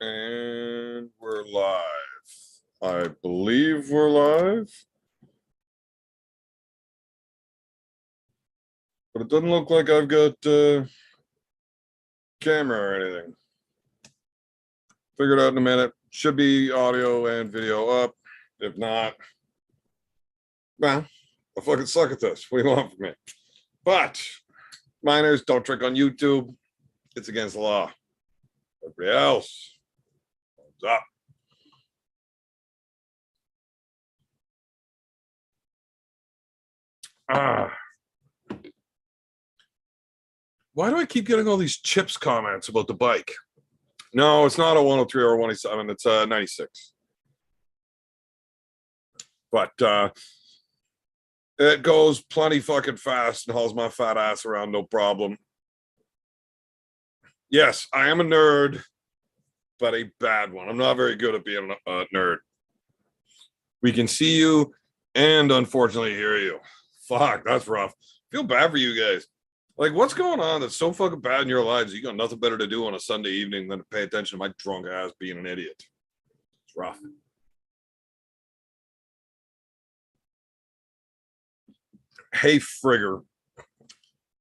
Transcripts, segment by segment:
And we're live. I believe we're live. But it doesn't look like I've got camera or anything. Figure it out in a minute. Should be audio and video up. If not, well, I fucking suck at this. What do you want from me? But minors, don't trick on YouTube. It's against the law. Everybody else, what's up? Why do I keep getting all these chips comments about the bike? No, it's not a 103 or a 187. It's a 96. But it goes plenty fucking fast and hauls my fat ass around, no problem. Yes, I am a nerd, but a bad one. I'm not very good at being a nerd. We can see you and unfortunately hear you. Fuck, that's rough. Feel bad for you guys. Like, what's going on that's so fucking bad in your lives? You got nothing better to do on a Sunday evening than to pay attention to my drunk ass being an idiot. It's rough. Hey, Frigger.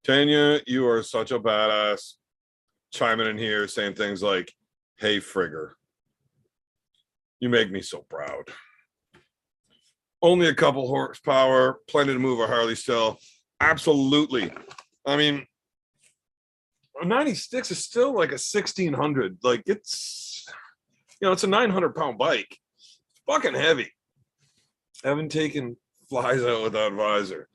Tanya, you are such a badass. Chiming in here saying things like, hey, Frigger. You make me so proud. Only a couple horsepower, plenty to move a Harley still. Absolutely. I mean, a 96 is still like a 1600. Like, it's, it's a 900-pound bike. It's fucking heavy. I haven't taken flies out without visor.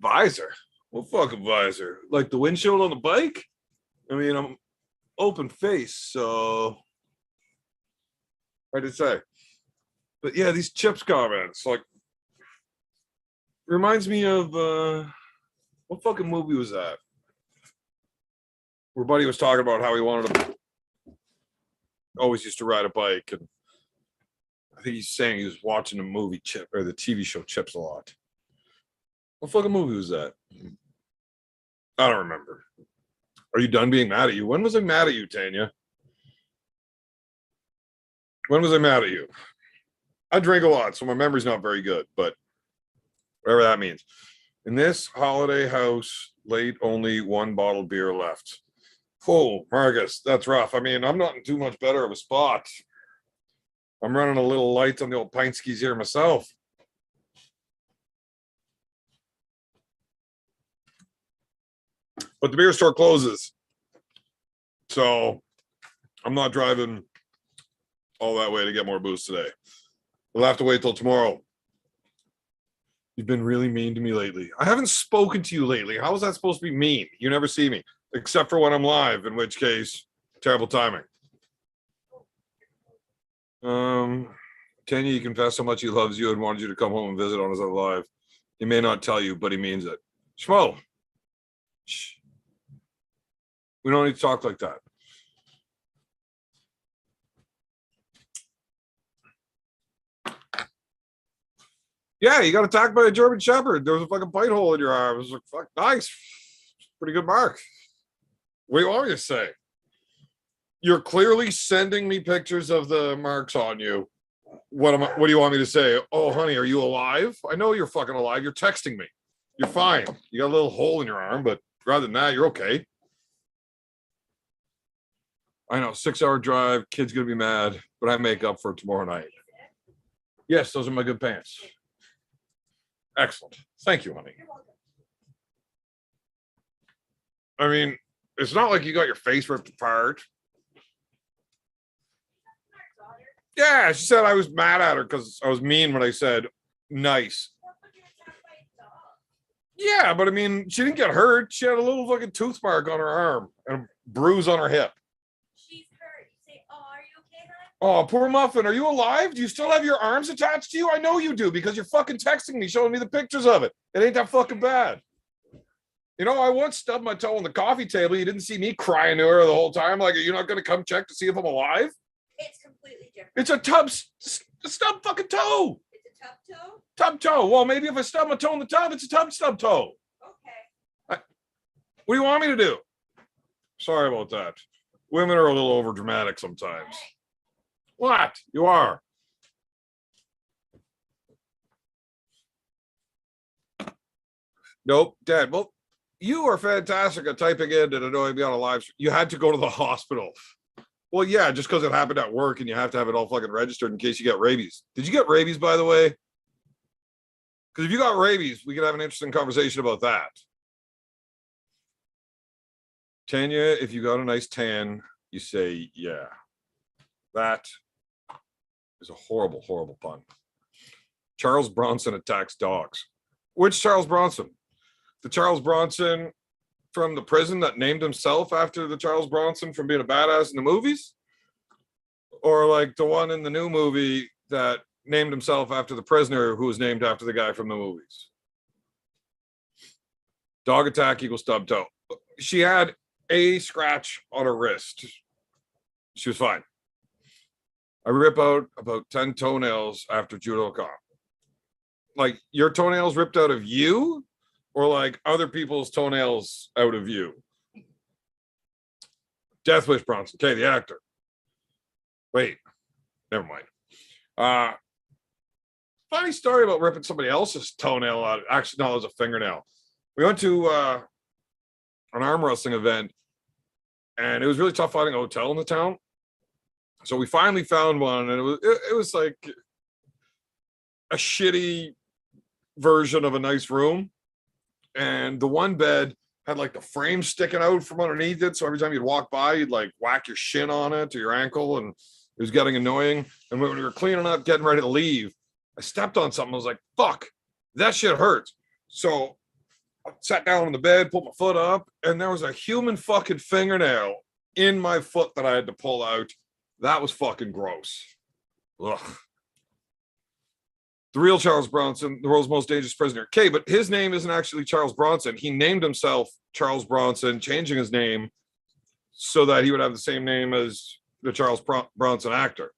Visor? What fucking visor? Like the windshield on the bike? I mean, I'm open face, so hard to say. But yeah, these chips comments, like, reminds me of what fucking movie was that? Where Buddy was talking about how he wanted to always used to ride a bike, and I think he's saying he was watching the movie Chip or the TV show Chips a lot. What fucking movie was that? I don't remember. Are you done being mad at you? When was I mad at you, Tanya? When was I mad at you? I drink a lot, so my memory's not very good, but whatever that means. In this holiday house, late, only one bottle of beer left. Oh, Marcus, that's rough. I mean, I'm not in too much better of a spot. I'm running a little light on the old pint skis here myself. But the beer store closes. So I'm not driving all that way to get more booze today. We'll have to wait till tomorrow. You've been really mean to me lately. I haven't spoken to you lately. How is that supposed to be mean? You never see me, except for when I'm live, in which case, terrible timing. Tanya, you confessed how much he loves you and wanted you to come home and visit on his other live. He may not tell you, but he means it. Schmo. Shh. We don't need to talk like that. Yeah, you got attacked by a German Shepherd. There was a fucking bite hole in your arm. I was like, fuck, nice. Pretty good mark. What do you want me to say? You're clearly sending me pictures of the marks on you. What do you want me to say? Oh, honey, are you alive? I know you're fucking alive. You're texting me. You're fine. You got a little hole in your arm, but rather than that, you're okay. I know, 6-hour drive. Kid's gonna be mad, but I make up for it tomorrow night. Yes, those are my good pants. Excellent. Thank you, honey. I mean, it's not like you got your face ripped apart. Yeah, she said I was mad at her because I was mean when I said nice. Yeah, but I mean, she didn't get hurt. She had a little fucking tooth mark on her arm and a bruise on her hip. She's hurt. You say, oh, are you okay, honey? Oh, poor Muffin. Are you alive? Do you still have your arms attached to you? I know you do because you're fucking texting me, showing me the pictures of it. It ain't that fucking bad. You know, I once stubbed my toe on the coffee table. You didn't see me crying to her the whole time. Like, are you not going to come check to see if I'm alive? It's completely different. It's a stub fucking toe. It's a tub toe? Tub toe. Well, maybe if I stub my toe in the tub, it's a stub toe. Okay. What do you want me to do? Sorry about that. Women are a little over dramatic sometimes. What? You are. Nope, Dad. Well, you are fantastic at typing in and annoying me on a live stream. You had to go to the hospital. Well, yeah, just because it happened at work and you have to have it all fucking registered in case you get rabies. Did you get rabies, by the way? Because if you got rabies, we could have an interesting conversation about that. Tanya, if you got a nice tan, you say, yeah. That is a horrible, horrible pun. Charles Bronson attacks dogs. Which Charles Bronson? The Charles Bronson from the prison that named himself after the Charles Bronson from being a badass in the movies? Or like the one in the new movie that named himself after the prisoner who was named after the guy from the movies? Dog attack equals stub toe. She had a scratch on her wrist. She was fine. I rip out about 10 toenails after judo comp. Like your toenails ripped out of you, or like other people's toenails out of you? Death Wish Bronson. Okay, the actor. Wait, never mind. Funny story about ripping somebody else's toenail out. Actually, no, it was a fingernail. We went to an arm wrestling event, and it was really tough finding a hotel in the town. So we finally found one, and it was like a shitty version of a nice room. And the one bed had like the frame sticking out from underneath it. So every time you'd walk by, you'd like whack your shin on it or your ankle, and it was getting annoying. And when we were cleaning up, getting ready to leave, I stepped on something. I was like, fuck, that shit hurts. So I sat down on the bed, put my foot up, and there was a human fucking fingernail in my foot that I had to pull out. That was fucking gross. Ugh. The real Charles Bronson, the world's most dangerous prisoner. Okay, but his name isn't actually Charles Bronson. He named himself Charles Bronson, changing his name so that he would have the same name as the Charles Bronson actor.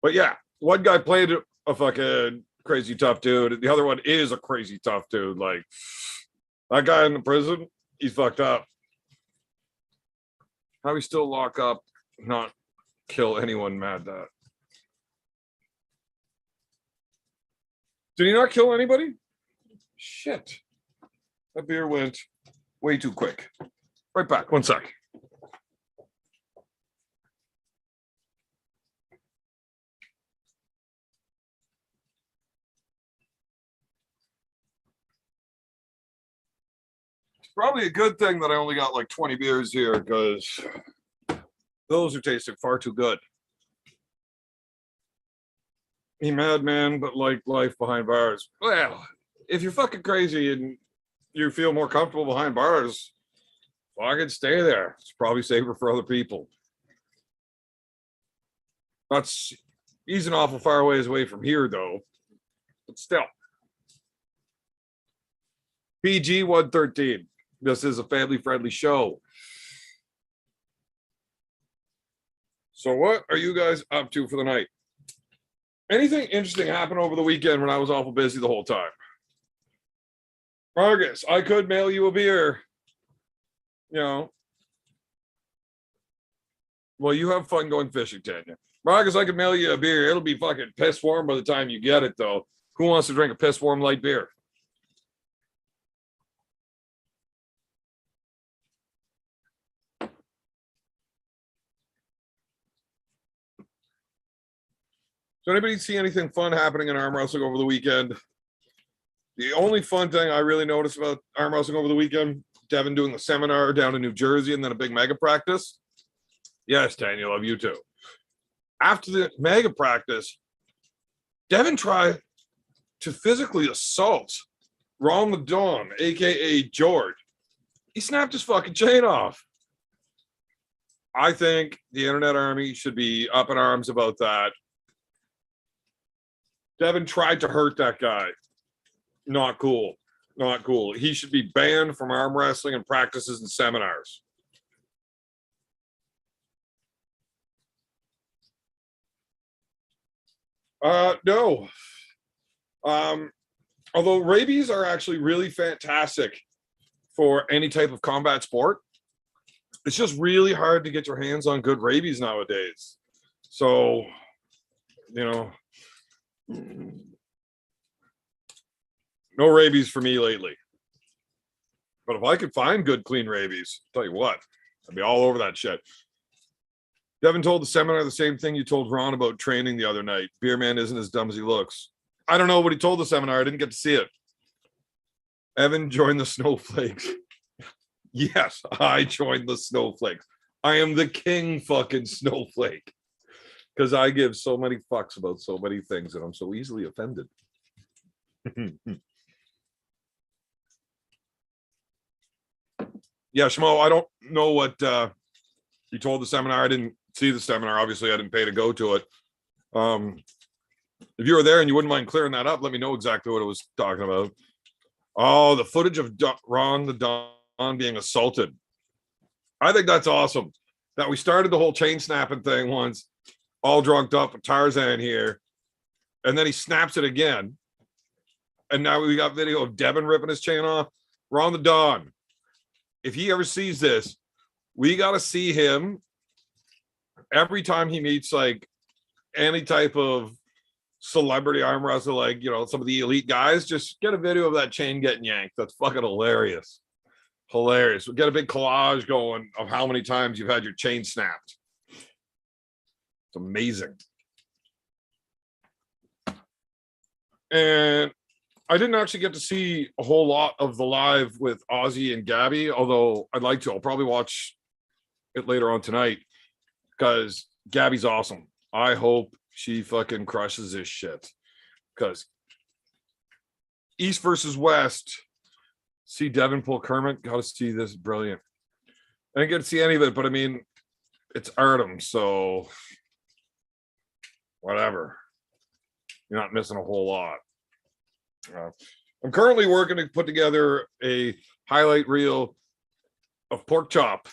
But yeah, one guy played a fucking crazy tough dude. The other one is a crazy tough dude. Like that guy in the prison, he's fucked up. How he still lock up, not kill anyone mad that. Did he not kill anybody? Shit. That beer went way too quick. Right back. One sec. It's probably a good thing that I only got like 20 beers here, because those are tasting far too good. He madman, but like life behind bars. Well, if you're fucking crazy and you feel more comfortable behind bars, fucking stay there. It's probably safer for other people. That's he's an awful far ways away from here, though. But still. PG 113. This is a family-friendly show. So what are you guys up to for the night? Anything interesting happened over the weekend when I was awful busy the whole time? Marcus, I could mail you a beer. You know. Well, you have fun going fishing, Tanya. Marcus, I could mail you a beer. It'll be fucking piss warm by the time you get it, though. Who wants to drink a piss warm light beer? So anybody see anything fun happening in arm wrestling over the weekend? The only fun thing I really noticed about arm wrestling over the weekend, Devin doing the seminar down in New Jersey and then a big mega practice. Yes, Tanya, love you too. After the mega practice, Devin tried to physically assault Ron the Dawn, aka George. He snapped his fucking chain off. I think the internet army should be up in arms about that. Devin tried to hurt that guy. Not cool. Not cool. He should be banned from arm wrestling and practices and seminars. No. Although rabies are actually really fantastic for any type of combat sport, it's just really hard to get your hands on good rabies nowadays. So, you know, no rabies for me lately. But if I could find good, clean rabies, I'll tell you what, I'd be all over that shit. Devin told the seminar the same thing you told Ron about training the other night. Beer man isn't as dumb as he looks. I don't know what he told the seminar. I didn't get to see it. Evan joined the snowflakes. Yes, I joined the snowflakes. I am the king fucking snowflake because I give so many fucks about so many things and I'm so easily offended. Yeah, Shmo, I don't know what you told the seminar. I didn't see the seminar. Obviously, I didn't pay to go to it. If you were there and you wouldn't mind clearing that up, let me know exactly what it was talking about. Oh, the footage of Ron the Don being assaulted. I think that's awesome. That we started the whole chain snapping thing once, all drunked up with Tarzan here, and then he snaps it again. And now we got video of Devin ripping his chain off. Ron the Don. If he ever sees this, we got to see him every time he meets like any type of celebrity arm wrestler, like, you know, some of the elite guys, just get a video of that chain getting yanked. That's fucking hilarious. Hilarious. We'll get a big collage going of how many times you've had your chain snapped. It's amazing. And I didn't actually get to see a whole lot of the live with Ozzy and Gabby, although I'd like to. I'll probably watch it later on tonight because Gabby's awesome. I hope she fucking crushes this shit because East versus West. See Devin pull Kermit. Got to see this. Brilliant. I didn't get to see any of it, but I mean, it's Artem, so whatever. You're not missing a whole lot. I'm currently working to put together a highlight reel of Pork Chop,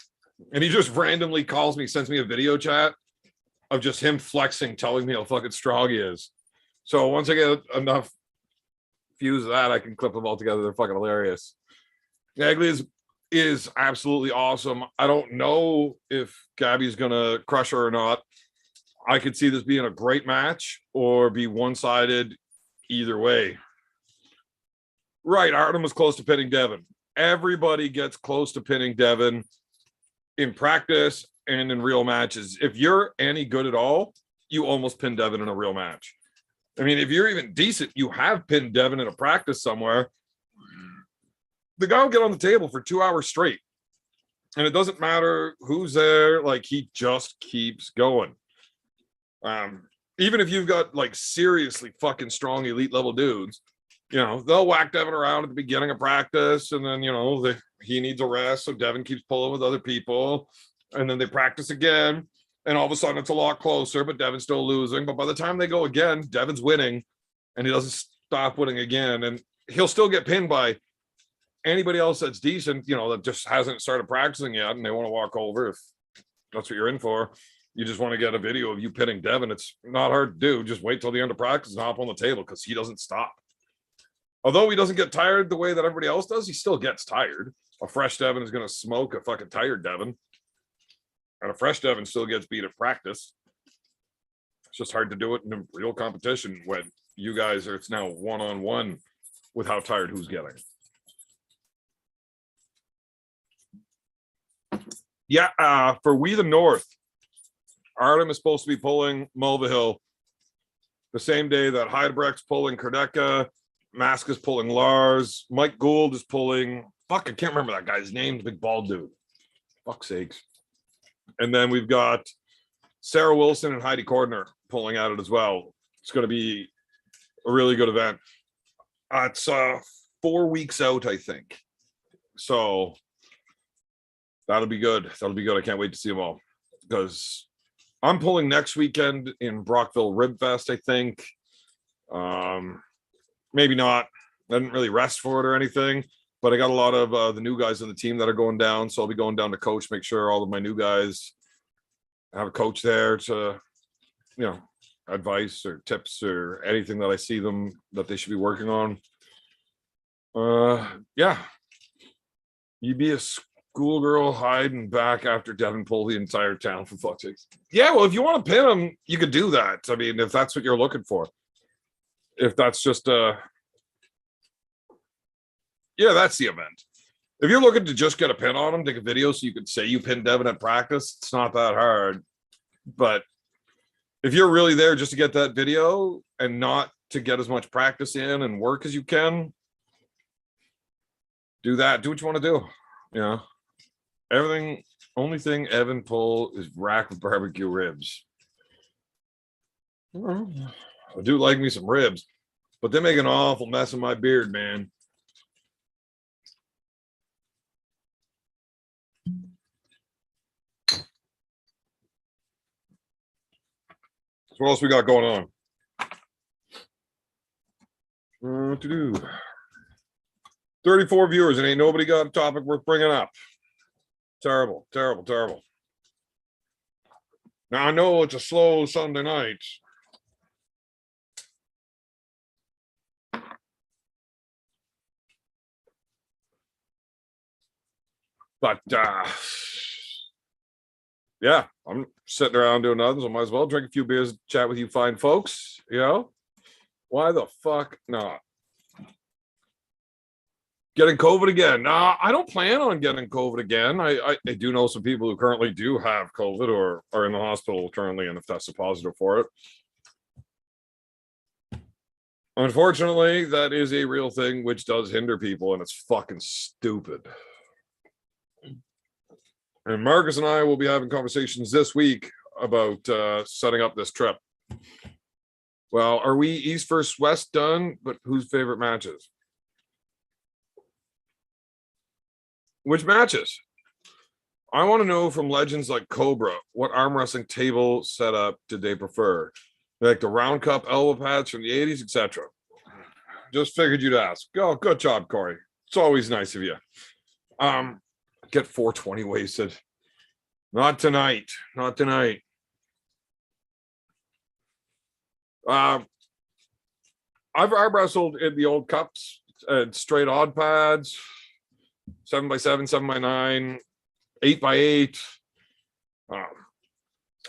and he just randomly calls me, sends me a video chat of just him flexing, telling me how fucking strong he is. So once I get enough views of that, I can clip them all together. They're fucking hilarious. Nagley is absolutely awesome. I don't know if Gabby's gonna crush her or not. I could see this being a great match or be one-sided either way. Right, Artem was close to pinning Devin. Everybody gets close to pinning Devin in practice and in real matches. If you're any good at all, you almost pin Devin in a real match. I mean, if you're even decent, you have pinned Devin in a practice somewhere. The guy will get on the table for 2 hours straight. And it doesn't matter who's there. Like, he just keeps going. Even if you've got, like, seriously fucking strong elite level dudes, you know, they'll whack Devin around at the beginning of practice. And then, you know, he needs a rest. So Devin keeps pulling with other people. And then they practice again. And all of a sudden, it's a lot closer, but Devin's still losing. But by the time they go again, Devin's winning. And he doesn't stop winning again. And he'll still get pinned by anybody else that's decent, you know, that just hasn't started practicing yet. And they want to walk over if that's what you're in for. You just want to get a video of you pinning Devin. It's not hard to do. Just wait till the end of practice and hop on the table because he doesn't stop. Although he doesn't get tired the way that everybody else does, he still gets tired. A fresh Devin is going to smoke a fucking tired Devin. And a fresh Devin still gets beat at practice. It's just hard to do it in a real competition when you guys are, it's now one-on-one with how tired who's getting. Yeah, for We the North, Artem is supposed to be pulling Mulvihill the same day that Heidebrecht's pulling Kardeka, Mask is pulling Lars, Mike Gould is pulling, fuck, I can't remember that guy's name, the big bald dude. Fuck's sakes. And then we've got Sarah Wilson and Heidi Cordner pulling at it as well. It's going to be a really good event. It's 4 weeks out, I think. So that'll be good. That'll be good. I can't wait to see them all because I'm pulling next weekend in Brockville Rib Fest, I think. Maybe not. I didn't really rest for it or anything, but I got a lot of the new guys on the team that are going down. So I'll be going down to coach, make sure all of my new guys have a coach there to, you know, advice or tips or anything that I see them that they should be working on. Yeah. You'd be a schoolgirl hiding back after Devin pulled the entire town for fuck's sakes. Yeah, well, if you want to pin him, you could do that. I mean, if that's what you're looking for. If that's just yeah, that's the event. If you're looking to just get a pin on him, take a video so you could say you pinned Devin at practice, it's not that hard. But if you're really there just to get that video and not to get as much practice in and work as you can, do that. Do what you want to do. You know, everything, only thing Evan pull is rack with barbecue ribs. Well, I do like me some ribs, but they make an awful mess of my beard, man. So what else we got going on? 34 viewers and ain't nobody got a topic worth bringing up. Terrible, terrible, terrible. Now I know it's a slow Sunday night. But yeah, I'm sitting around doing nothing, so I might as well drink a few beers, chat with you fine folks, you know? Why the fuck not? Getting COVID again. Nah, I don't plan on getting COVID again. I do know some people who currently do have COVID or are in the hospital currently and have tested positive for it. Unfortunately, that is a real thing which does hinder people, and it's fucking stupid. And Marcus and I will be having conversations this week about setting up this trip. Well, are we East versus West done? But whose favorite matches? Which matches? I want to know from legends like Cobra, what arm wrestling table setup did they prefer? Like the round cup elbow pads from the 80s, etc. Just figured you'd ask. Oh, good job, Corey. It's always nice of you. Get 420 wasted. Not tonight. Not tonight. I've arm wrestled in the old cups and straight odd pads, 7x7, 7x9, 8x8.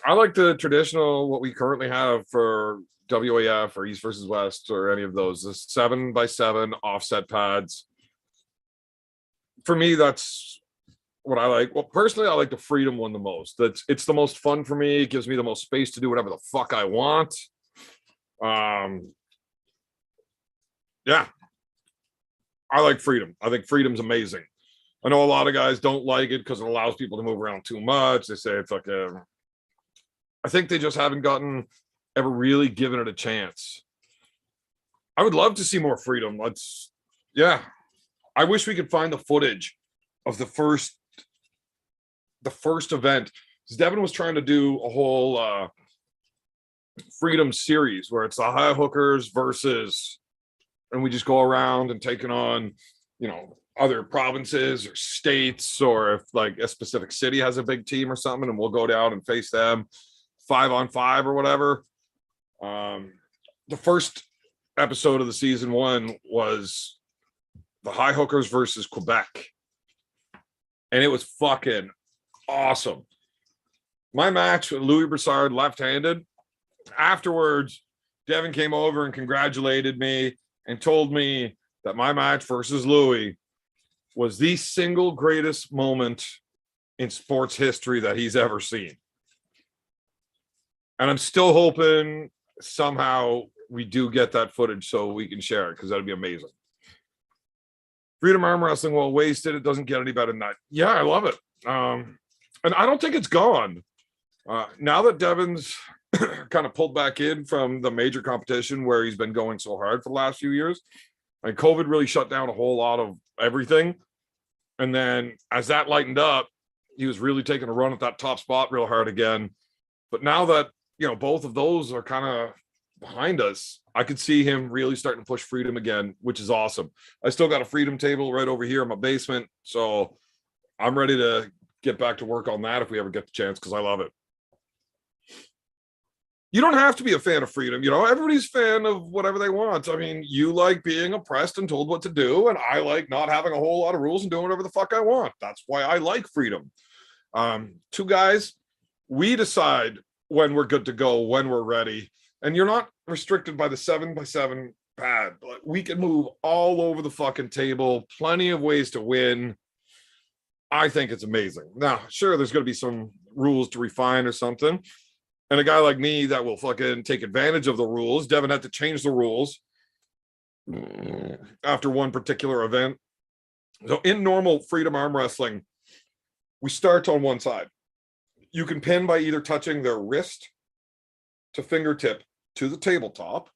I like the traditional, what we currently have for WAF or East versus West or any of those, the 7x7 offset pads. For me, that's what I like. Well, personally, I like the Freedom one the most. It's the most fun for me. It gives me the most space to do whatever the fuck I want. Yeah, I like Freedom. I think Freedom's amazing. I know a lot of guys don't like it because it allows people to move around too much. They say it's like I think they just haven't ever really given it a chance. I would love to see more Freedom. Yeah. I wish we could find the footage of the first event. Devin was trying to do a whole Freedom series where it's the high hookers versus, and we just go around and taking on, other provinces or states, or if like a specific city has a big team or something, and we'll go down and face them 5-on-5 or whatever. The first episode of the season 1 was the high hookers versus Quebec, and it was fucking awesome. My match with Louis Broussard left-handed. Afterwards, Devin came over and congratulated me and told me that my match versus Louis was the single greatest moment in sports history that he's ever seen. And I'm still hoping somehow we do get that footage so we can share it, because that'd be amazing. Freedom arm wrestling, well wasted. It doesn't get any better than that. Yeah, I love it. And I don't think it's gone. Now that Devin's kind of pulled back in from the major competition where he's been going so hard for the last few years, and COVID really shut down a whole lot of everything. And then as that lightened up, he was really taking a run at that top spot real hard again. But now that, both of those are kind of behind us, I could see him really starting to push Freedom again, which is awesome. I still got a Freedom table right over here in my basement, so I'm ready to get back to work on that if we ever get the chance, because I love it. You don't have to be a fan of freedom. You know, everybody's fan of whatever they want. I mean, you like being oppressed and told what to do, and I like not having a whole lot of rules and doing whatever the fuck I want. That's why I like freedom. Two guys, we decide when we're good to go, when we're ready, and you're not restricted by the 7x7 pad. But we can move all over the fucking table. Plenty of ways to win. I think it's amazing. Now, sure, there's going to be some rules to refine or something. And a guy like me that will fucking take advantage of the rules. Devin had to change the rules after one particular event. So in normal freedom arm wrestling, we start on one side. You can pin by either touching their wrist to fingertip to the tabletop.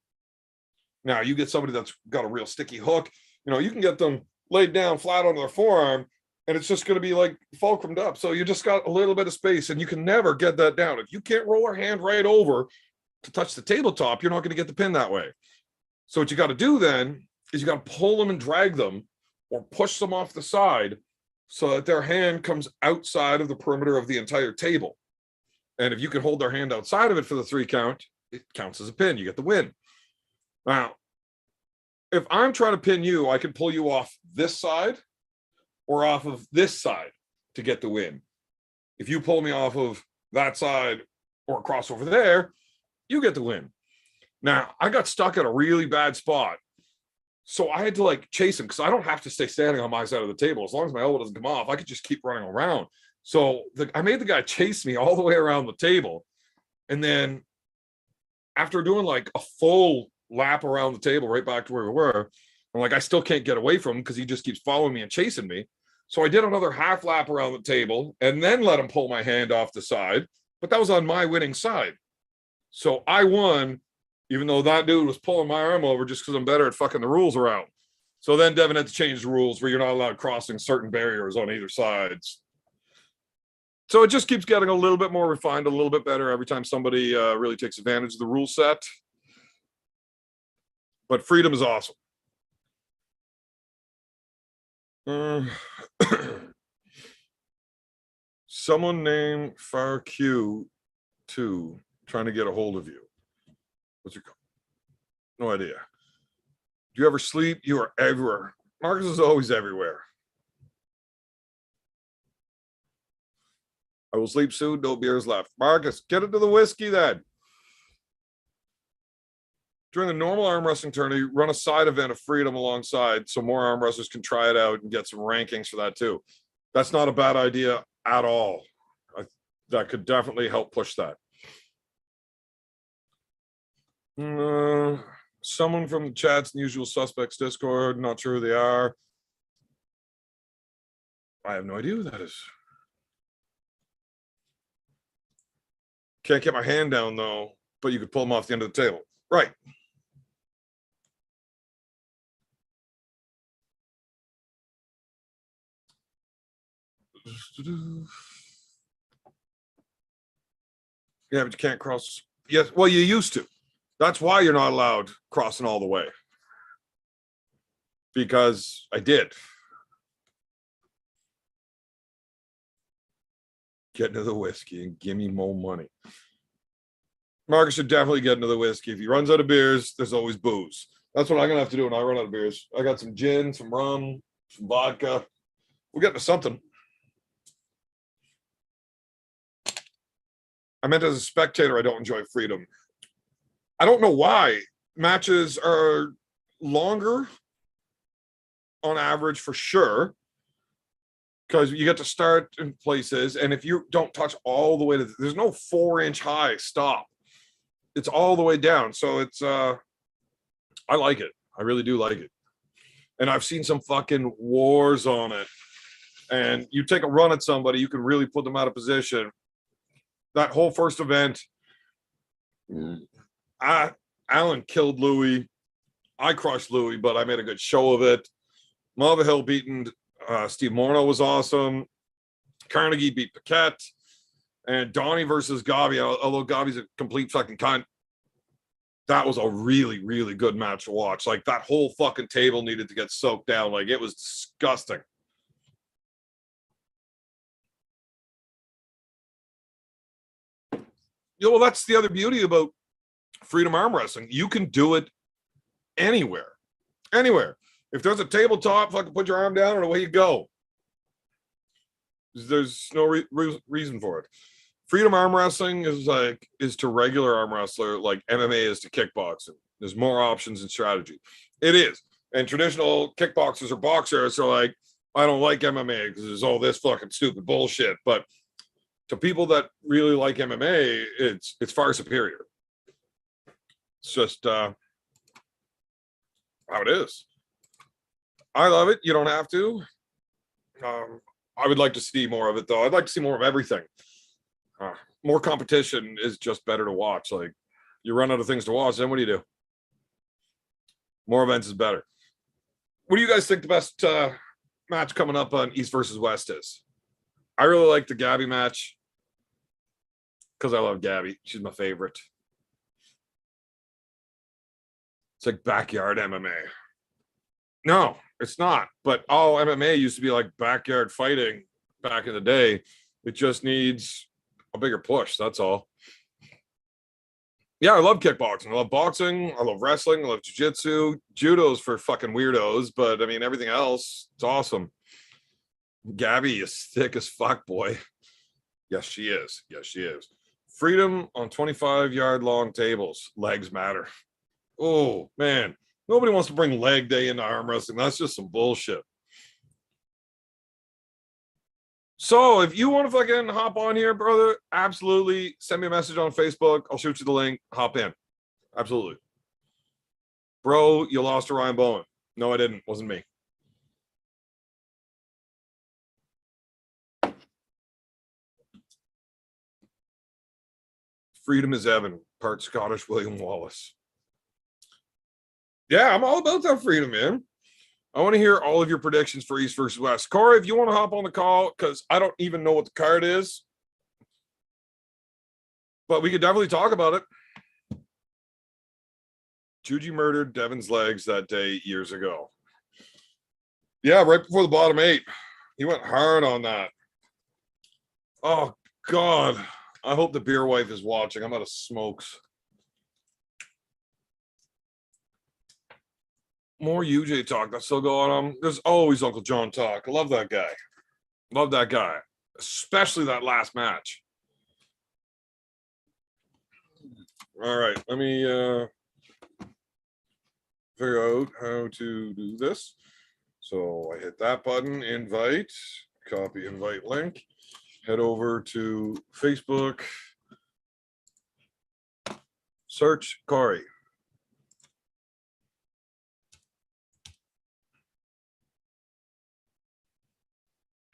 Now you get somebody that's got a real sticky hook. You know, you can get them laid down flat on their forearm, and it's just going to be like fulcrumed up. So you just got a little bit of space, and you can never get that down. If you can't roll your hand right over to touch the tabletop, you're not going to get the pin that way. So what you got to do then is you got to pull them and drag them or push them off the side so that their hand comes outside of the perimeter of the entire table. And if you can hold their hand outside of it for the 3 count, it counts as a pin. You get the win. Now, if I'm trying to pin you, I can pull you off this side or off of this side to get the win. If you pull me off of that side or across over there, you get the win. Now, I got stuck at a really bad spot. So I had to like chase him because I don't have to stay standing on my side of the table. As long as my elbow doesn't come off, I could just keep running around. So I made the guy chase me all the way around the table. And then after doing like a full lap around the table right back to where we were, I'm like, I still can't get away from him because he just keeps following me and chasing me. So I did another half lap around the table and then let him pull my hand off the side. But that was on my winning side. So I won, even though that dude was pulling my arm over just because I'm better at fucking the rules around. So then Devin had to change the rules where you're not allowed crossing certain barriers on either sides. So it just keeps getting a little bit more refined, a little bit better every time somebody really takes advantage of the rule set. But freedom is awesome. Someone named FireQ2 trying to get a hold of you. What's your call? No idea. Do you ever sleep? You are everywhere. Marcus is always everywhere. I will sleep soon. No beers left. Marcus, get into the whiskey then. During the normal arm wrestling tournament, run a side event of freedom alongside so more arm wrestlers can try it out and get some rankings for that too. That's not a bad idea at all. That could definitely help push that. Someone from the chat's in the Usual Suspects Discord. Not sure who they are. I have no idea who that is. Can't get my hand down though, but you could pull them off the end of the table. Right. Yeah, but you can't cross. Yes, well, you used to. That's why you're not allowed crossing all the way. Because I did. Get into the whiskey and give me more money. Marcus should definitely get into the whiskey. If he runs out of beers, there's always booze. That's what I'm gonna have to do when I run out of beers. I got some gin, some rum, some vodka. We'll get into something. I meant as a spectator, I don't enjoy freedom. I don't know why. Matches are longer on average for sure, because you get to start in places, and if you don't touch all the way to, there's no 4-inch high stop. It's all the way down. So it's I like it. I really do like it. And I've seen some fucking wars on it. And you take a run at somebody, you can really put them out of position. That whole first event, Alan killed Louis. I crushed Louis, but I made a good show of it. Marva Hill beating Steve Morneau was awesome. Carnegie beat Paquette. And Donnie versus Gavi, although Gavi's a complete fucking cunt, that was a really, really good match to watch. Like, that whole fucking table needed to get soaked down. Like, it was disgusting. Yeah, well, that's the other beauty about freedom arm wrestling. You can do it anywhere. Anywhere. If there's a tabletop, fucking put your arm down and away you go. There's no reason for it. Freedom arm wrestling is to regular arm wrestler like MMA is to kickboxing. There's more options and strategy. It is. And traditional kickboxers or boxers are like, I don't like MMA because there's all this fucking stupid bullshit. But to people that really like MMA, it's far superior. It's just how it is. I love it. You don't have to. I would like to see more of it, though. I'd like to see more of everything. More competition is just better to watch. Like, you run out of things to watch, then what do you do? More events is better. What do you guys think the best match coming up on East versus West is? I really like the Gabby match because I love Gabby. She's my favorite. It's like backyard MMA. No, it's not. But MMA used to be like backyard fighting back in the day. It just needs a bigger push. That's all. Yeah, I love kickboxing. I love boxing. I love wrestling. I love jiu-jitsu. Judo's for fucking weirdos, but I mean, everything else, it's awesome. Gabby is thick as fuck, boy. Yes, she is. Yes, she is. Freedom on 25-yard long tables. Legs matter. Oh, man. Nobody wants to bring leg day into arm wrestling. That's just some bullshit. So if you want to fucking hop on here, brother, absolutely. Send me a message on Facebook. I'll shoot you the link. Hop in. Absolutely. Bro, you lost to Ryan Bowen. No, I didn't. Wasn't me. Freedom is Evan, part Scottish William Wallace. Yeah, I'm all about that freedom, man. I want to hear all of your predictions for East versus West. Corey, if you want to hop on the call, because I don't even know what the card is, but we could definitely talk about it. Juji murdered Devin's legs that day years ago. Yeah, right before the bottom 8. He went hard on that. Oh, God. I hope the beer wife is watching. I'm out of smokes. More UJ talk that's still going on. There's always Uncle John talk. I love that guy. Love that guy. Especially that last match. All right. Let me figure out how to do this. So I hit that button, invite, copy invite link, head over to Facebook, search Corey.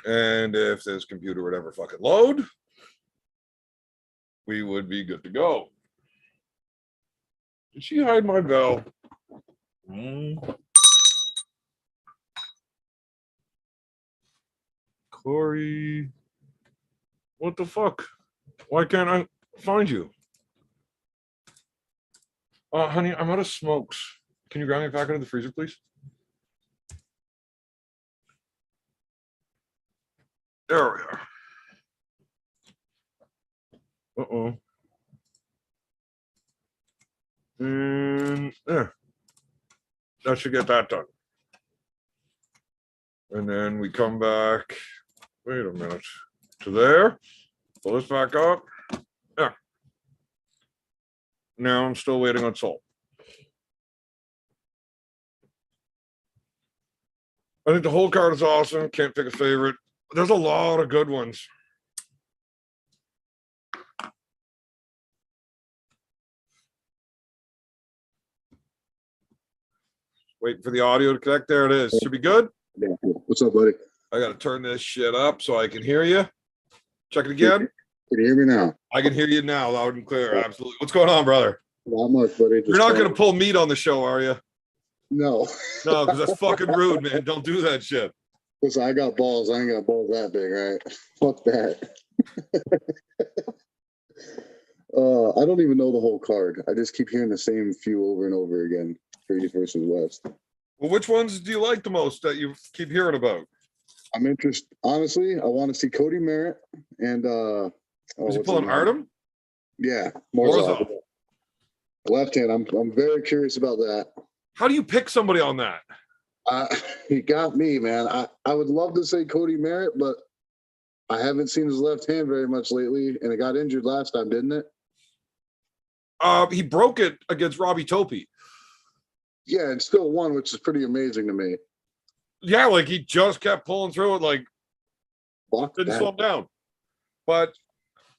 And if this computer would ever fucking load, we would be good to go. Did she hide my bell? Corey, what the fuck? Why can't I find you? Oh, honey, I'm out of smokes. Can you grab me a packet in the freezer, please? There we are. Uh-oh. And there. That should get that done. And then we come back. Wait a minute. To there. Pull this back up. Yeah. Now I'm still waiting on salt. I think the whole card is awesome. Can't pick a favorite. There's a lot of good ones. Waiting for the audio to connect. There it is. Should be good. What's up, buddy? I got to turn this shit up so I can hear you. Check it again. Can you hear me now? I can hear you now, loud and clear. Absolutely. What's going on, brother? Not much, buddy. You're not going to pull meat on the show, are you? No. No, because that's fucking rude, man. Don't do that shit. Listen, I got balls. I ain't got balls that big, right? Fuck that. I don't even know the whole card. I just keep hearing the same few over and over again for East versus West. Well, which ones do you like the most that you keep hearing about? I'm interested. Honestly, I want to see Cody Merritt and Was he pulling Artem? Yeah, Morozov. Left hand. I'm very curious about that. How do you pick somebody on that? He got me, man. I would love to say Cody Merritt, but I haven't seen his left hand very much lately, and it got injured last time, didn't it? He broke it against Robbie Topi. Yeah, and still won, which is pretty amazing to me. Yeah, like he just kept pulling through it, like Fuck didn't that. slow him down. But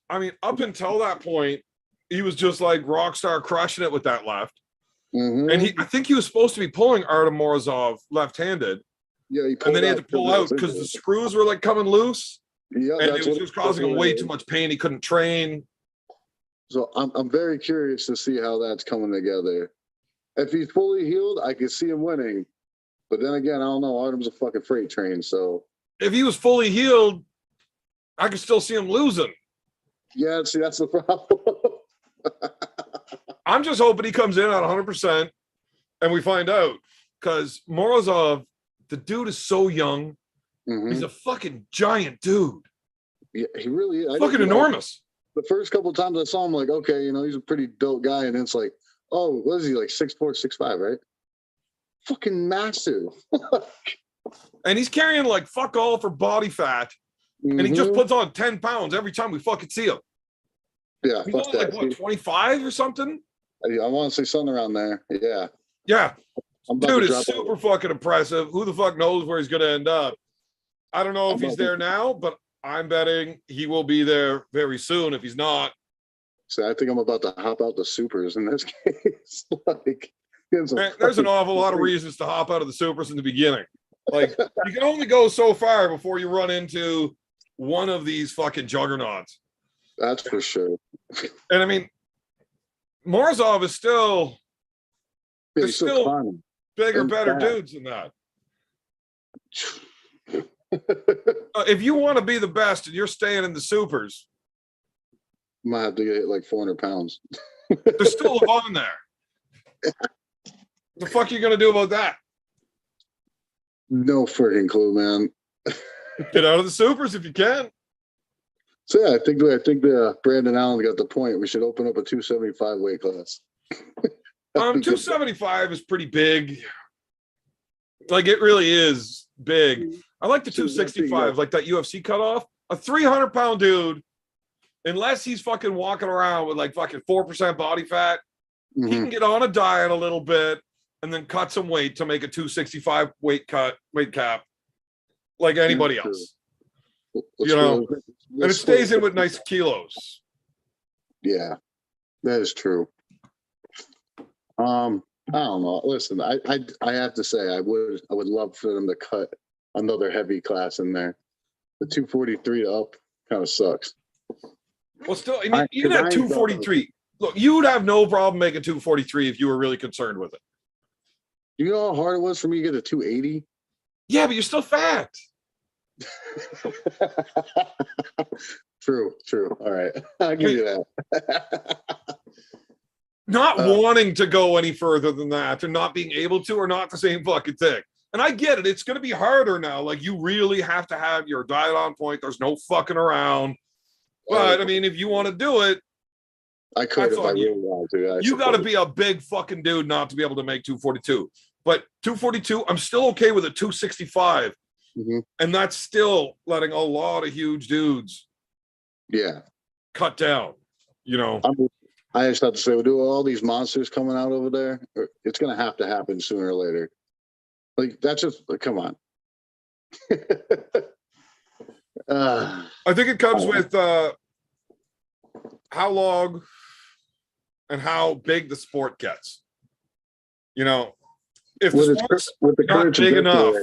I mean, up until that point, he was just like Rockstar crushing it with that left. Mhm. And I think he was supposed to be pulling Artem Morozov left-handed, Yeah, and then he had to pull out because the screws were like coming loose, Yeah, and it was just causing him way too much pain. He couldn't train. So I'm very curious to see how that's coming together. If he's fully healed, I could see him winning. But then again, I don't know. Artem's a fucking freight train, so If he was fully healed, I could still see him losing. yeah. See, that's the problem. I'm just hoping he comes in at 100% and we find out, because Morozov, the dude is so young. Mhm. He's a fucking giant dude. Yeah, he really is. Fucking enormous. The first couple of times I saw him, like, okay, he's a pretty dope guy, and it's like, oh, what is he, like 6'4", 6'5", right? Fucking massive. And he's carrying like fuck all for body fat. And he just puts on 10 pounds every time we fucking see him. Yeah, He's fuck only that. like, what, 25 or something? I want to say something around there. Yeah. Yeah. I'm about Dude to is drop super fucking impressive. Who the fuck knows where he's going to end up? I don't know if he's there now, but I'm betting he will be there very soon if he's not. So I think I'm about to hop out the supers in this case. Like, There's an awful lot of reasons to hop out of the supers in the beginning. Like, you can only go so far before you run into one of these fucking juggernauts. That's for sure. And I mean, Morozov is still, there's still climbing. bigger, And better fat. dudes than that. If you want to be the best and you're staying in the supers, Might have to get like 400 pounds. there's still a bond there. The fuck are you gonna do about that? No freaking clue, man. Get out of the supers if you can. So yeah, I think the Brandon Allen got the point. We should open up a 275 weight class. 275 is pretty big. Like, it really is big. I like the 265, like that UFC cutoff. A 300-pound dude, unless he's fucking walking around with like fucking 4% body fat, he can get on a diet a little bit and then cut some weight to make a 265 weight cap like anybody else. And it stays in with nice kilos. Yeah, that is true. I don't know. Listen, I have to say I would love for them to cut another heavy class in there. The 243 up kind of sucks. Well, still, I mean, even at 243, look, you would have no problem making 243 if you were really concerned with it. You know how hard it was for me to get a 280? Yeah, but you're still fat. True. All right. I'll give you that. Not wanting to go any further than that and not being able to are not the same fucking thing. And I get it. It's going to be harder now. Like, you really have to have your diet on point. There's no fucking around. But, I mean, if you want to do it, I could if I on you. really wanted to. You got to be a big fucking dude not to be able to make 242. But 242, I'm still okay with a 265. And that's still letting a lot of huge dudes cut down, I just have to say, with all these monsters coming out over there, it's going to happen sooner or later. Like, that's just, come on. I think it comes with how long and how big the sport gets. If the sport's not big enough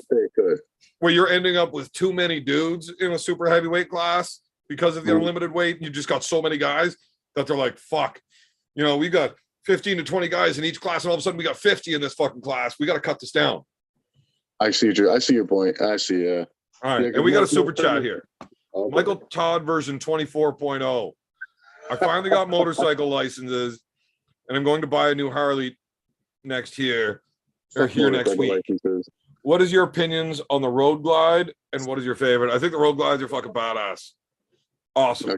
where you're ending up with too many dudes in a super heavyweight class because of the unlimited weight, you just got so many guys that they're like, fuck, we got 15 to 20 guys in each class, and all of a sudden we got 50 in this fucking class. We got to cut this down. I see your point. I see. All right, and we got a super chat here. Michael Todd version 24.0. I finally got motorcycle licenses, and I'm going to buy a new Harley next year or here next week. Licenses. What is your opinions on the Road Glide, and what is your favorite? I think the Road Glides are fucking badass. Awesome.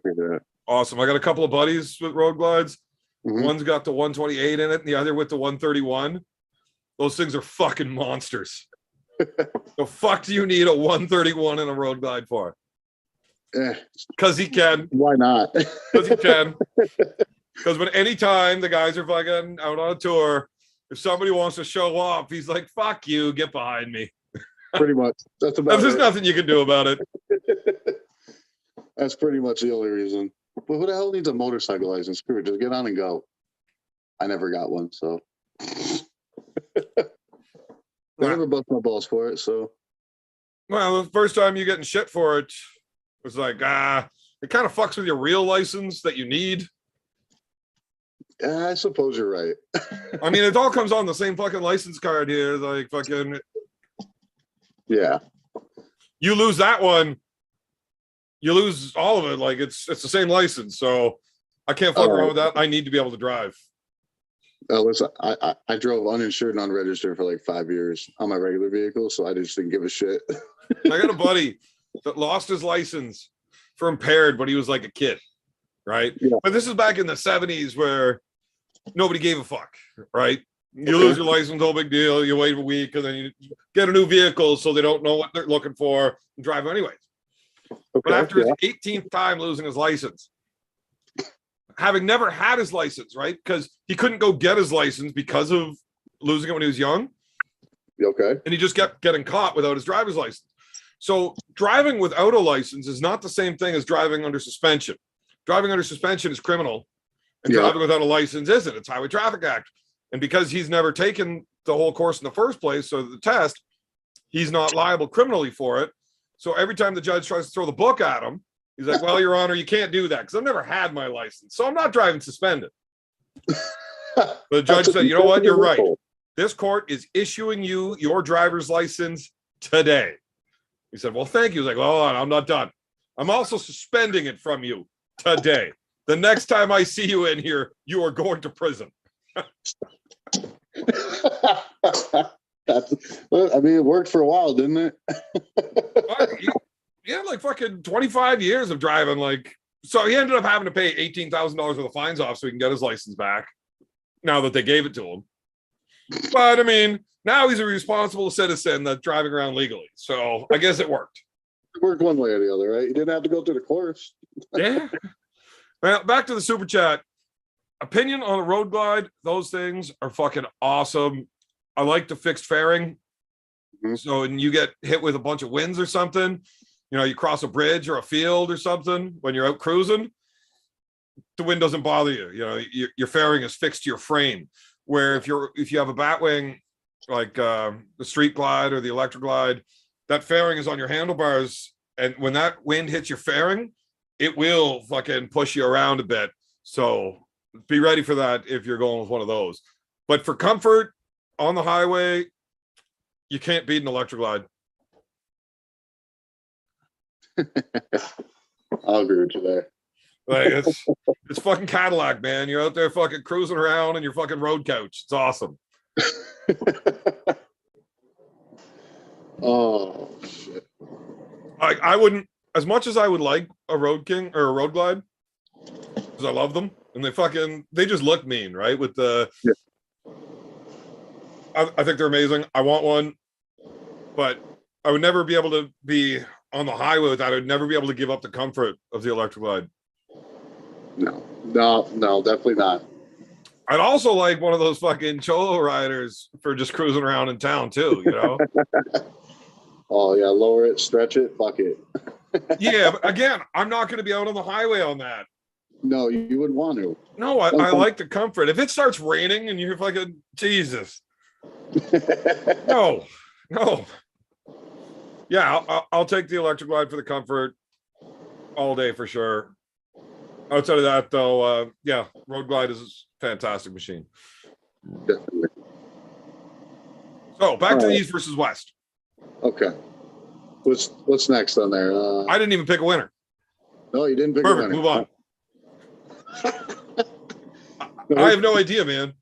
Awesome. I got a couple of buddies with Road Glides. Mhm. One's got the 128 in it, and the other with the 131. Those things are fucking monsters. The fuck do you need a 131 in a road glide for? Because he can. Why not? Because he can. Because when anytime the guys are fucking out on a tour, if somebody wants to show off, he's like, fuck you, get behind me. Pretty much. That's about There's it. nothing you can do about it. That's pretty much the only reason. But who the hell needs a motorcycle license? Screw it, just get on and go. I never got one, so. I never bust my balls for it, so. Well, the first time you getting shit for it was like, it kind of fucks with your real license that you need. Yeah, I suppose you're right. I mean, it all comes on the same fucking license card here. Like, fucking, Yeah. you lose that one, you lose all of it. Like, it's the same license. So I can't fuck around with that. I need to be able to drive. Listen, I drove uninsured and unregistered for like 5 years on my regular vehicle, so I just didn't give a shit. I got a buddy that lost his license for impaired, but he was like a kid, right? Yeah. But this is back in the 70s where nobody gave a fuck, right? You lose your license, no big deal. You wait a week and then you get a new vehicle so they don't know what they're looking for and drive anyways. But after his 18th time losing his license, having never had his license, right? Because he couldn't go get his license because of losing it when he was young. Okay. And he just kept getting caught without his driver's license. So driving without a license is not the same thing as driving under suspension. Driving under suspension is criminal, and driving without a license isn't. It's Highway Traffic Act. And because he's never taken the whole course in the first place, so the test, he's not liable criminally for it. So every time the judge tries to throw the book at him, he's like, well, Your Honor, you can't do that because I've never had my license. So I'm not driving suspended. The judge said, you know what? You're right. This court is issuing you your driver's license today. He said, well, thank you. He's like, well, hold on, I'm not done. I'm also suspending it from you today. The next time I see you in here, you are going to prison. I mean, it worked for a while, didn't it? He had like fucking 25 years of driving. Like, so he ended up having to pay $18,000 worth of fines off so he can get his license back now that they gave it to him. But I mean, now he's a responsible citizen that's driving around legally. So I guess it worked. It worked one way or the other, right? You didn't have to go through the course. Yeah. Well, back to the super chat. Opinion on a road glide. Those things are fucking awesome. I like the fixed fairing. Mm-hmm. So when you get hit with a bunch of winds or something, you know, you cross a bridge or a field or something when you're out cruising, the wind doesn't bother you. You know, your fairing is fixed to your frame. Where if you have a batwing like the street glide or the electric glide, that fairing is on your handlebars, and when that wind hits your fairing, it will fucking push you around a bit. So be ready for that if you're going with one of those. But for comfort on the highway, you can't beat an electric glide. I'll agree with you there. Like it's fucking Cadillac, man. You're out there fucking cruising around in your fucking road couch. It's awesome. Oh shit. I wouldn't, as much as I would like a Road King or a Road Glide, because I love them, and they just look mean, right? With the I think they're amazing. I want one, but I would never be able to be on the highway with that. I would never be able to give up the comfort of the electric glide. No, definitely not. I'd also like one of those fucking cholo riders for just cruising around in town too, you know? Oh yeah, lower it, stretch it, fuck it. Yeah, but again, I'm not going to be out on the highway on that. No, you wouldn't want to. No, I like the comfort. If it starts raining and you're fucking, Jesus. No. Yeah, I'll take the electric glide for the comfort all day for sure. Outside of that, though, yeah, Road Glide is a fantastic machine. Definitely. So back to the East versus West. Okay. What's next on there? I didn't even pick a winner. No, you didn't pick Perfect. a winner. Move on. I have no idea, man.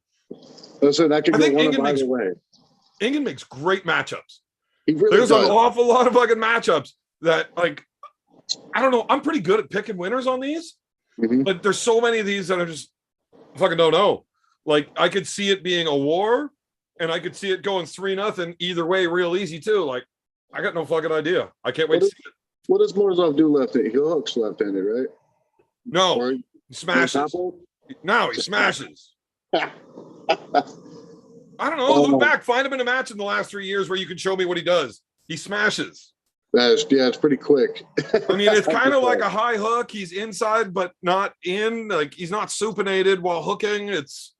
Listen, that could I go think one Ingen of either way. Ingen makes great matchups. He really There's does. an awful lot of fucking matchups that, like, I don't know. I'm pretty good at picking winners on these, Mhm. but there's so many of these that are just I fucking don't know. Like, I could see it being a war, and I could see it going 3-0 either way, real easy too. Like, I got no fucking idea. I can't wait to see it. What does Morozov do left-handed? He hooks left-handed, right? No, Or he smashes. No, he smashes. I don't know. Look back, find him in a match in the last 3 years where you can show me what he does. He smashes. It's pretty quick. I mean, it's kind of like a high hook. He's inside, but not in. Like, he's not supinated while hooking. It's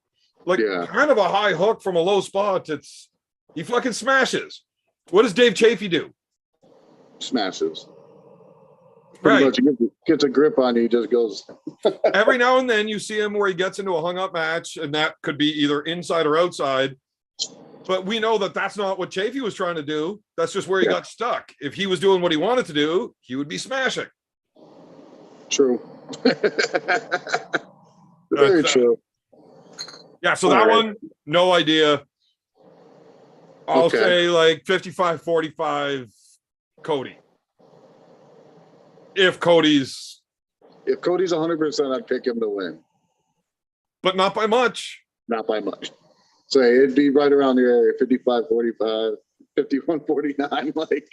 like kind of a high hook from a low spot. He fucking smashes. What does Dave Chafee do? Smashes. Right. Much, he gets a grip on you, he just goes. Every now and then you see him where he gets into a hung up match, and that could be either inside or outside. But we know that that's not what Chafee was trying to do. That's just where he got stuck. If he was doing what he wanted to do, he would be smashing. True. Very true. Yeah, so that one, no idea. I'll say like 55-45 Cody. If Cody's 100%, I'd pick him to win. But not by much. Not by much. So it'd be right around the area, 55-45, 51-49. Like,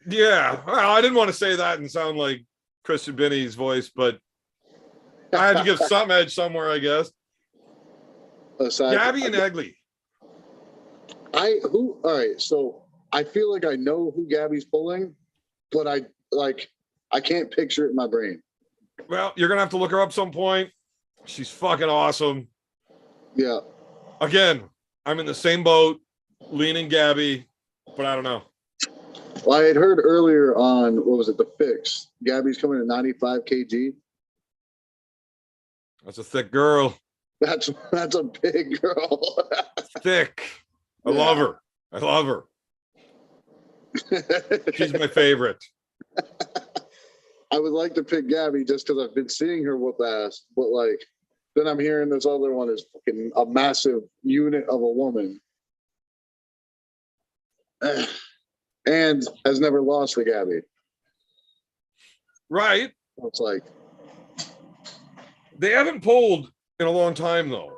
yeah. Well, I didn't want to say that and sound like Christian Binney's voice, but I had to give some edge somewhere, I guess. Gabby and Egley. All right, so I feel like I know who Gabby's pulling, but I can't picture it in my brain. Well, you're gonna have to look her up some point. She's fucking awesome. Yeah. Again, I'm in the same boat, leaning Gabby, but I don't know. Well, I had heard earlier on, what was it, The Fix? Gabby's coming at 95 kg. That's a thick girl. That's a big girl. Thick. I love her. I love her. She's my favorite. I would like to pick Gabby just because I've been seeing her whoop ass, but like, then I'm hearing this other one is fucking a massive unit of a woman. And has never lost to Gabby. Right. It's like, they haven't pulled in a long time, though.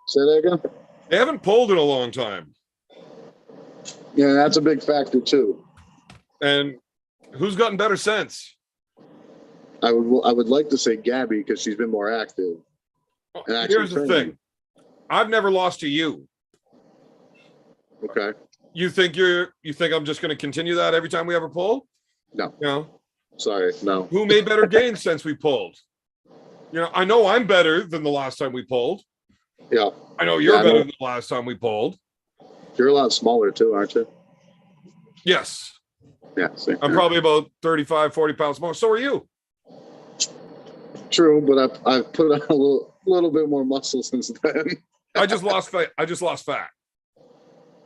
Say that again? They haven't pulled in a long time. Yeah, that's a big factor, too. And who's gotten better since? I would like to say Gabby because she's been more active. And here's the thing. I've never lost to you. Okay. You think I'm just going to continue that every time we ever pull? No. No. Sorry, no. Who made better gains since we pulled? I know I'm better than the last time we pulled. Yeah. I know you're better than the last time we pulled. You're a lot smaller too, aren't you? Yes. Yeah. I'm probably about 35, 40 pounds more. So are you. True, but I've put on a little bit more muscle since then. I just lost fat.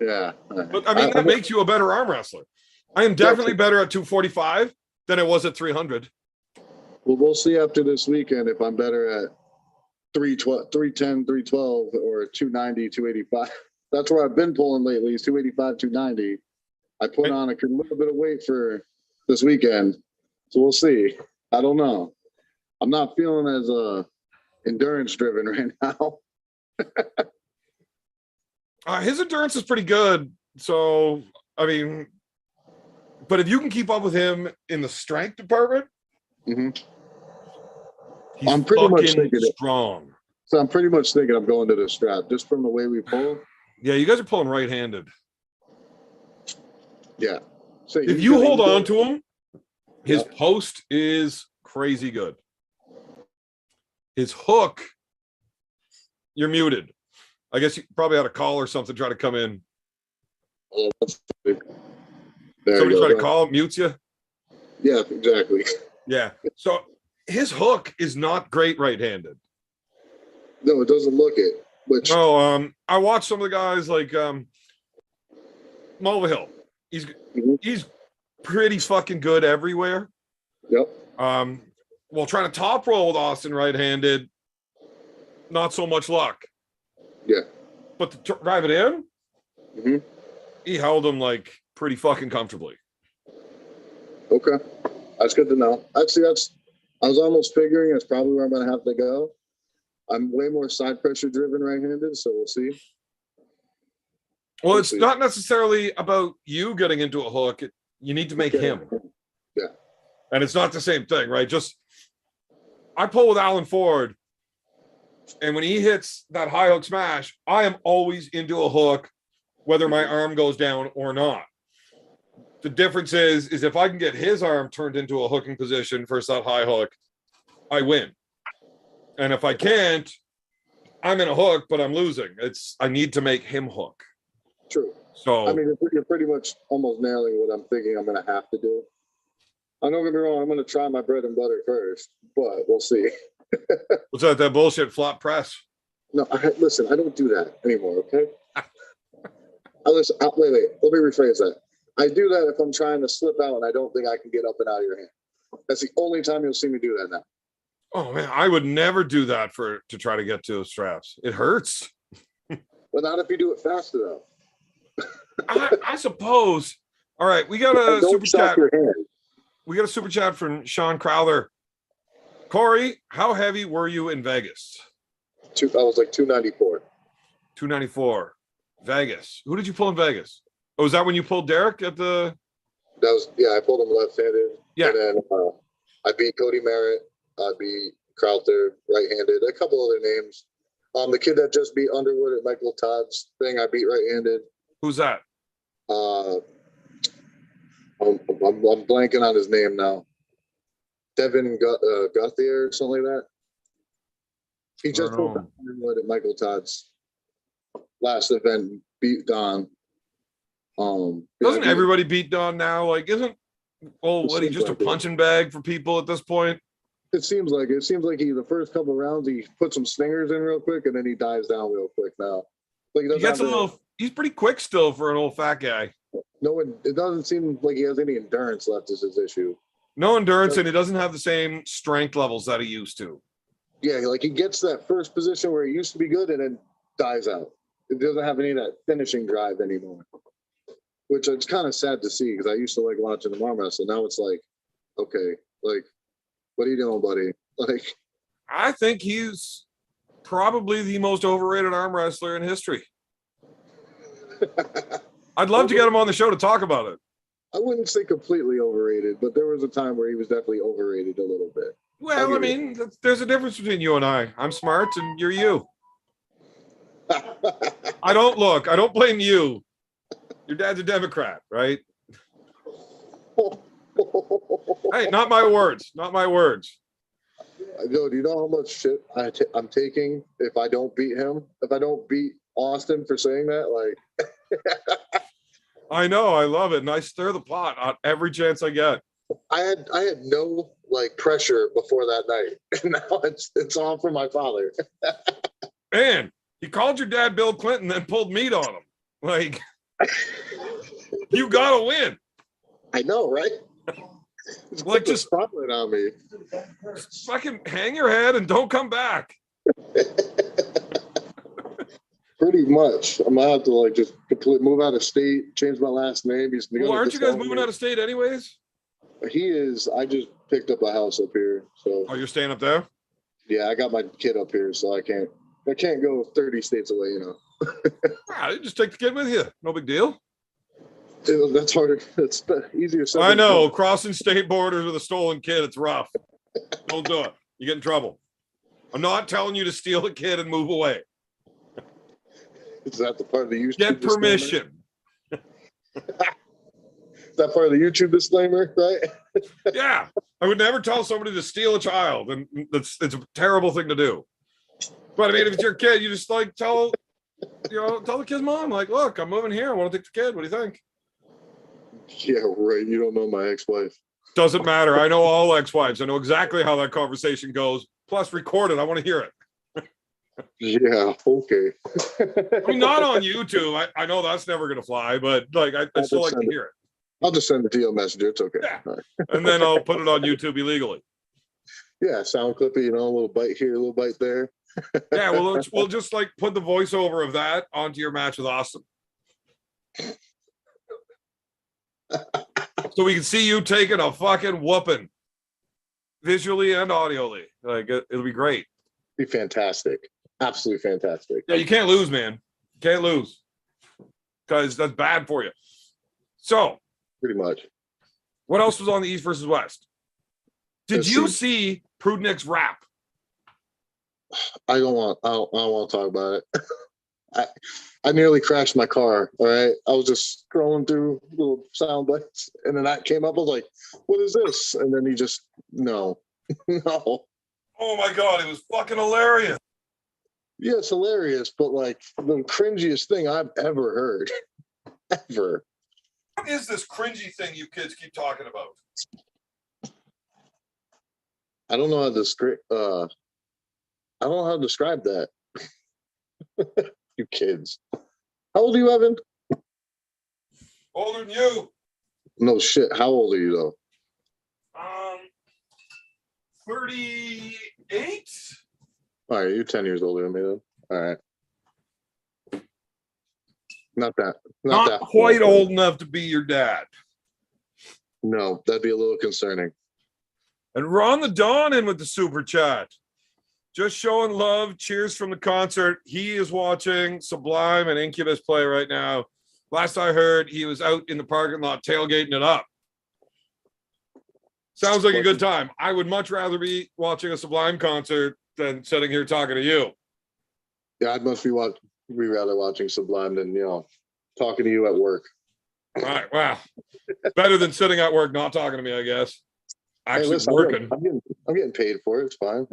Yeah. But I mean, that makes you a better arm wrestler. I am definitely better at 245 than I was at 300. Well, we'll see after this weekend if I'm better at 310, 312, or 290, 285. That's where I've been pulling lately, is 285, 290. I put on a little bit of weight for this weekend. So we'll see. I don't know. I'm not feeling as endurance driven right now. His endurance is pretty good. So, I mean, but if you can keep up with him in the strength department, he's I'm pretty much thinking strong. So I'm pretty much thinking I'm going to the strap just from the way we pull. Yeah, you guys are pulling right-handed. Yeah. So if you hold on to him, his post is crazy good. His hook, you're muted. I guess you probably had a call or something try to come in. Somebody try to call, mutes you. Yeah, exactly. Yeah. So his hook is not great right-handed. No, it doesn't look it. No, I watched some of the guys like Mulvihill. He's pretty fucking good everywhere. Yep. Well, trying to top roll with Austin right-handed, not so much luck. Yeah. But to drive it in, he held him like pretty fucking comfortably. Okay. That's good to know. Actually, I was almost figuring that's probably where I'm going to have to go. I'm way more side pressure driven right-handed, so we'll see. Well, it's not necessarily about you getting into a hook. You need to make him. Yeah. And it's not the same thing, right? Just I pull with Alan Ford, and when he hits that high hook smash, I am always into a hook, whether my arm goes down or not. The difference is if I can get his arm turned into a hooking position for that high hook, I win. And if I can't, I'm in a hook, but I'm losing. I need to make him hook. True. So I mean, you're pretty much almost nailing what I'm thinking I'm going to have to do. I don't get me wrong, I'm going to try my bread and butter first, but we'll see. what's that bullshit flop press? No, listen, I don't do that anymore, okay? Wait, let me rephrase that. I do that if I'm trying to slip out and I don't think I can get up and out of your hand. That's the only time you'll see me do that now. Oh man, I would never do that to try to get to the straps. It hurts. But not if you do it faster, though. I suppose. All right, we got a super chat. We got a super chat from Sean Crowther. Corey, how heavy were you in Vegas? I was like 294. 294. Vegas. Who did you pull in Vegas? Oh, was that when you pulled Derek at the? I pulled him left-handed. Yeah. And then I beat Cody Merritt. I beat Crowther right-handed. A couple other names. The kid that just beat Underwood at Michael Todd's thing, I beat right-handed. Who's that? I'm blanking on his name now. Devin Guthier or something like that. He just pulled Underwood at Michael Todd's last event, beat Don. Doesn't everybody beat Don now? Like, isn't he just a punching bag for people at this point? It seems like he the first couple of rounds he put some stingers in real quick and then he dives down real quick now. Like he gets he's pretty quick still for an old fat guy. No, it doesn't seem like he has any endurance left is his issue. No endurance, and he doesn't have the same strength levels that he used to. Yeah, like he gets that first position where he used to be good and then dies out. It doesn't have any of that finishing drive anymore. Which it's kind of sad to see because I used to like watching the arm wrestle. Now it's like, okay, like, what are you doing, buddy? Like, I think he's probably the most overrated arm wrestler in history. I'd love to get him on the show to talk about it. I wouldn't say completely overrated, but there was a time where he was definitely overrated a little bit. Well, I mean, there's a difference between you and I. I'm smart and you're you. I don't blame you. Your dad's a Democrat, right? Hey, not my words. Not my words. Yo, do you know how much shit I'm taking if I don't beat him? If I don't beat Austin for saying that? Like, I know, I love it, and I stir the pot on every chance I get. I had no like pressure before that night, and now it's all for my father. Man, he called your dad Bill Clinton, then pulled meat on him. Like, you gotta win. I know, right? Like, just spotlight on me. Fucking hang your head and don't come back. Pretty much. I'm gonna have to like just move out of state, change my last name. Well, aren't you guys moving out of state anyways? He is. I just picked up a house up here, so. Oh, you're staying up there? Yeah, I got my kid up here, so I can't go 30 states away, you know. Just take the kid with you. No big deal. That's harder. That's easier. I know. Crossing state borders with a stolen kid, it's rough. Don't do it. You get in trouble. I'm not telling you to steal a kid and move away. Is that the part of the YouTube? Get permission. Is that part of the YouTube disclaimer, right? Yeah. I would never tell somebody to steal a child, and it's a terrible thing to do. But I mean, if it's your kid, you just like tell the kid's mom, like, look, I'm moving here. I want to take the kid. What do you think? Yeah, right. You don't know my ex-wife. Doesn't matter. I know all ex-wives. I know exactly how that conversation goes. Plus, record it. I want to hear it. Yeah, okay. I mean, not on YouTube. I know that's never going to fly, but like, I still like to hear it. I'll just send it to you Messenger. It's okay. Yeah. Right. And then I'll put it on YouTube illegally. Yeah, sound clip it, a little bite here, a little bite there. Yeah, well, we'll just like put the voiceover of that onto your match with Austin. So we can see you taking a fucking whooping visually and audioly. Like, it'll be great. Be fantastic. Absolutely fantastic. Yeah, you can't lose, man. Can't lose. Because that's bad for you. So, Pretty much. what else was on the East versus West? Did Let's you see. see Prudnick's rap? I don't want to talk about it. I nearly crashed my car. All right. I was just scrolling through little sound bites and then that came up. I was like, what is this? And then he just, no. No. Oh my God, it was fucking hilarious. Yeah, it's hilarious, but like the cringiest thing I've ever heard. Ever. What is this cringy thing you kids keep talking about? I don't know how to describe that. You kids. How old are you, Evan? Older than you. No shit. How old are you though? 38. All right, you're 10 years older than me then. All right. Not that Quite old enough to be your dad. No, that'd be a little concerning. And Ron the Don in with the super chat. Just showing love. Cheers from the concert. He is watching Sublime and Incubus play right now. Last I heard, he was out in the parking lot tailgating it up. Sounds like a good time. I would much rather be watching a Sublime concert than sitting here talking to you. Yeah, I'd must be rather watching Sublime than, talking to you at work. All right. Wow. Better than sitting at work not talking to me, I guess. Actually, Hey, listen, working. I'm getting paid for it. It's fine,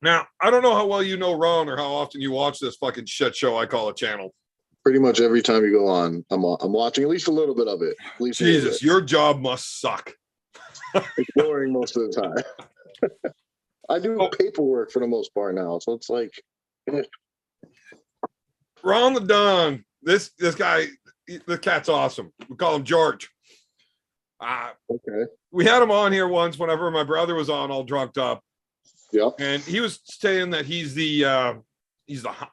Now, I don't know how well you know Ron or how often you watch this fucking shit show I call a channel. Pretty much every time you go on, I'm watching at least a little bit of it. At least Jesus, your job must suck. it's boring most of the time. I do paperwork for the most part now, so it's like Ron the Don. This guy, the cat's awesome. We call him George. okay. We had him on here once whenever my brother was on all drunked up. Yep. And he was saying that he's the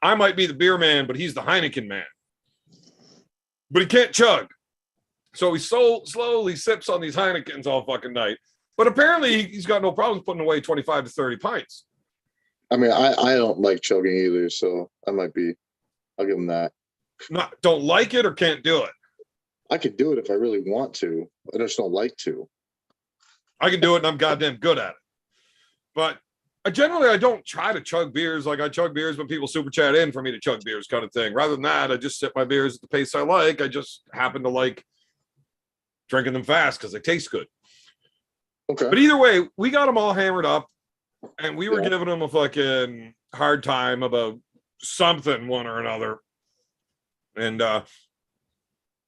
I might be the beer man, but he's the Heineken man. But he can't chug. So he slowly sips on these Heinekens all fucking night. But apparently he's got no problems putting away 25 to 30 pints. I mean, I don't like chugging either, so I'll give him that. Don't like it or can't do it. I could do it if I really want to. I just don't like to. I can do it and I'm goddamn good at it. But I don't try to chug beers. Like I chug beers when people super chat in for me to chug beers kind of thing. Rather than that, I just sip my beers at the pace I like. I just happen to like drinking them fast because they taste good. Okay. But either way, we got them all hammered up and we were giving them a fucking hard time about something, one or another. And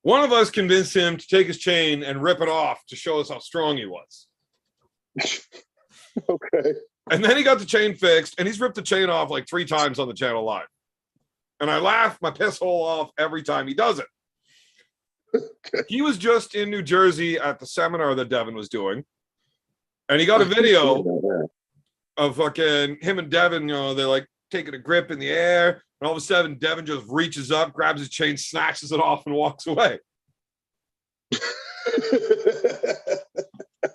one of us convinced him to take his chain and rip it off to show us how strong he was. Okay. And then he got the chain fixed and he's ripped the chain off like 3 times on the channel live. And I laugh my piss hole off every time he does it. Okay. He was just in New Jersey at the seminar that Devin was doing. And he got a video of fucking him and Devin, they're like taking a grip in the air. And all of a sudden, Devin just reaches up, grabs his chain, snatches it off, and walks away.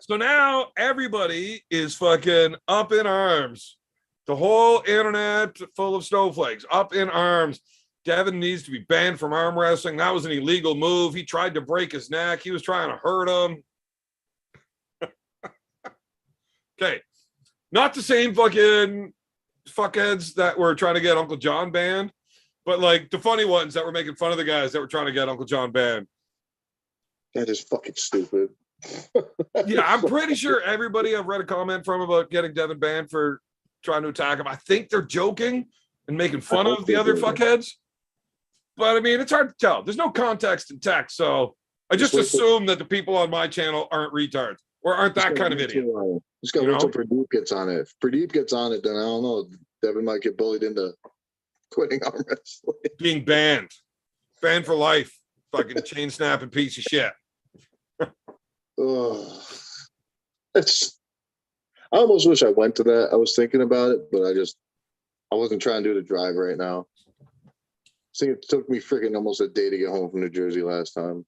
So now everybody is fucking up in arms. The whole internet full of snowflakes, up in arms. Devin needs to be banned from arm wrestling. That was an illegal move. He tried to break his neck. He was trying to hurt him. Okay. Not the same fucking fuckheads that were trying to get Uncle John banned, but like the funny ones that were making fun of the guys that were trying to get Uncle John banned. That is fucking stupid. Yeah, I'm pretty sure everybody I've read a comment from about getting Devin banned for trying to attack him. I think they're joking and making fun of the other fuckheads. But I mean, it's hard to tell. There's no context in text, so I just assume that the people on my channel aren't retards or aren't that kind of idiot. Just gotta wait till Pradeep gets on it. If Pradeep gets on it, then I don't know. Devin might get bullied into quitting arm wrestling. Being banned. Banned for life. Fucking chain snapping piece of shit. Oh, I almost wish I went to that. I was thinking about it, but I wasn't trying to do the drive right now. I think it took me freaking almost a day to get home from New Jersey last time.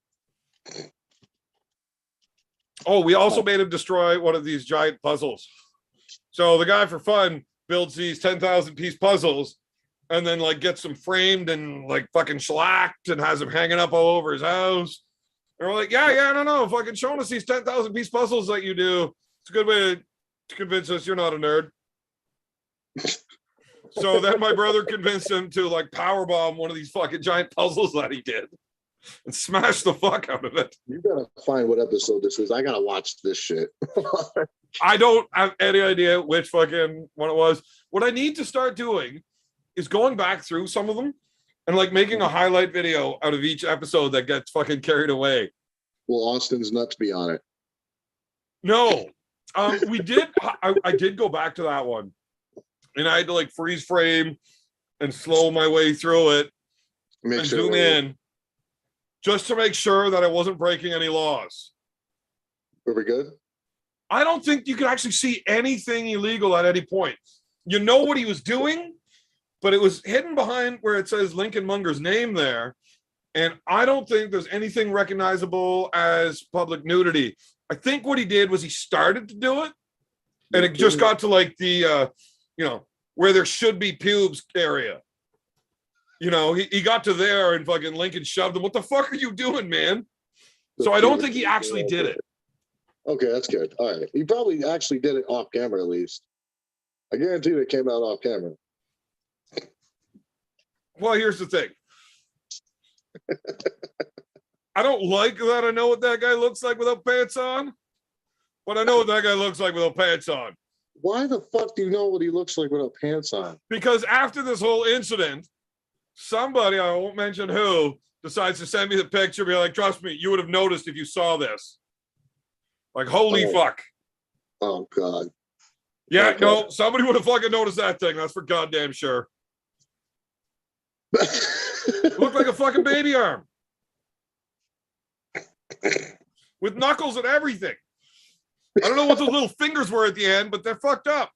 Oh, we also made him destroy one of these giant puzzles. So the guy for fun builds these 10,000 piece puzzles and then like gets them framed and like fucking shellacked and has them hanging up all over his house. And we're like, yeah, no, fucking showing us these 10,000 piece puzzles that you do. It's a good way to convince us you're not a nerd. So then my brother convinced him to like powerbomb one of these fucking giant puzzles that he did and smash the fuck out of it. You gotta find what episode this is. I gotta watch this shit. I don't have any idea which fucking one it was. What I need to start doing is going back through some of them and like making a highlight video out of each episode that gets fucking carried away. Will Austin's nuts be on it? No, we did. I did go back to that one, and I had to like freeze frame and slow my way through it and zoom in just to make sure that I wasn't breaking any laws. Were we good? I don't think you could actually see anything illegal at any point. You know what he was doing, but it was hidden behind where it says Lincoln Munger's name there. And I don't think there's anything recognizable as public nudity. I think what he did was he started to do it, and it just got to like the, where there should be pubes area. You know, he got to there and fucking Lincoln shoved him. What the fuck are you doing, man? So I don't think he actually did it. Okay, that's good. All right. He probably actually did it off camera at least. I guarantee it came out off camera. Well, here's the thing. I don't like that I know what that guy looks like without pants on, but I know what that guy looks like without pants on. Why the fuck do you know what he looks like without pants on? Because after this whole incident, somebody, I won't mention who, decides to send me the picture, be like, trust me, you would have noticed if you saw this. Like, holy fuck. Oh, God. Yeah, Okay. no, somebody would have fucking noticed that thing. That's for goddamn sure. It looked like a fucking baby arm. With knuckles and everything. I don't know what those little fingers were at the end, but they're fucked up.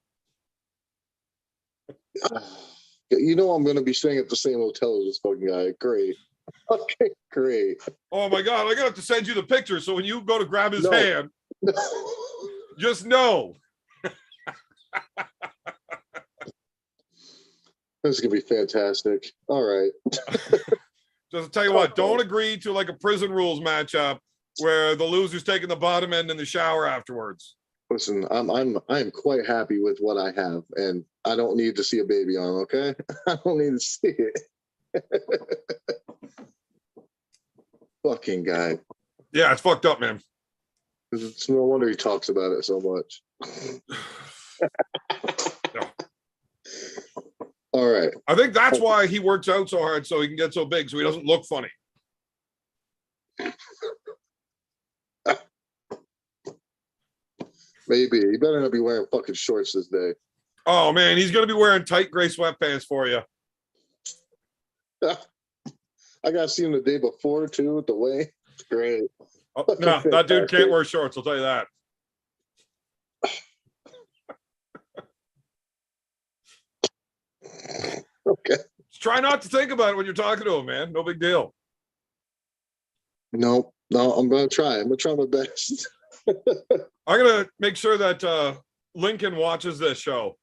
You know I'm going to be staying at the same hotel as this fucking guy. Great. Okay, great. Oh my God, I'm going to have to send you the picture so when you go to grab his hand, No. just know. This is going to be fantastic. All right. Just to tell you what, don't agree to like a prison rules matchup where the loser's taking the bottom end in the shower afterwards. Listen, I'm quite happy with what I have, and I don't need to see a baby arm, okay? I don't need to see it. Fucking guy. Yeah, it's fucked up, man. It's no wonder he talks about it so much. No. All right. I think that's why he works out so hard so he can get so big so he doesn't look funny. Maybe. He better not be wearing fucking shorts this day. Oh man, he's gonna be wearing tight gray sweatpants for you. I got to see him the day before too with the way. It's great. Oh, no, that dude can't wear shorts, I'll tell you that. Okay. Just try not to think about it when you're talking to him, man. No big deal. No, I'm gonna try. I'm gonna try my best. I'm gonna make sure that Lincoln watches this show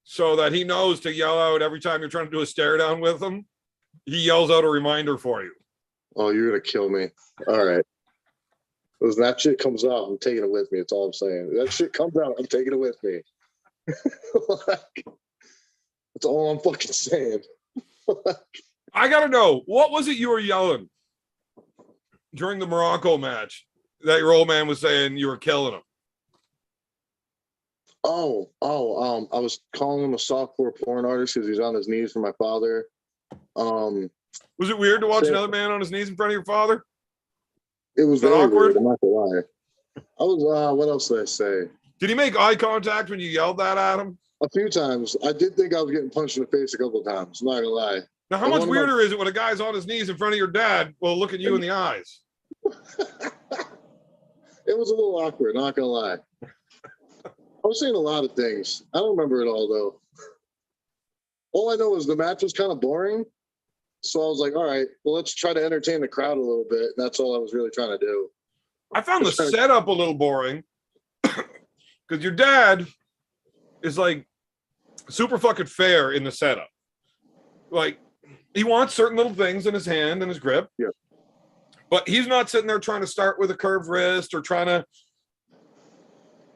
so that he knows to yell out every time you're trying to do a stare down with him. He yells out a reminder for you. Oh, you're gonna kill me. All right. Listen, that shit comes out, I'm taking it with me. That's all I'm saying. That shit comes out, I'm taking it with me. That's all I'm fucking saying. I gotta know, what was it you were yelling during the Morocco match that your old man was saying you were killing him? I was calling him a softcore porn artist because he's on his knees for my father. Was it weird to watch another man on his knees in front of your father? It was that very awkward? weird, I'm not gonna lie. I was, what else did I say? Did he make eye contact when you yelled that at him? A few times. I did think I was getting punched in the face a couple of times. I'm not gonna lie. Now, how much weirder is it when a guy's on his knees in front of your dad will look at you in the eyes? It was a little awkward, not gonna lie. I was saying a lot of things. I don't remember it all though. All I know is the match was kind of boring. So I was like, all right, well, let's try to entertain the crowd a little bit. That's all I was really trying to do. I found the setup a little boring because your dad is like super fucking fair in the setup. Like he wants certain little things in his hand and his grip. Yeah. But he's not sitting there trying to start with a curved wrist or trying to.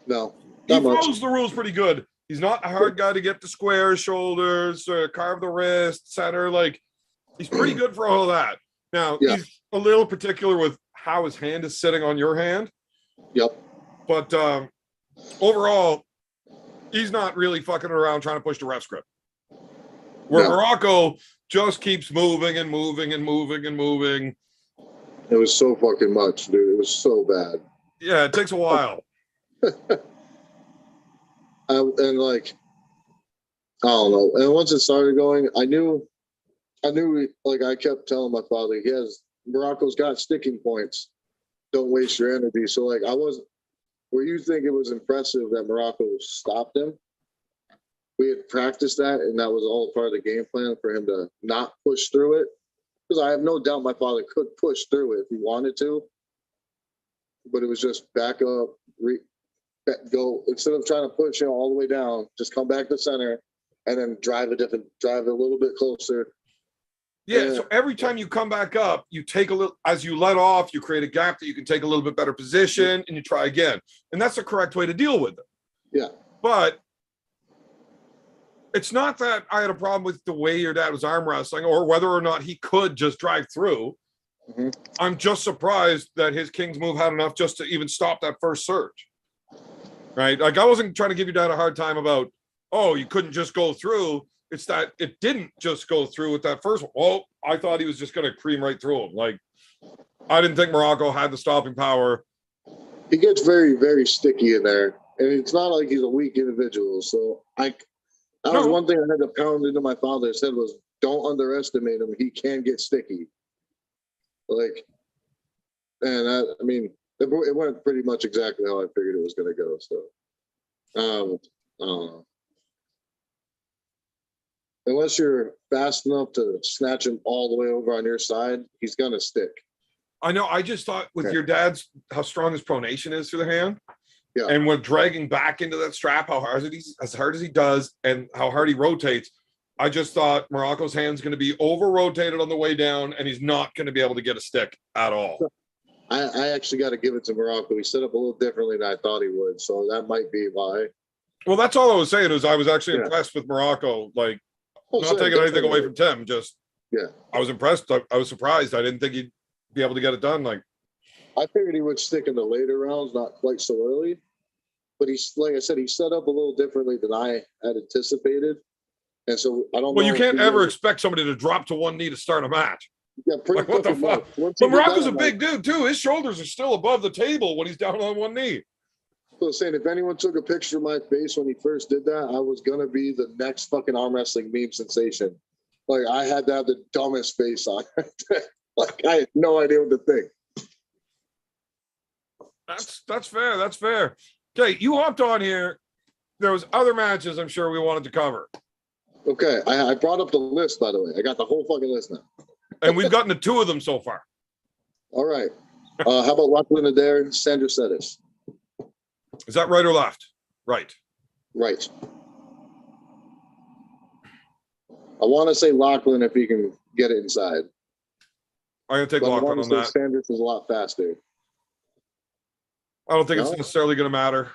No, He not much. follows the rules pretty good. He's not a hard guy to get to square shoulders or carve the wrist, center. Like he's pretty good for all of that. Now Yeah. he's a little particular with how his hand is sitting on your hand. Yep. But overall, he's not really fucking around trying to push the ref script. Where No. Morocco just keeps moving and moving and moving and moving. It was so fucking much, dude. It was so bad. Yeah, it takes a while. And like, I don't know. And once it started going, I knew, like I kept telling my father, Morocco's got sticking points. Don't waste your energy. So like, where you think it was impressive that Morocco stopped him? We had practiced that, and that was all part of the game plan for him to not push through it. Because I have no doubt my father could push through it if he wanted to. But it was just back up, go, instead of trying to push all the way down, just come back to center and then drive a little bit closer. Yeah, so every time you come back up, you take a little, as you let off, you create a gap that you can take a little bit better position and you try again. And that's the correct way to deal with it. Yeah. But it's not that I had a problem with the way your dad was arm wrestling or whether or not he could just drive through. Mm-hmm. I'm just surprised that his King's move had enough just to even stop that first surge. Right? Like I wasn't trying to give your dad a hard time about, oh, you couldn't just go through. It's that it didn't just go through with that first one. Oh, I thought he was just going to cream right through him. Like, I didn't think Morocco had the stopping power. He gets very, very sticky in there. And it's not like he's a weak individual. So that was one thing I had to pound into my father's head was don't underestimate him. He can get sticky. Like, and I mean, it went pretty much exactly how I figured it was going to go. So, I don't know. Unless you're fast enough to snatch him all the way over on your side, he's going to stick. I know. I just thought with your dad's, how strong his pronation is through the hand. Yeah. And with dragging back into that strap, as hard as he does and how hard he rotates, I just thought Morocco's hand's going to be over rotated on the way down and he's not going to be able to get a stick at all. I actually got to give it to Morocco. He set up a little differently than I thought he would. So that might be why. Well, that's all I was saying is I was actually impressed with Morocco. Like, not taking anything away from Tim, just I was impressed. I was surprised. I didn't think he'd be able to get it done. Like, I figured he would stick in the later rounds, not quite so early. But he's, like I said, he set up a little differently than I had anticipated. And so I don't know. Well, you can't ever expect somebody to drop to one knee to start a match. Yeah, like, what the fuck? But Morocco's a big dude, too. His shoulders are still above the table when he's down on one knee. I was saying, if anyone took a picture of my face when he first did that, I was going to be the next fucking arm wrestling meme sensation. Like, I had to have the dumbest face on. Like, I had no idea what to think. That's fair. That's fair. Okay, you hopped on here. There was other matches I'm sure we wanted to cover. Okay, I brought up the list, by the way. I got the whole fucking list now. And we've gotten to two of them so far. All right. How about Lachlan Adair and Sandra Settis? Is that right or left? Right. Right. I want to say Lachlan if he can get it inside. I'm going to take Lachlan on that. Sanders is a lot faster. I don't think it's necessarily going to matter.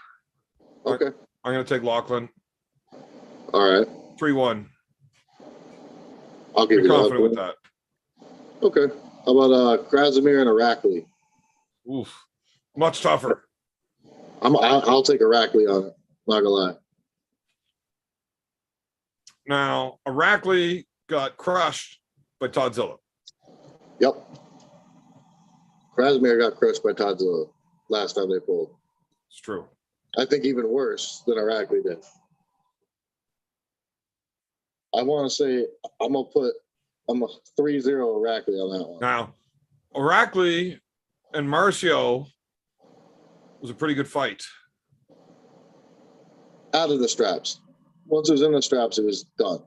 Okay. I'm going to take Lachlan. All right. 3-1. I'll give you confident with that. Okay. How about Krasimir and Irakli? Oof. Much tougher. I'll take Irakli on it. Not gonna lie. Now, Irakli got crushed by Todzilla. Yep. Krasimir got crushed by Todzilla last time they pulled. It's true. I think even worse than Irakli did. I want to say I'm a 3-0 Irakli on that one. Now, Irakli and Marcio was a pretty good fight. Out of the straps. Once it was in the straps, it was done.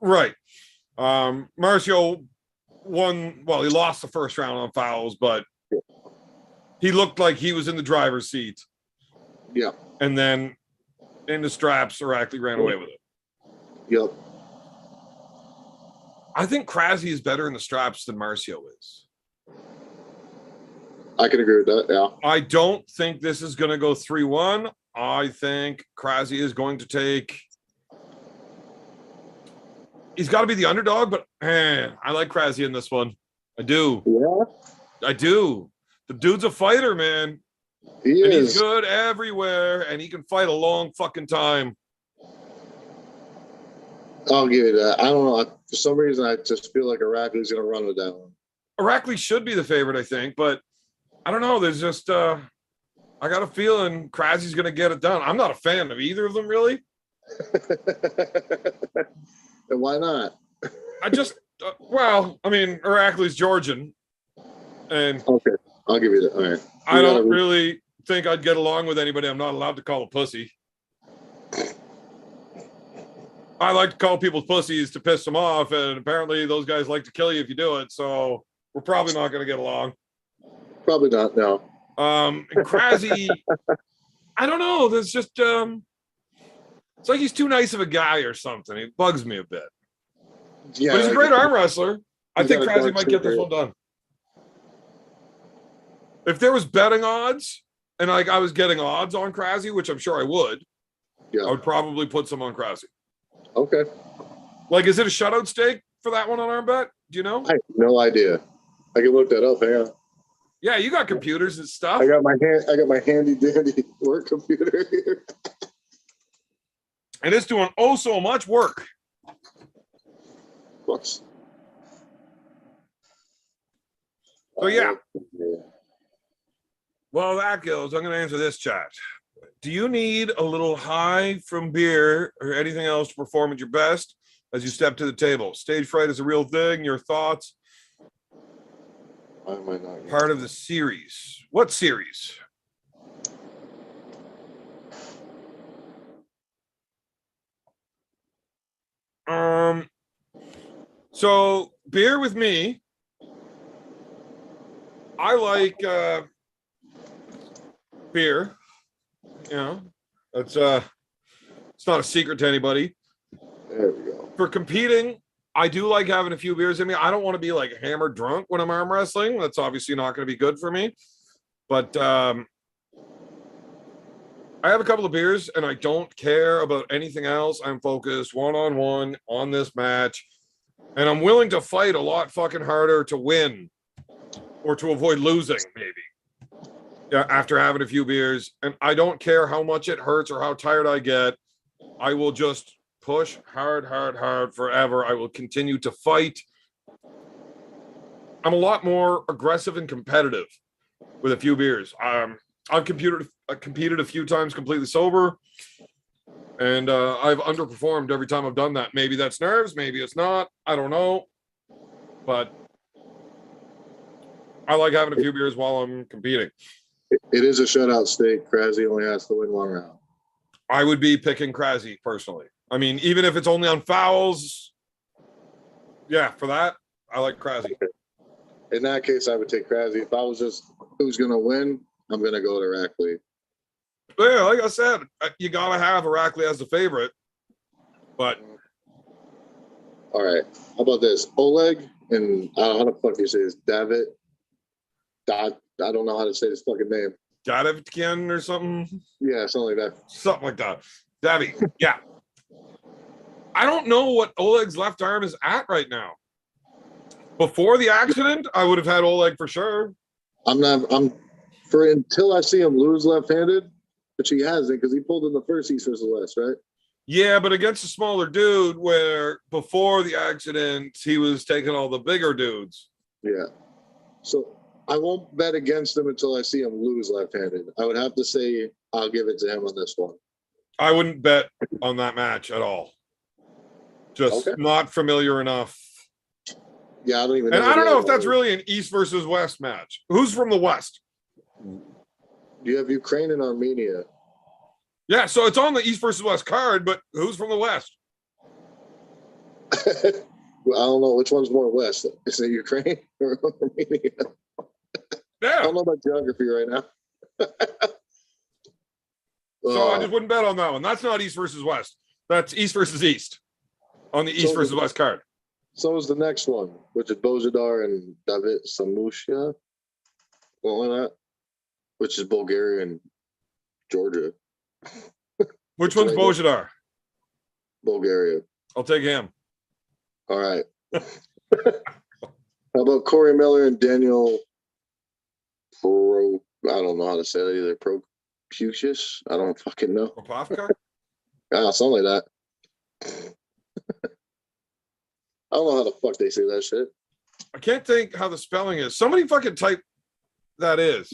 Right. Marcio won. Well, he lost the first round on fouls, but he looked like he was in the driver's seat. Yeah. And then into straps. Irakli ran away with it. Yep. I think Krasi is better in the straps than Marcio is. I can agree with that. Yeah. I don't think this is going to go 3-1. I think Krasi is going to take. He's got to be the underdog, but man, I like Krasi in this one. I do. Yeah. I do. The dude's a fighter, man. He And is. he's good everywhere, and he can fight a long fucking time. I'll give you that. I don't know. For some reason, I just feel like Irakli's going to run with that one. Irakli should be the favorite, I think, but I don't know. There's just I got a feeling Krasi's going to get it done. I'm not a fan of either of them, really. And why not? I just, well, I mean, Irakli's Georgian, and Okay, I'll give you that. All right. I don't really think I'd get along with anybody I'm not allowed to call a pussy. I like to call people pussies to piss them off, and apparently those guys like to kill you if you do it, so we're probably not going to get along. Probably not, no. And Krasi, I don't know. There's just, it's like he's too nice of a guy or something. He bugs me a bit. Yeah, But he's a great arm wrestler. I think got a Krasi dark might get this secret. one done. If there was betting odds, and like I was getting odds on Krasi, which I'm sure I would, Yeah. I would probably put some on Krasi. Okay. Like, is it a shutout stake for that one on our bet? Do you know? I have no idea. I can look that up. Hang on. Yeah, you got computers and stuff. I got my handy dandy work computer here. And it's doing oh so much work. Books. So yeah. Well, that goes. I'm going to answer this chat. Do you need a little high from beer or anything else to perform at your best as you step to the table? Stage fright is a real thing. Your thoughts? Why am I not? Part of the series. What series? So beer with me. I like beer. You know, it's not a secret to anybody. There we go. For competing, I do like having a few beers in me. I don't want to be like hammered drunk when I'm arm wrestling. That's obviously not going to be good for me. But I have a couple of beers and I don't care about anything else. I'm focused one-on-one on this match. And I'm willing to fight a lot fucking harder to win or to avoid losing, maybe. Yeah, after having a few beers. And I don't care how much it hurts or how tired I get. I will just push hard forever. I will continue to fight. I'm a lot more aggressive and competitive with a few beers. I've competed a few times completely sober, and I've underperformed every time I've done that. Maybe that's nerves, maybe it's not. I don't know, but I like having a few beers while I'm competing. It is a shutout stake. Krasi only has to win one round. I would be picking Krasi personally. I mean, even if it's only on fouls, yeah, for that, I like Krasi. In that case, I would take Krasi. If I was just who's going to win, I'm going to go to Irakli. Yeah, like I said, you gotta have Irakli as the favorite. But all right, how about this? Oleg and I don't know how the fuck you say this. David. I don't know how to say this fucking name. Gadevkin or something. Yeah, something like that. Something like that. Davy. Yeah. I don't know what Oleg's left arm is at right now. Before the accident, I would have had Oleg for sure. Until I see him lose left-handed, which he hasn't because he pulled in the first East versus West, right? Yeah, but against a smaller dude where before the accident, he was taking all the bigger dudes. Yeah. So I won't bet against him until I see him lose left-handed. I would have to say I'll give it to him on this one. I wouldn't bet on that match at all. Just not familiar enough. Yeah, I don't even know. And I don't know if that's really an East versus West match. Who's from the West? You have Ukraine and Armenia. Yeah, so it's on the East versus West card, but who's from the West? Well, I don't know which one's more West. Is it Ukraine or Armenia? Yeah. I don't know about geography right now. So I just wouldn't bet on that one. That's not East versus West. That's East versus East on the East So- versus West card. So is the next one, which is Bojidar and David Samusha. One like that, which is Bulgaria and Georgia. Which one's Bojidar? Bulgaria. I'll take him. All right. How about Corey Miller and Daniel Pro? I don't know how to say that either. Propucius? I don't fucking know. Popofka? Something like that. I don't know how the fuck they say that shit. I can't think how the spelling is. Somebody fucking type that is.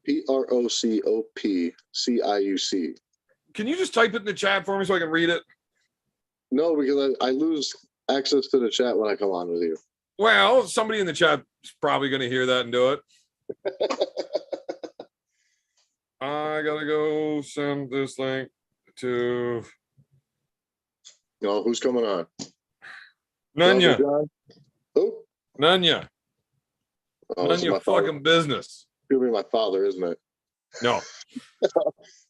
Procopciuc. Can you just type it in the chat for me so I can read it? No, because I lose access to the chat when I come on with you. Well, somebody in the chat is probably going to hear that and do it. I gotta go send this link to No, who's coming on? Nanya. John? Oh, Nanya. oh, None this is your my father. fucking business. It'll be my father, isn't it? No.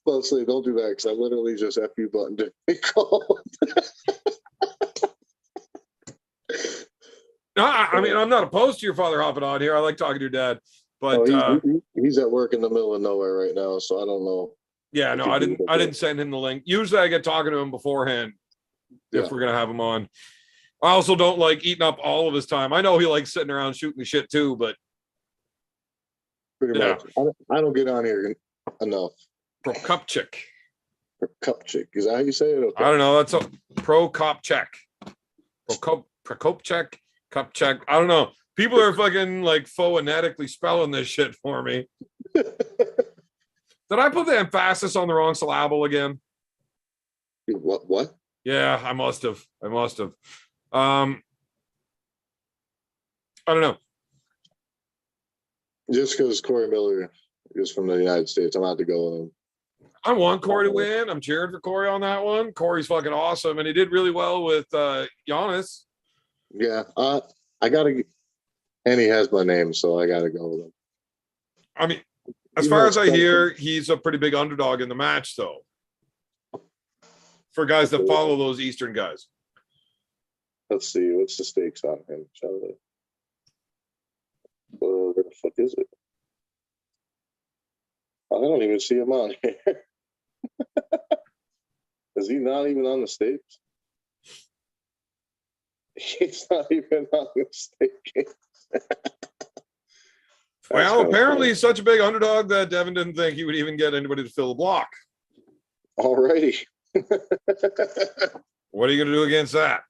Well, say don't do that because I literally just F you button to be called. No, I mean, I'm not opposed to your father hopping on here. I like talking to your dad. But He's at work in the middle of nowhere right now, so I don't know. yeah, no, I didn't send him the link. Usually I get talking to him beforehand if we're gonna have him on. I also don't like eating up all of his time. I know he likes sitting around shooting the shit too, but Pretty yeah. much. I don't get on here enough. Prokopchik. Cupchick. Is that how you say it? Okay. I don't know. That's a Prokopchek. Prokopchek. Kupchek. I don't know. People are fucking like phonetically spelling this shit for me. Did I put the emphasis on the wrong syllable again? What? Yeah, I must have. I don't know. Just because Corey Miller is from the United States, I'm out to go with him. I want Corey to win. I'm cheering for Corey on that one. Corey's fucking awesome, and he did really well with Giannis. Yeah, I gotta, and he has my name, so I gotta go with him. I mean, as far as I hear, he's a pretty big underdog in the match, though. For guys that follow those Eastern guys. Let's see, what's the stakes on him? Charlie. Where the fuck is it? I don't even see him on here. Is he not even on the stakes? He's not even on the stakes. Well, apparently he's such a big underdog that Devin didn't think he would even get anybody to fill the block. Alrighty. What are you going to do against that?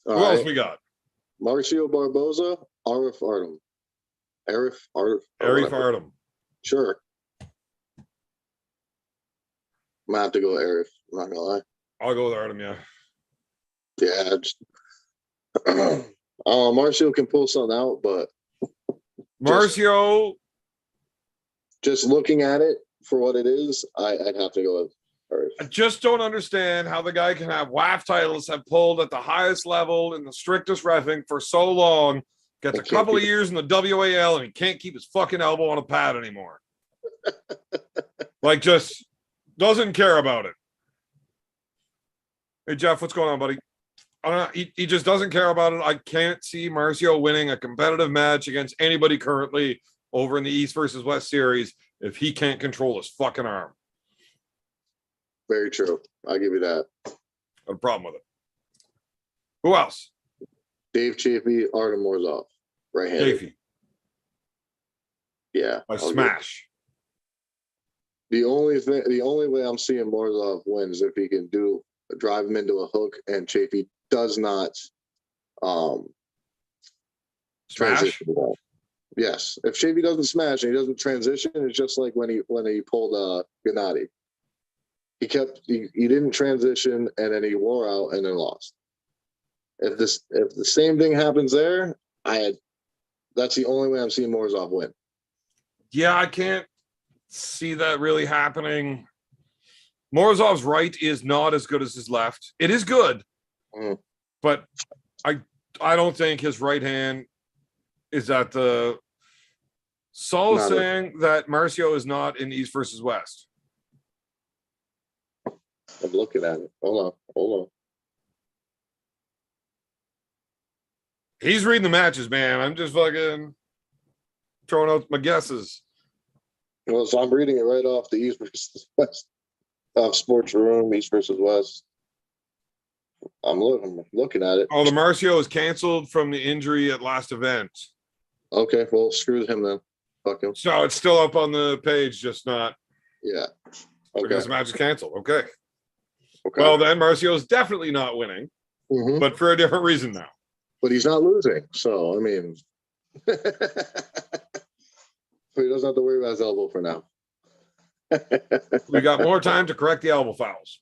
Who else we got? Marcio Barboza, Arif Artem. Arif Artem. Sure. I'm gonna have to go Arif. I'm not gonna lie. I'll go with Artem, yeah. Yeah. Marcio can pull something out, but Marcio. Just looking at it for what it is, I'd have to go with Arif. I just don't understand how the guy can have WAF titles, have pulled at the highest level in the strictest reffing for so long, gets a couple of years in the WAL, and he can't keep his fucking elbow on a pad anymore. Like, just doesn't care about it. Hey, Jeff, what's going on, buddy? I don't know. He just doesn't care about it. I can't see Marcio winning a competitive match against anybody currently over in the East versus West series if he can't control his fucking arm. Very true. I'll give you that. Got a problem with it. Who else? Dave Chafee, Artem Morzov. Right-handed. Chafee. Yeah. By smash. The only way I'm seeing Morzov win is if he can drive him into a hook and Chafee does not transition well. Yes. If Chafee doesn't smash and he doesn't transition, it's just like when he pulled Gennady. He didn't transition and then he wore out and then lost. If the same thing happens there, that's the only way I'm seeing Morzov win. Yeah, I can't see that really happening. Morzov's right is not as good as his left. It is good, but I don't think his right hand is at the Saul saying that Marcio is not in East versus West. I'm looking at it. Hold on. He's reading the matches, man. I'm just fucking throwing out my guesses. Well, so I'm reading it right off the East versus West. Sports Room, East versus West. I'm looking at it. Oh, the Marcio is canceled from the injury at last event. Okay, well, screw him then. Fuck him. So it's still up on the page, just not Yeah. Okay. because the match is canceled. Okay. Okay. Well, then Marcio's definitely not winning, Mhm. but for a different reason now. But he's not losing, so I mean, so he doesn't have to worry about his elbow for now. We got more time to correct the elbow fouls.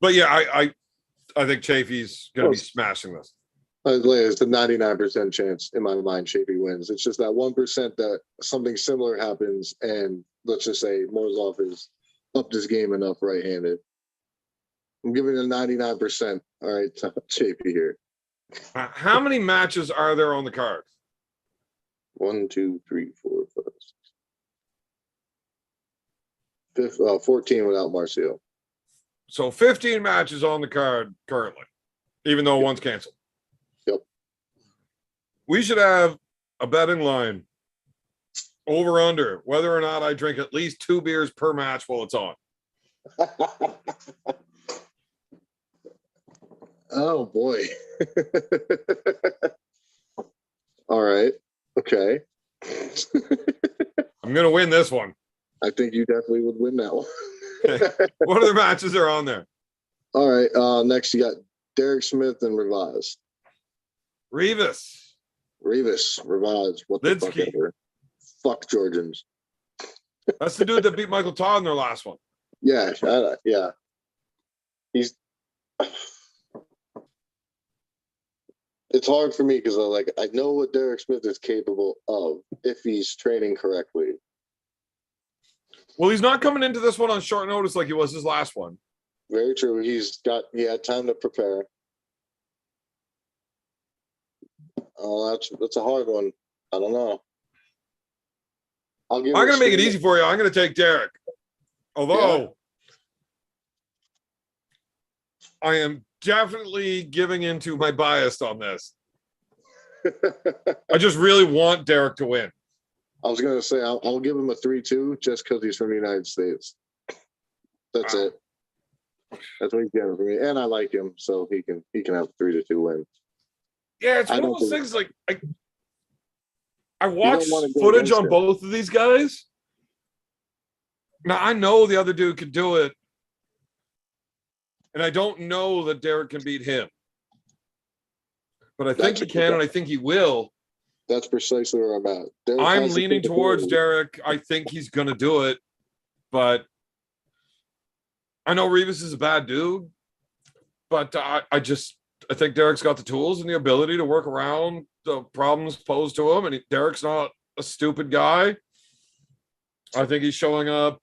But yeah, I think Chafee's going to be smashing this. It's a 99% chance in my mind Chafee wins. It's just that 1% that something similar happens, and let's just say Morozov is upped his game enough right-handed. I'm giving it a 99%. All right, Chafee here. How many matches are there on the card? 1, 2, 3, 4, 5, 6. 14 without Marcio. So 15 matches on the card currently, even though one's canceled. Yep. We should have a betting line over under whether or not I drink at least 2 beers per match while it's on. Oh boy. All right. Okay. I'm going to win this one. I think you definitely would win that one. What other matches are on there? All right. Next, you got Derek Smith and Rivaz. Rivas. Rivaz. What the fuck Lidsky. ever. Fuck Georgians. That's the dude that beat Michael Todd in their last one. Yeah. Yeah. He's. It's hard for me because I know what Derek Smith is capable of if he's training correctly. Well, he's not coming into this one on short notice like he was his last one. Very true. He had time to prepare. Oh, that's a hard one. I don't know. I'm going to make it easy for you. I'm going to take Derek. Although I am definitely giving into my bias on this. I just really want Derek to win. I was going to say, I'll give him a 3-2 just because he's from the United States. That's it. That's what he's getting for me. And I like him, so he can have 3-2 win. Yeah, it's one of those things like I watched footage on both of these guys. Now, I know the other dude can do it. And I don't know that Derek can beat him. But I think he can, and I think he will. That's precisely where I'm at. I'm leaning towards Derek. I think he's going to do it. But I know Rivas is a bad dude. But I think Derek's got the tools and the ability to work around the problems posed to him. And Derek's not a stupid guy. I think he's showing up.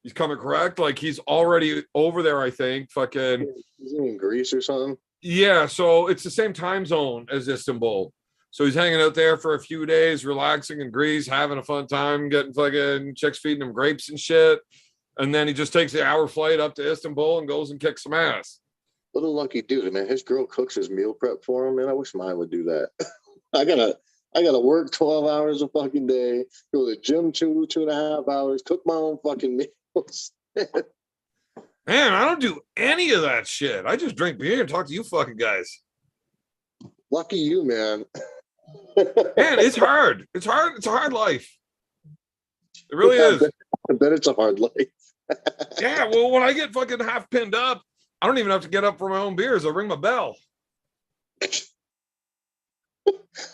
He's coming correct. Like, he's already over there, I think. Fucking. Is he in Greece or something? Yeah, so it's the same time zone as Istanbul. So he's hanging out there for a few days, relaxing in Greece, having a fun time, getting fucking chicks feeding him grapes and shit. And then he just takes the hour flight up to Istanbul and goes and kicks some ass. Little lucky dude, man. His girl cooks his meal prep for him, man. I wish mine would do that. I gotta work 12 hours a fucking day, go to the gym 2.5 hours, cook my own fucking meals. Man, I don't do any of that shit. I just drink beer and talk to you fucking guys. Lucky you, man. Man, it's hard. It's hard. It's a hard life. It really is. I bet it's a hard life. Yeah, well, when I get fucking half pinned up, I don't even have to get up for my own beers. I ring my bell. It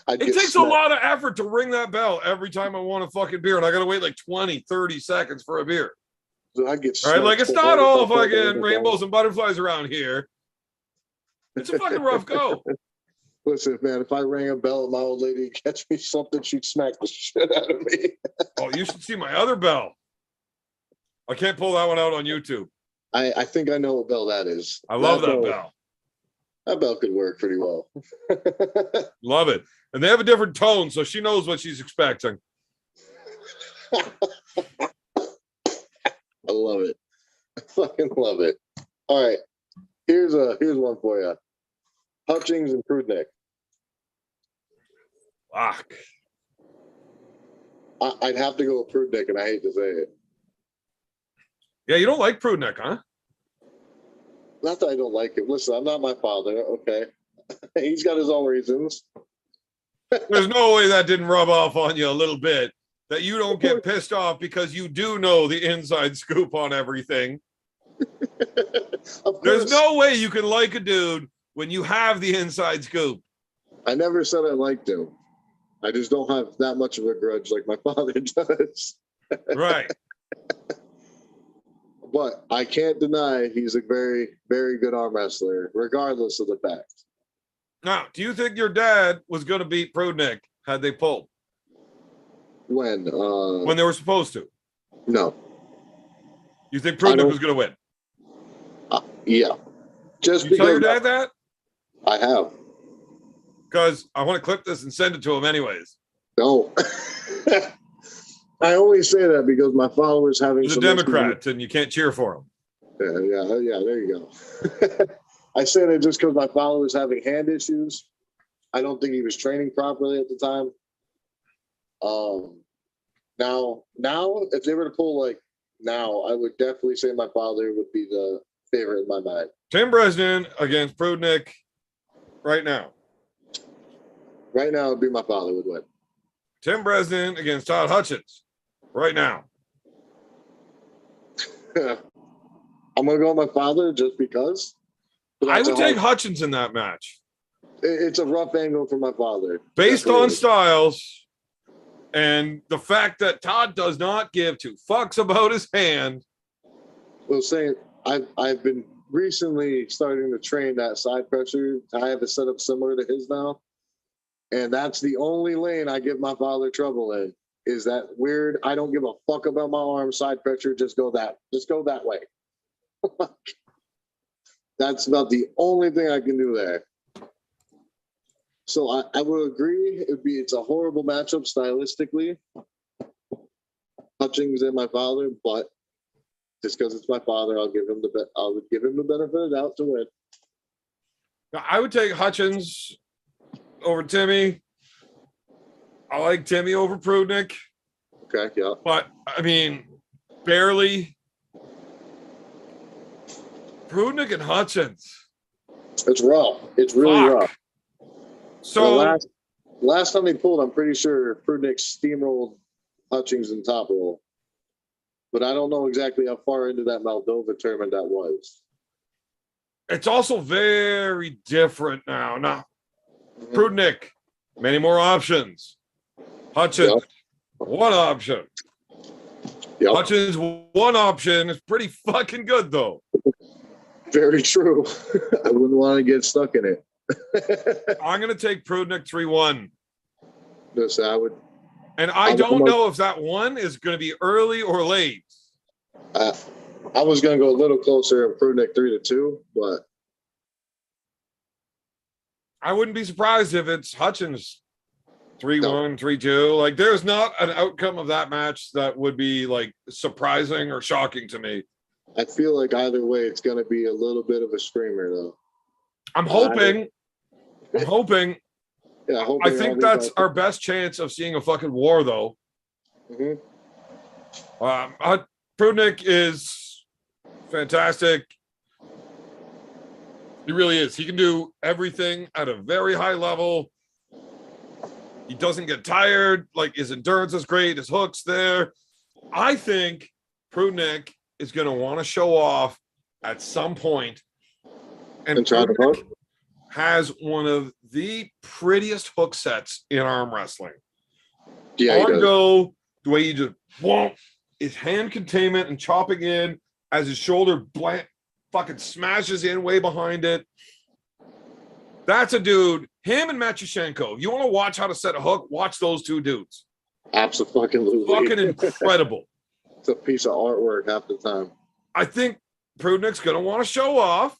takes a lot of effort to ring that bell every time I want a fucking beer, and I got to wait like 20, 30 seconds for a beer. I get all right, like, it's not all fucking rainbows and butterflies around here. It's a fucking rough go. Listen, man, if I rang a bell at my old lady and catch me something, she'd smack the shit out of me. Oh, you should see my other bell. I can't pull that one out on YouTube. I think I know what bell that is. I love that bell. That bell could work pretty well. Love it. And they have a different tone, so she knows what she's expecting. I love it. Fucking love it. All right. Here's one for you. Hutchings and Prudnick. Fuck. I'd have to go with Prudnick, and I hate to say it. Yeah, you don't like Prudnick, huh? Not that I don't like it. Listen, I'm not my father. Okay. He's got his own reasons. There's no way that didn't rub off on you a little bit. That you don't get pissed off because you do know the inside scoop on everything. There's no way you can like a dude when you have the inside scoop. I never said I liked him. I just don't have that much of a grudge like my father does. Right. But I can't deny he's a very, very good arm wrestler, regardless of the fact. Now, do you think your dad was going to beat Prudnick had they pulled When they were supposed to? No. You think Prudnick was going to win? Yeah. Just You because tell your dad that? I have. Because I want to clip this and send it to him anyways. No. I only say that because my followers having He's a some Democrat and you can't cheer for him. Yeah, there you go. I say that just because my followers having hand issues. I don't think he was training properly at the time. Now, if they were to pull now, I would definitely say my father would be the favorite in my mind. Tim Bresnan against Prudnick right now. Right now, it'd be my father would win. Tim Bresnan against Todd Hutchins right now. I'm going to go with my father just because. I would take Hutchins in that match. It's a rough angle for my father. Based on styles and the fact that Todd does not give two fucks about his hand. Well, saying I've been recently starting to train that side pressure. I have a setup similar to his now. And that's the only lane I give my father trouble in. Is that weird? I don't give a fuck about my arm side pressure. Just go that way. That's about the only thing I can do there. So I will agree. It's a horrible matchup stylistically. Hutchings and my father, but just because it's my father, I would give him the benefit of the doubt to win. Now, I would take Hutchins over Timmy. I like Timmy over Prudnick. Okay, yeah. But, I mean, barely. Prudnick and Hutchins. It's rough. It's really rough. So last time they pulled, I'm pretty sure Prudnick steamrolled Hutchings in top roll. But I don't know exactly how far into that Moldova tournament that was. it's also very different now. Now, Prudnick, many more options. Hutchins, one option. Yep. Hutchins, one option is pretty fucking good, though. Very true. I wouldn't want to get stuck in it. I'm going to take Prudnick 3-1. Listen, And I don't know if that one is going to be early or late. I was going to go a little closer and Prudnick 3-2, but I wouldn't be surprised if it's Hutchins 3-1, 3-2. Like, there's not an outcome of that match that would be like surprising or shocking to me. I feel like either way, it's going to be a little bit of a screamer, though. I'm hoping. Yeah, I think that's our best chance of seeing a fucking war, though. Prudnick is fantastic. He really is. He can do everything at a very high level. He doesn't get tired. Like, his endurance is great. His hook's there. I think Prudnick is going to want to show off at some point. And Prudnick has one of the prettiest hook sets in arm wrestling. Yeah, on go, the way he just his hand containment and chopping in as his shoulder fucking smashes in way behind it. That's a dude. Him and Matyushenko. If you want to watch how to set a hook, watch those two dudes. Absolutely. Fucking incredible. It's a piece of artwork half the time. I think Prudnick's going to want to show off.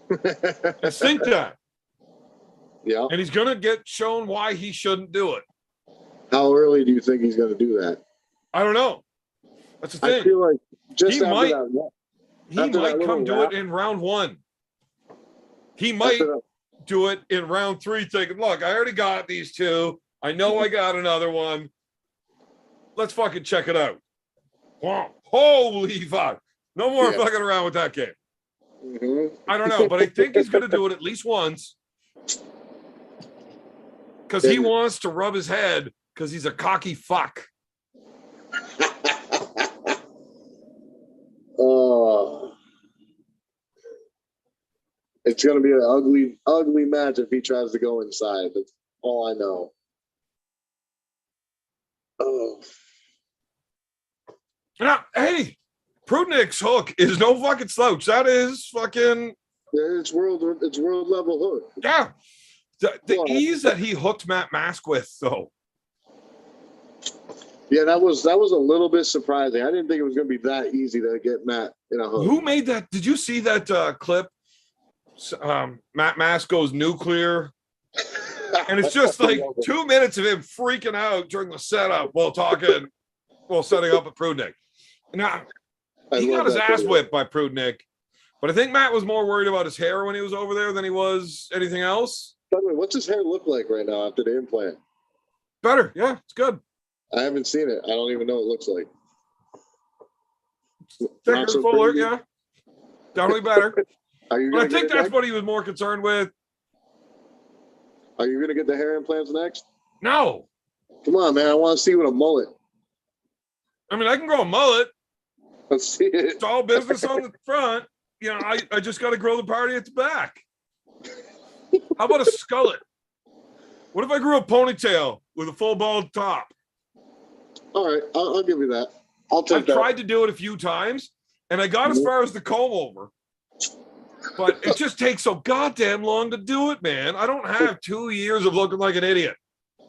I think that. Yeah. And he's going to get shown why he shouldn't do it. How early do you think he's going to do that? I don't know. That's the I thing. feel like just He after might- that, He after that might little come do rap- it in round 1. He might after that, do it in round 3, thinking, look, I already got these 2. I know I got another one. Let's fucking check it out. Wow. Holy fuck. No more Yeah. fucking around with that game. mhm. I don't know, but I think he's going to do it at least once. Because he And- wants to rub his head because he's a cocky fuck. Oh, it's gonna be an ugly, ugly match if he tries to go inside. That's all I know. Oh, Now, hey, Prudnick's hook is no fucking slouch. That is fucking, it's world level hook. yeah. The Well, ease that he hooked Matt Mask with, though. Yeah, that was a little bit surprising. I didn't think it was gonna be that easy to get Matt in a hook. Who made that? Did you see that clip? Matt Mask goes nuclear. And it's just like 2 minutes of him freaking out during the setup while setting up at Prudnick. Now, I he love got his that ass video. whipped by Prudnick, but I think Matt was more worried about his hair when he was over there than he was anything else. By the way, what's his hair look like right now after the implant? Better. Yeah, it's good. I haven't seen it. I don't even know what it looks like. Thicker, Not so fuller. crazy? Yeah. Definitely better. Are you But I gonna think get it that's next? what he was more concerned with. Are you gonna get the hair implants next? No. Come on, man. I want to see with a mullet. I mean, I can grow a mullet. Let's see it. It's all business on the front. You know, I just got to grow the party at the back. How about a skullet? What if I grew a ponytail with a full bald top? All right, I'll give you that. I'll take I've that. tried to do it a few times, and I got as far as the comb over. But it just takes so goddamn long to do it, man. I don't have 2 years of looking like an idiot.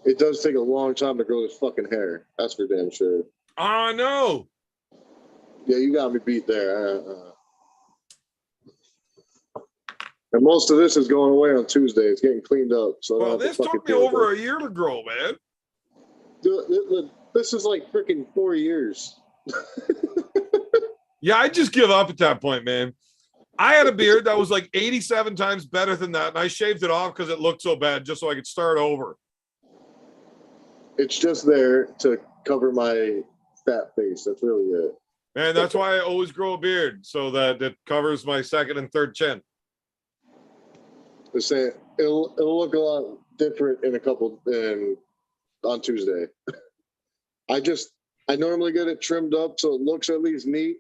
It does take a long time to grow this fucking hair. That's for damn sure. I know. Yeah, you got me beat there. And most of this is going away on Tuesday. It's getting cleaned up. So I don't Well, have to this fucking took me deal with over it. a year to grow, man. This is like freaking 4 years. Yeah, I just give up at that point, man. I had a beard that was like 87 times better than that, and I shaved it off because it looked so bad just so I could start over. It's just there to cover my fat face. That's really it. And that's why I always grow a beard, so that it covers my second and third chin. They're saying it'll look a lot different on Tuesday. I normally get it trimmed up so it looks at least neat.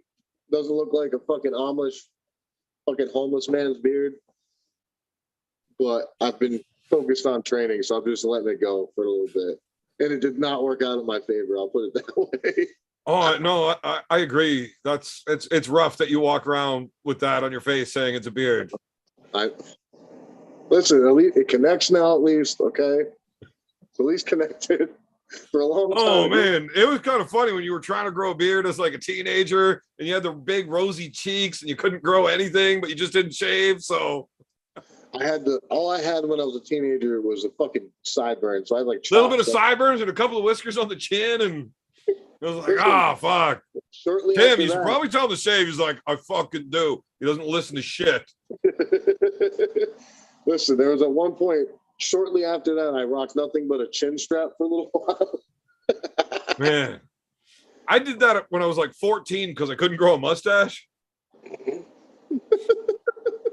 Doesn't look like a fucking Amish, fucking homeless man's beard. But I've been focused on training, so I'm just letting it go for a little bit. And it did not work out in my favor. I'll put it that way. Oh no, I agree. It's rough that you walk around with that on your face saying it's a beard. Listen, at least it connects now. At least, okay. It's at least connected for a long time. Oh man, it was kind of funny when you were trying to grow a beard as like a teenager, and you had the big rosy cheeks, and you couldn't grow anything, but you just didn't shave. So all I had when I was a teenager was a fucking sideburn. So I had like a little bit of chopped up- sideburns and a couple of whiskers on the chin, and it was like, Listen, fuck. Shortly Tim, after you should that- probably tell him to shave. He's like, I fucking do. He doesn't listen to shit. Listen, there was at one point shortly after that I rocked nothing but a chin strap for a little while. Man, I did that when I was like 14 because I couldn't grow a mustache.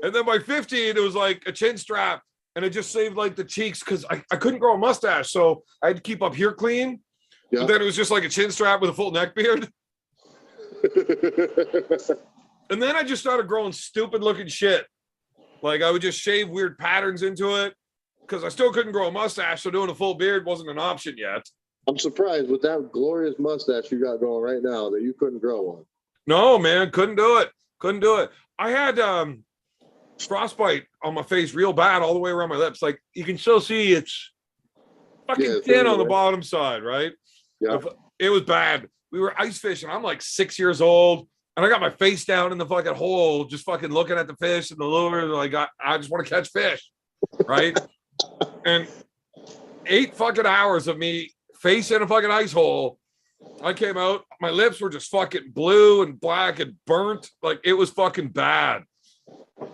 And then by 15, it was like a chin strap, and it just saved like the cheeks because I couldn't grow a mustache. So I had to keep up here clean. Yeah. But then it was just like a chin strap with a full neck beard. And then I just started growing stupid looking shit. Like I would just shave weird patterns into it because I still couldn't grow a mustache. So doing a full beard wasn't an option yet. I'm surprised with that glorious mustache you got going right now that you couldn't grow one. No, man, couldn't do it. Couldn't do it. I had frostbite on my face real bad all the way around my lips. Like you can still see it's fucking Yeah, it's thin on the everywhere. bottom side, right? Yeah. It was bad. We were ice fishing. I'm like 6 years old, and I got my face down in the fucking hole, just fucking looking at the fish and the lure. Like I just want to catch fish, right? And 8 fucking hours of me face in a fucking ice hole, I came out, my lips were just fucking blue and black and burnt. Like it was fucking bad.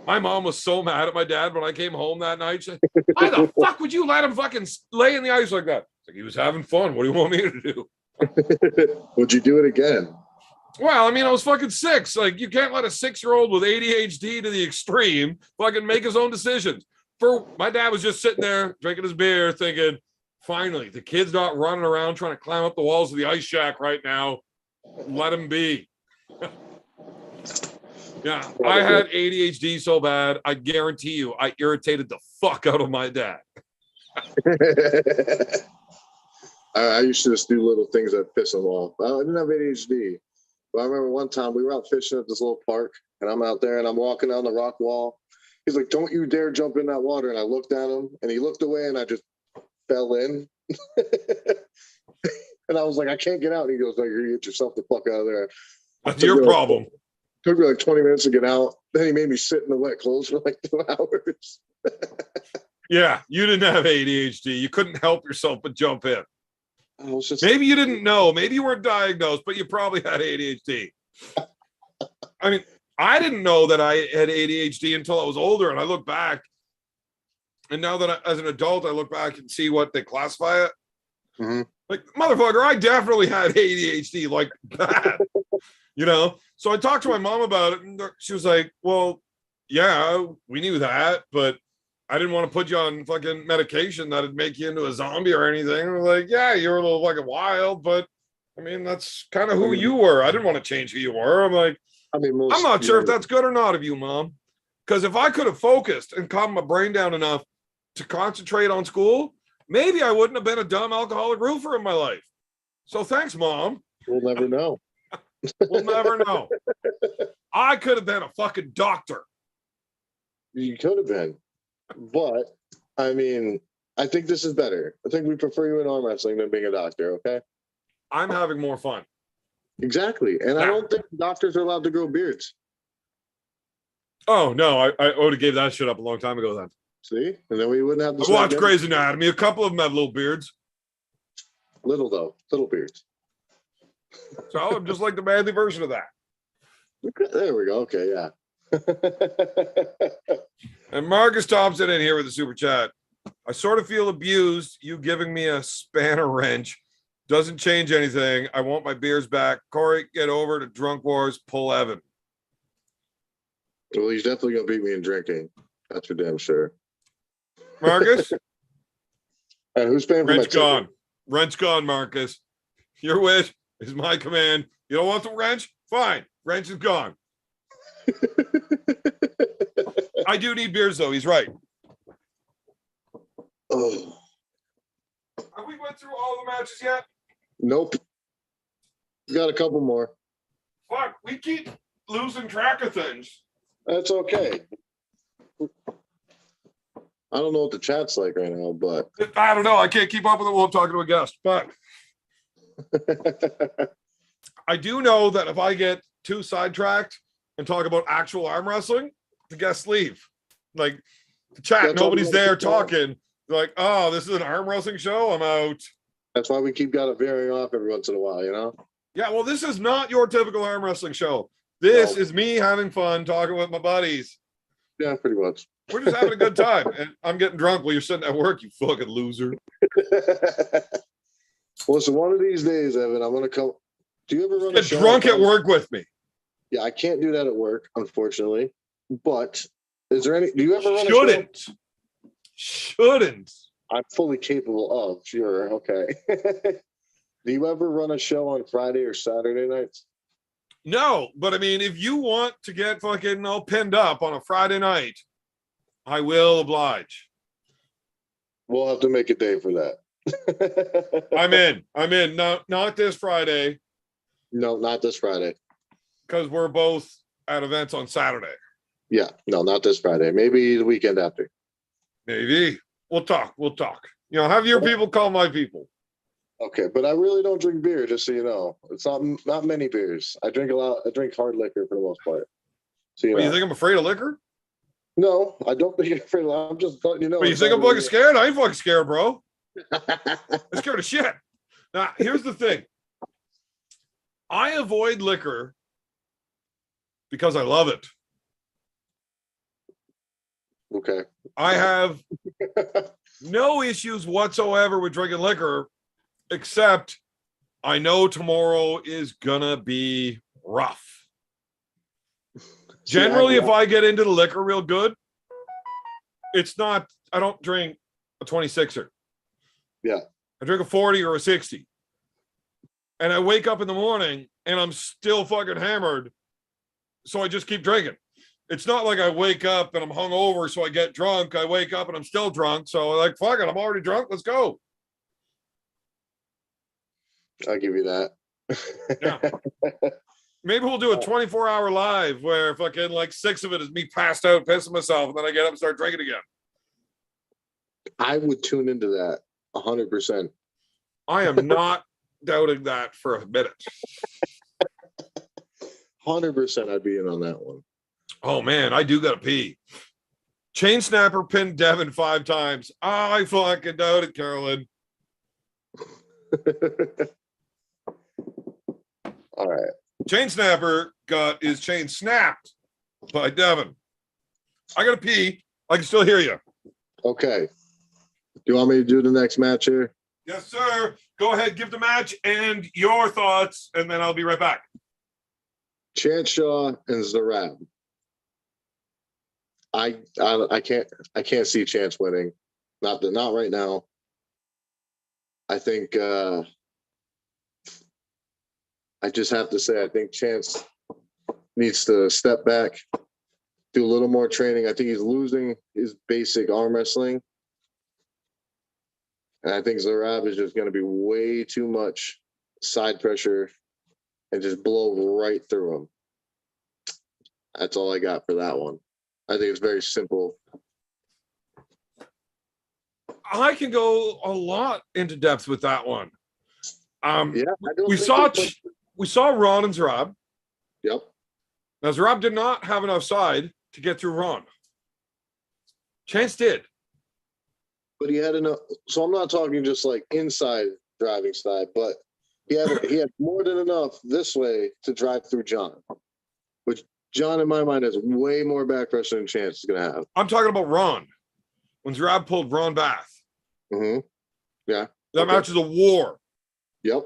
My mom was so mad at my dad when I came home that night. She said, why the fuck would you let him fucking lay in the ice like that? Like, he was having fun. What do you want me to do? Would you do it again? Well, I mean, I was fucking 6. Like, you can't let a 6-year-old with ADHD to the extreme fucking make his own decisions. My dad was just sitting there drinking his beer, thinking, finally, the kid's not running around trying to climb up the walls of the ice shack right now. Let him be. Yeah, I had ADHD so bad, I guarantee you, I irritated the fuck out of my dad. I used to just do little things that piss him off. I didn't have ADHD. But I remember one time we were out fishing at this little park, and I'm out there and I'm walking down the rock wall. He's like, don't you dare jump in that water. And I looked at him and he looked away and I just fell in. And I was like, I can't get out. And he goes, like, you get yourself the fuck out of there. That's your problem. Took me like 20 minutes to get out. Then he made me sit in the wet clothes for like 2 hours. Yeah, you didn't have ADHD. You couldn't help yourself but jump in. Maybe you didn't know. Maybe you weren't diagnosed, but you probably had ADHD. I mean, I didn't know that I had ADHD until I was older, and I look back. And now that as an adult, I look back and see what they classify it. Mm-hmm. Like, motherfucker, I definitely had ADHD, like bad, you know? So I talked to my mom about it, and she was like, well, yeah, we knew that, but I didn't want to put you on fucking medication that'd make you into a zombie or anything. I was like, yeah, you're a little fucking wild, but I mean, that's kind of who you were. I didn't want to change who you were. I'm like, I'm not sure if that's good or not of you, Mom. Because if I could have focused and calmed my brain down enough to concentrate on school, maybe I wouldn't have been a dumb alcoholic roofer in my life. So thanks, Mom. We'll never know. We'll never know. I could have been a fucking doctor. You could have been. But, I mean, I think this is better. I think we prefer you in arm wrestling than being a doctor, okay? I'm having more fun. Exactly. And I don't think doctors are allowed to grow beards. Oh, no. I would have gave that shit up a long time ago then. See? And then we wouldn't have to... I watched Grey's Anatomy. A couple of them have little beards. Little, though. Little beards. So I'm just like the manly version of that. There we go. Okay, yeah. And Marcus Thompson in here with the super chat. I sort of feel abused. You giving me a spanner wrench doesn't change anything. I want my beers back. Corey, get over to Drunk Wars. Pull Evan. Well, he's definitely going to beat me in drinking. That's for damn sure. Marcus? And who's paying for Wrench my gone. Wrench gone, Marcus. Your wish is my command. You don't want the wrench? Fine. Wrench is gone. I do need beers, though. He's right. Oh. Have we went through all the matches yet? Nope. We got a couple more. Fuck, we keep losing track of things. That's okay. I don't know what the chat's like right now, but I don't know. I can't keep up with it while I'm talking to a guest. But I do know that if I get too sidetracked and talk about actual arm wrestling, the guests leave. Like the chat, That's nobody's there talking. They're like, oh, this is an arm wrestling show. I'm out. That's why we keep got it veering off every once in a while, you know? Yeah, well, this is not your typical arm wrestling show. This is me having fun talking with my buddies. Yeah, pretty much. We're just having a good time. And I'm getting drunk while you're sitting at work, you fucking loser. Listen, one of these days, Evan, I'm going to come. Do you ever run Get drunk at work with me? Yeah, I can't do that at work, unfortunately. But is there any? Do you ever run a show? Shouldn't. I'm fully capable of. Sure. Okay. Do you ever run a show on Friday or Saturday nights? No, but I mean, if you want to get fucking all pinned up on a Friday night, I will oblige. We'll have to make a day for that. I'm in. No, not this Friday. No, not this Friday. Because we're both at events on Saturday. Yeah, no, not this Friday. Maybe the weekend after. Maybe. We'll talk. You know, have your people call my people. Okay, but I really don't drink beer, just so you know. It's not many beers. I drink a lot. I drink hard liquor for the most part. So you think I'm afraid of liquor? No, I don't think you're afraid of. I'm just letting you know. But you think I'm fucking scared? I ain't fucking scared, bro. I'm scared of shit. Now, here's the thing. I avoid liquor because I love it. Okay. I have no issues whatsoever with drinking liquor, except I know tomorrow is gonna be rough. Generally, if I get into the liquor real good, it's not, I don't drink a 26er. Yeah. I drink a 40 or a 60. And I wake up in the morning and I'm still fucking hammered. So I just keep drinking. It's not like I wake up and I'm hungover, so I get drunk. I wake up and I'm still drunk. So like, fuck it, I'm already drunk. Let's go. I'll give you that. Yeah. Maybe we'll do a 24-hour live where fucking like 6 of it is me passed out, pissing myself, and then I get up and start drinking again. I would tune into that 100%. I am not doubting that for a minute. 100% I'd be in on that one. Oh man, I do gotta pee. Chain snapper pinned Devin 5 times. I fucking doubt it, Carolyn. All right. Chain snapper got his chain snapped by Devin. I gotta pee. I can still hear you. Okay. Do you want me to do the next match here? Yes, sir. Go ahead, give the match and your thoughts, and then I'll be right back. Chance Shaw and Zarab. I can't see Chance winning. Not right now. I think I just have to say I think Chance needs to step back, do a little more training. I think he's losing his basic arm wrestling. And I think Zarab is just going to be way too much side pressure and just blow right through him. That's all I got for that one. I think it's very simple. I can go a lot into depth with that one. Yeah, we saw Ron and Zarab. Yep. Now Zarab did not have enough side to get through Ron. Chance did. But he had enough. So I'm not talking just like inside driving side, but he had more than enough this way to drive through John, which John in my mind has way more back pressure than Chance is going to have. I'm talking about Ron. When Zarab pulled Ron Bath. Mm-hmm. Yeah. That match is a war. Yep.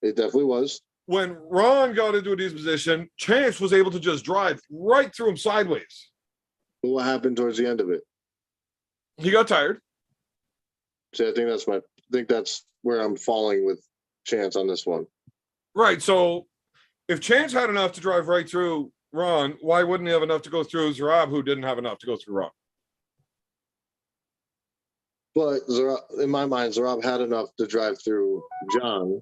It definitely was. When Ron got into a disposition, Chance was able to just drive right through him sideways. But what happened towards the end of it? He got tired. See, I think that's where I'm falling with Chance on this one. Right. So if Chance had enough to drive right through Ron, why wouldn't he have enough to go through Zarab, who didn't have enough to go through Ron? But in my mind, Zarab had enough to drive through John.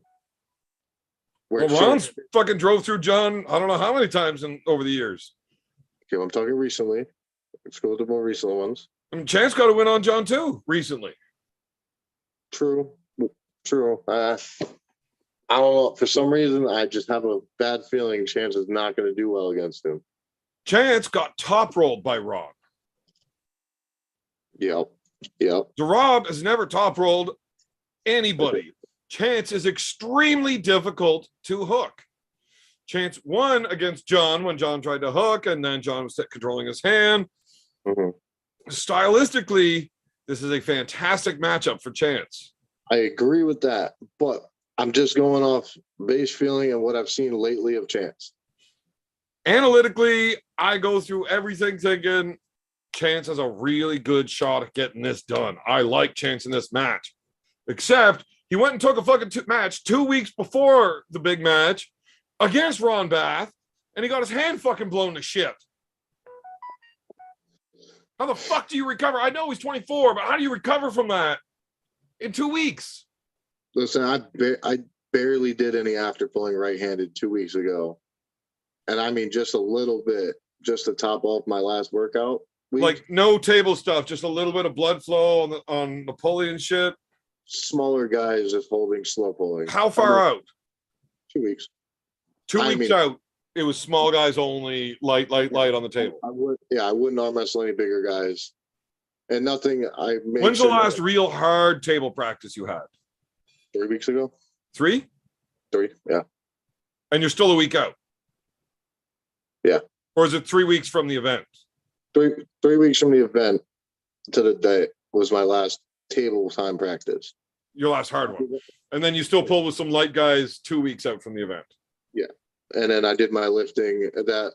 Well, Ron's fucking drove through John, I don't know how many times over the years. Okay, well, I'm talking recently. Let's go with the more recent ones. I mean, Chance got a win on John too recently. True. I don't know. For some reason, I just have a bad feeling Chance is not going to do well against him. Chance got top rolled by Ron. Yep. Zarab has never top rolled anybody. Chance is extremely difficult to hook. Chance won against John when John tried to hook, and then John was controlling his hand. Mm-hmm. Stylistically, this is a fantastic matchup for Chance. I agree with that, but I'm just going off base feeling and what I've seen lately of Chance. Analytically, I go through everything thinking Chance has a really good shot at getting this done. I like Chance in this match, except he went and took a fucking match 2 weeks before the big match against Ron Bath, and he got his hand fucking blown to shit. How the fuck do you recover? I know he's 24, but how do you recover from that in 2 weeks? Listen, I barely did any after pulling right-handed 2 weeks ago. And I mean, just a little bit, just to top off my last workout week. Like no table stuff, just a little bit of blood flow on the pulley and shit. Smaller guys just holding slow pulling. How far out? 2 weeks. 2 weeks out. It was small guys only, light on the table. I wouldn't arm wrestle any bigger guys. And nothing. When's the last real hard table practice you had? 3 weeks ago. 3? 3, yeah. And you're still a week out. Yeah. Or is it 3 weeks from the event? 3 weeks from the event to the day was my last table time practice. Your last hard one. And then you still pull with some light guys 2 weeks out from the event. Yeah. And then I did my lifting. That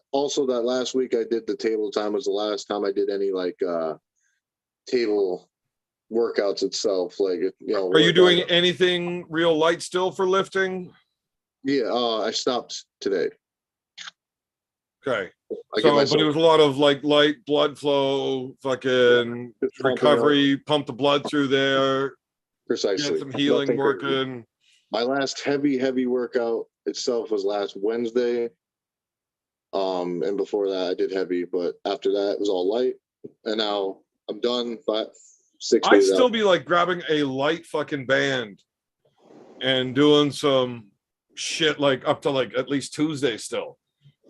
last week I did the table time was the last time I did any like table workouts itself. Like, Are you doing anything real light still for lifting? Yeah, I stopped today. Okay. But it was a lot of like light blood flow, fucking recovery, pump the blood through there. Precisely. Get some healing working. My last heavy workout itself was last Wednesday. And before that I did heavy, but after that it was all light. And now I'm done. 6 days I'd still out. be like grabbing a light fucking band and doing some shit like up to like at least Tuesday still.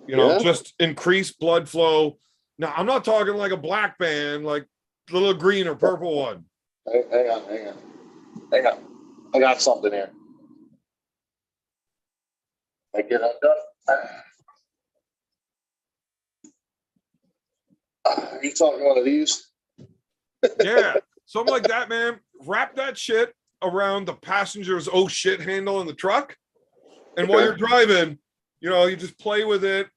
Just increase blood flow. Now I'm not talking like a black band, like the little green or purple one. Hang on. I got something here. I get undone. Are you talking one of these? Yeah, something like that, man. Wrap that shit around the passenger's oh shit handle in the truck. And while you're driving, you just play with it.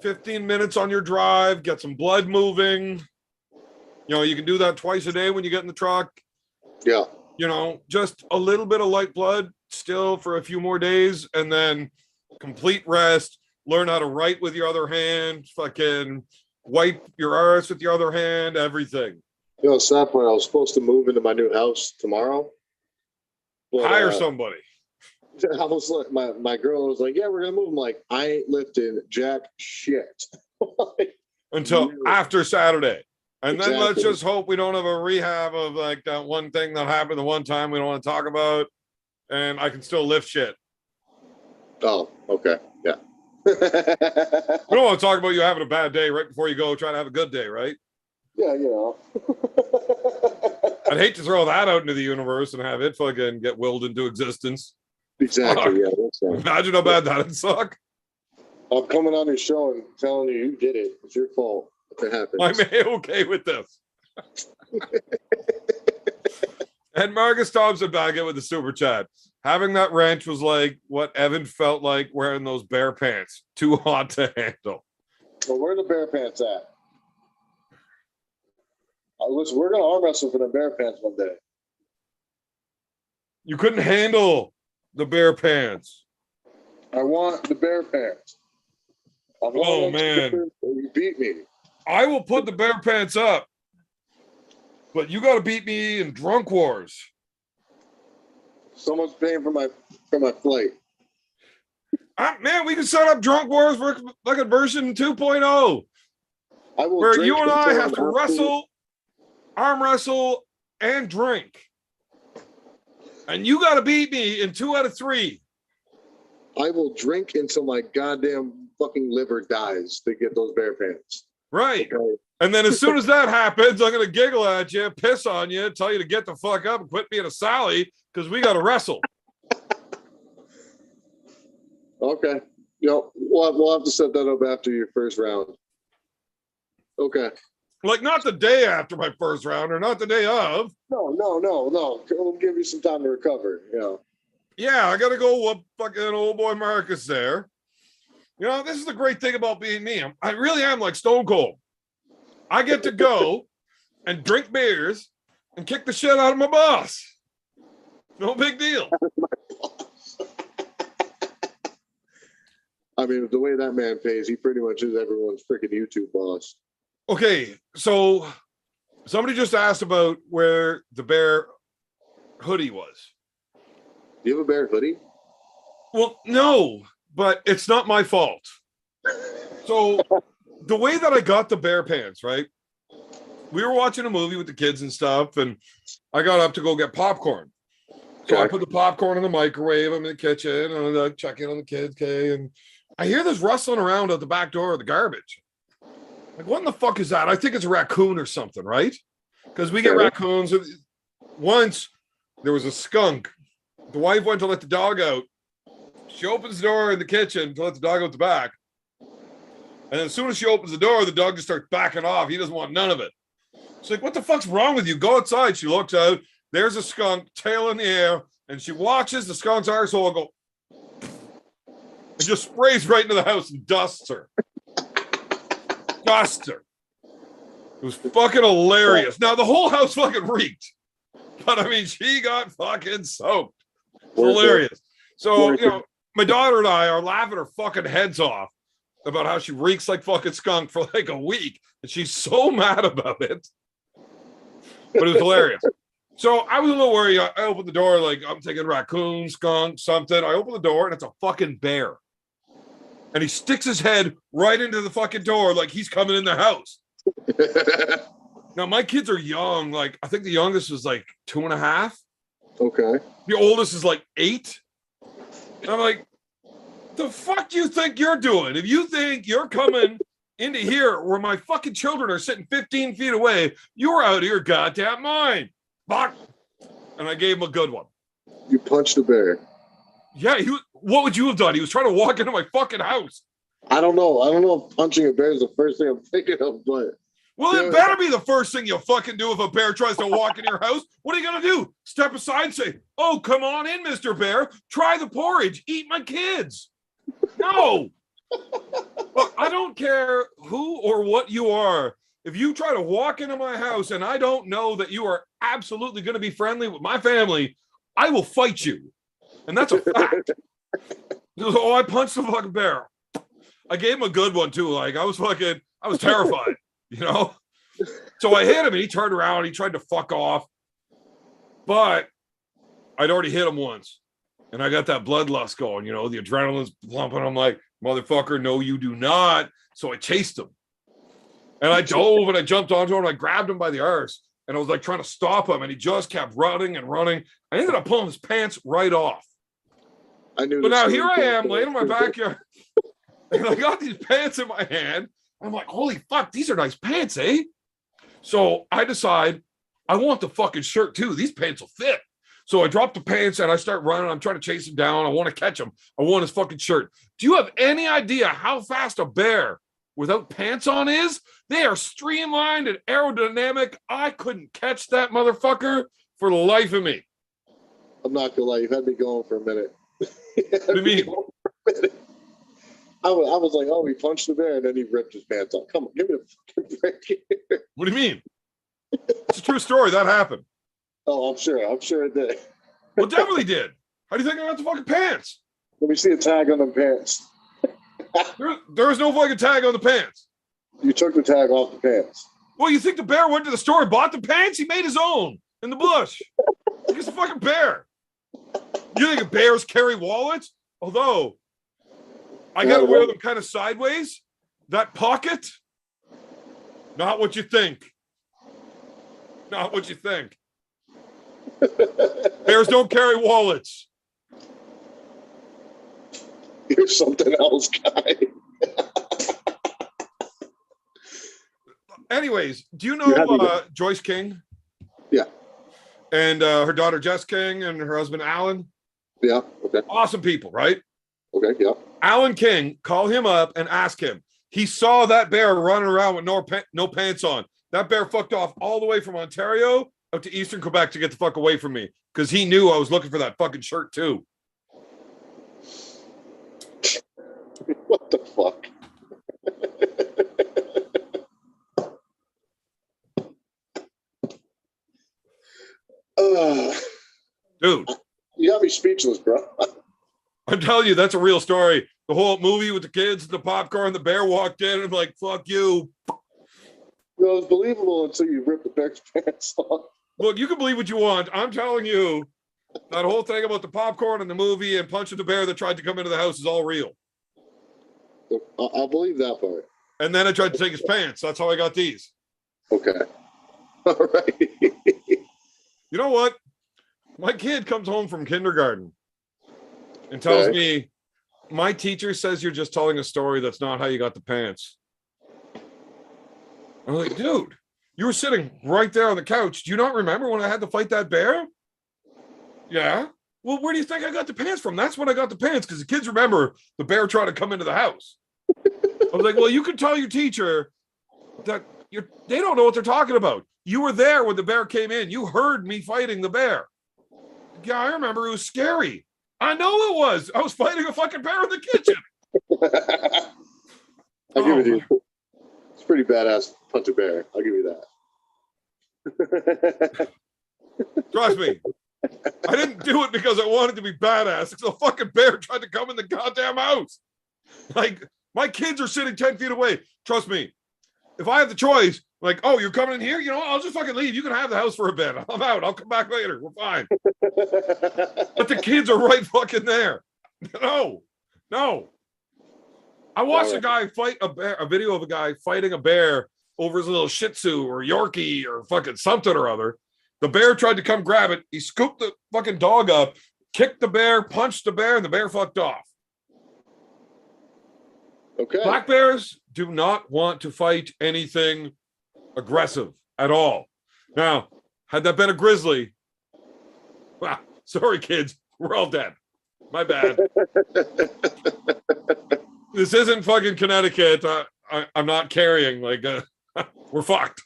15 minutes on your drive, get some blood moving. You can do that twice a day when you get in the truck. Yeah. Just a little bit of light blood still for a few more days, and then complete rest. Learn how to write with your other hand. Fucking wipe your arse with your other hand. Everything. Seth, when I was supposed to move into my new house tomorrow. But, hire somebody. I was like, my girl was like, "Yeah, we're gonna move." I'm like, I ain't lifting jack shit until after Saturday. And then Exactly. let's just hope we don't have a rehab of like that one thing that happened the one time we don't want to talk about, and I can still lift shit. Oh, okay. Yeah. We don't want to talk about you having a bad day right before you go try to have a good day, right? Yeah, I'd hate to throw that out into the universe and have it fucking get willed into existence. Exactly. Yeah. That's Imagine how bad that'd suck. I'm coming on your show and telling you did it. It's your fault if it happens. I'm okay with this. And Marcus Thompson back in with the super chat. Having that wrench was like what Evan felt like wearing those bear pants. Too hot to handle. Well, where are the bear pants at? Listen, we're gonna arm wrestle for the bear pants one day. You couldn't handle the bear pants. I want the bear pants. Oh man, you beat me. I will put the bear pants up, but you got to beat me in drunk wars. Someone's paying for my flight. Man, we can set up drunk wars for like a version 2.0, where you and I have to wrestle, arm wrestle, and drink. And you got to beat me in 2 out of 3. I will drink until my goddamn fucking liver dies to get those bear pants. Right. Okay. And then as soon as that happens, I'm going to giggle at you, piss on you, tell you to get the fuck up and quit being a Sally because we got to wrestle. Okay. We'll have to set that up after your first round. Okay. Like not the day after my first round or not the day of. No. We'll give you some time to recover. Yeah, I got to go whoop fucking old boy Marcus there. This is the great thing about being me. I really am like Stone Cold. I get to go and drink beers and kick the shit out of my boss. No big deal. I mean, the way that man pays, he pretty much is everyone's freaking YouTube boss. Okay, so somebody just asked about where the bear hoodie was. Do you have a bear hoodie? Well, no, but it's not my fault. So the way that I got the bear pants, right? We were watching a movie with the kids and stuff, and I got up to go get popcorn. So I put the popcorn in the microwave. I'm in the kitchen, and I'm checking on the kids, okay? And I hear this rustling around at the back door of the garbage. Like, what in the fuck is that? I think it's a raccoon or something, right? Because we get raccoons. Once there was a skunk. The wife went to let the dog out. She opens the door in the kitchen to let the dog out the back. And as soon as she opens the door, the dog just starts backing off. He doesn't want none of it. She's like, what the fuck's wrong with you? Go outside. She looks out. There's a skunk, tail in the air. And she watches the skunk's arsehole and go, and just sprays right into the house and dusts her. Dusts her. It was fucking hilarious. Now, the whole house fucking reeked. But, I mean, she got fucking soaked. It's hilarious. So, you know, my daughter and I are laughing her fucking heads off about how she reeks like fucking skunk for like a week. And she's so mad about it. But it was hilarious. So I was a little worried. I opened the door like I'm thinking raccoon, skunk, something. I open the door and it's a fucking bear. And he sticks his head right into the fucking door like he's coming in the house. Now, my kids are young. Like, I think the youngest was like 2.5. Okay. The oldest is like 8. And I'm like, the fuck do you think you're doing? If you think you're coming into here where my fucking children are sitting 15 feet away, you're out of your goddamn mind. Fuck. And I gave him a good one. You punched the bear. Yeah, what would you have done? He was trying to walk into my fucking house. I don't know. I don't know if punching a bear is the first thing I'm thinking of, but. Well, it better be the first thing you fucking do if a bear tries to walk in your house. What are you going to do? Step aside and say, oh, come on in, Mr. Bear. Try the porridge. Eat my kids. No. Look, I don't care who or what you are. If you try to walk into my house and I don't know that you are absolutely going to be friendly with my family, I will fight you. And that's a fact. Oh, I punched the fucking bear. I gave him a good one too. Like I was terrified, you know? So I hit him and he turned around and he tried to fuck off. But I'd already hit him once. And I got that bloodlust going, you know, the adrenaline's pumping. I'm like, motherfucker, no, you do not. So I chased him. And I dove and I jumped onto him and I grabbed him by the arse. And I was like trying to stop him. And he just kept running and running. I ended up pulling his pants right off. I knew. But now here I am laying in my backyard. And I got these pants in my hand. I'm like, holy fuck, these are nice pants, eh? So I decide I want the fucking shirt too. These pants will fit. So I drop the pants and I start running. I'm trying to chase him down. I want to catch him. I want his fucking shirt. Do you have any idea how fast a bear without pants on is? They are streamlined and aerodynamic. I couldn't catch that motherfucker for the life of me. I'm not gonna lie, you had me going for a minute. What do you mean? I was like, oh, he punched the bear and then he ripped his pants off. Come on, give me a fucking break here. What do you mean? It's a true story. That happened. Oh, I'm sure it did. Well, definitely did. How do you think I got the fucking pants? Let me see a tag on the pants. There was no fucking tag on the pants. You took the tag off the pants. Well, you think the bear went to the store and bought the pants? He made his own in the bush. He's a fucking bear. You think bears carry wallets? Although, I got to wear them kind of sideways. That pocket, not what you think. Not what you think. Bears don't carry wallets. You're something else, guy. Anyways, do you know Joyce King? Yeah. And her daughter Jess King and her husband Alan? Yeah, okay. Awesome people, right? Okay, yeah. Alan King, call him up and ask him. He saw that bear running around with no pants on. That bear fucked off all the way from Ontario out to Eastern Quebec to get the fuck away from me because he knew I was looking for that fucking shirt too. What the fuck? Dude. You got me speechless, bro. I'm telling you, that's a real story. The whole movie with the kids, the popcorn, the bear walked in and I'm like, fuck you. It was believable until you ripped the bear's pants off. Look, you can believe what you want. I'm telling you, that whole thing about the popcorn and the movie and punching the bear that tried to come into the house is all real. I'll believe that part. And then I tried to take his pants. That's how I got these. Okay. All right. You know what? My kid comes home from kindergarten and tells me, my teacher says you're just telling a story. That's not how you got the pants. I'm like, dude, you were sitting right there on the couch. Do you not remember when I had to fight that bear? Yeah. Well, where do you think I got the pants from? That's when I got the pants, because the kids remember the bear trying to come into the house. I was like, well, you can tell your teacher that they don't know what they're talking about. You were there when the bear came in. You heard me fighting the bear. Yeah, I remember. It was scary. I know it was. I was fighting a fucking bear in the kitchen. I'll give it to you. It's pretty badass punch a bear. I'll give you that. Trust me. I didn't do it because I wanted to be badass. Because a fucking bear tried to come in the goddamn house. Like, my kids are sitting 10 feet away. Trust me. If I have the choice, like, oh, you're coming in here? You know, I'll just fucking leave. You can have the house for a bit. I'm out. I'll come back later. We're fine. But the kids are right fucking there. No. I watched a guy fight a bear, a video of a guy fighting a bear over his little Shih Tzu or Yorkie or fucking something or other. The bear tried to come grab it. He scooped the fucking dog up, kicked the bear, punched the bear, and the bear fucked off. Okay. Black bears do not want to fight anything aggressive at all. Now, had that been a grizzly, wow, sorry kids, we're all dead. My bad. This isn't fucking Connecticut. I'm not carrying, like, we're fucked.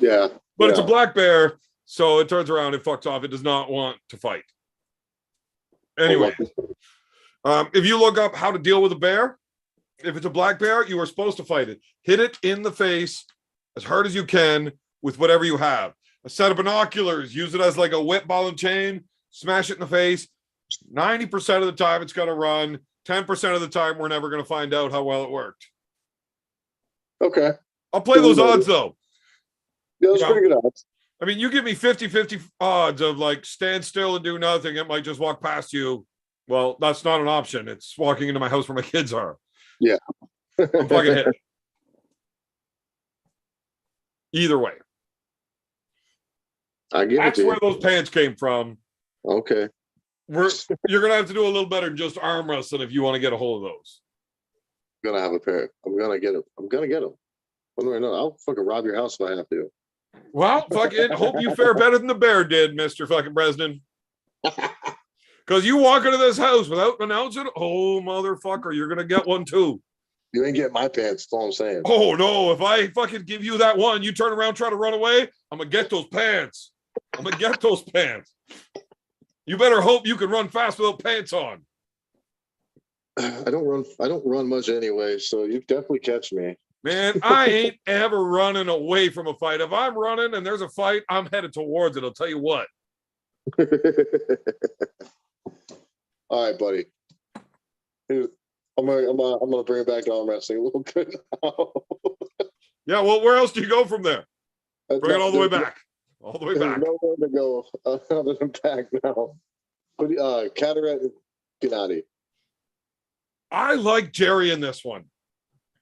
Yeah. But it's a black bear, so it turns around and fucks off. It does not want to fight. Anyway, if you look up how to deal with a bear, if it's a black bear, you are supposed to fight it. Hit it in the face as hard as you can with whatever you have. A set of binoculars, use it as like a whip, ball, and chain, smash it in the face. 90% of the time it's going to run. 10% of the time we're never going to find out how well it worked. Okay. I'll play those odds though. Yeah, that's pretty good odds. I mean, you give me 50-50 odds of like stand still and do nothing. It might just walk past you. Well, that's not an option. It's walking into my house where my kids are. Yeah. I'm fucking hitting it. Either way. I give That's it to where you. those pants came from. Okay. You're gonna have to do a little better than just arm wrestling if you want to get a hold of those. I'm gonna have a pair. I'm gonna get them. One way or another. I'll fucking rob your house if I have to. Well, fucking hope you fare better than the bear did, Mr. fucking Bresnan. Because you walk into this house without announcing, oh motherfucker, you're gonna get one too. You ain't getting my pants, that's all I'm saying. Oh no, if I fucking give you that one, you turn around, try to run away, I'm gonna get those pants. I'm gonna get those pants. You better hope you can run fast without pants on. I don't run much anyway, so you definitely catch me. Man, I ain't ever running away from a fight. If I'm running and there's a fight, I'm headed towards it. I'll tell you what. All right, buddy. I'm gonna bring it back to arm wrestling a little bit now. Yeah, well, where else do you go from there? Bring it all the way back. All the way back. Nowhere to go other than back now. But Cataract and Gennady. I like Jerry in this one.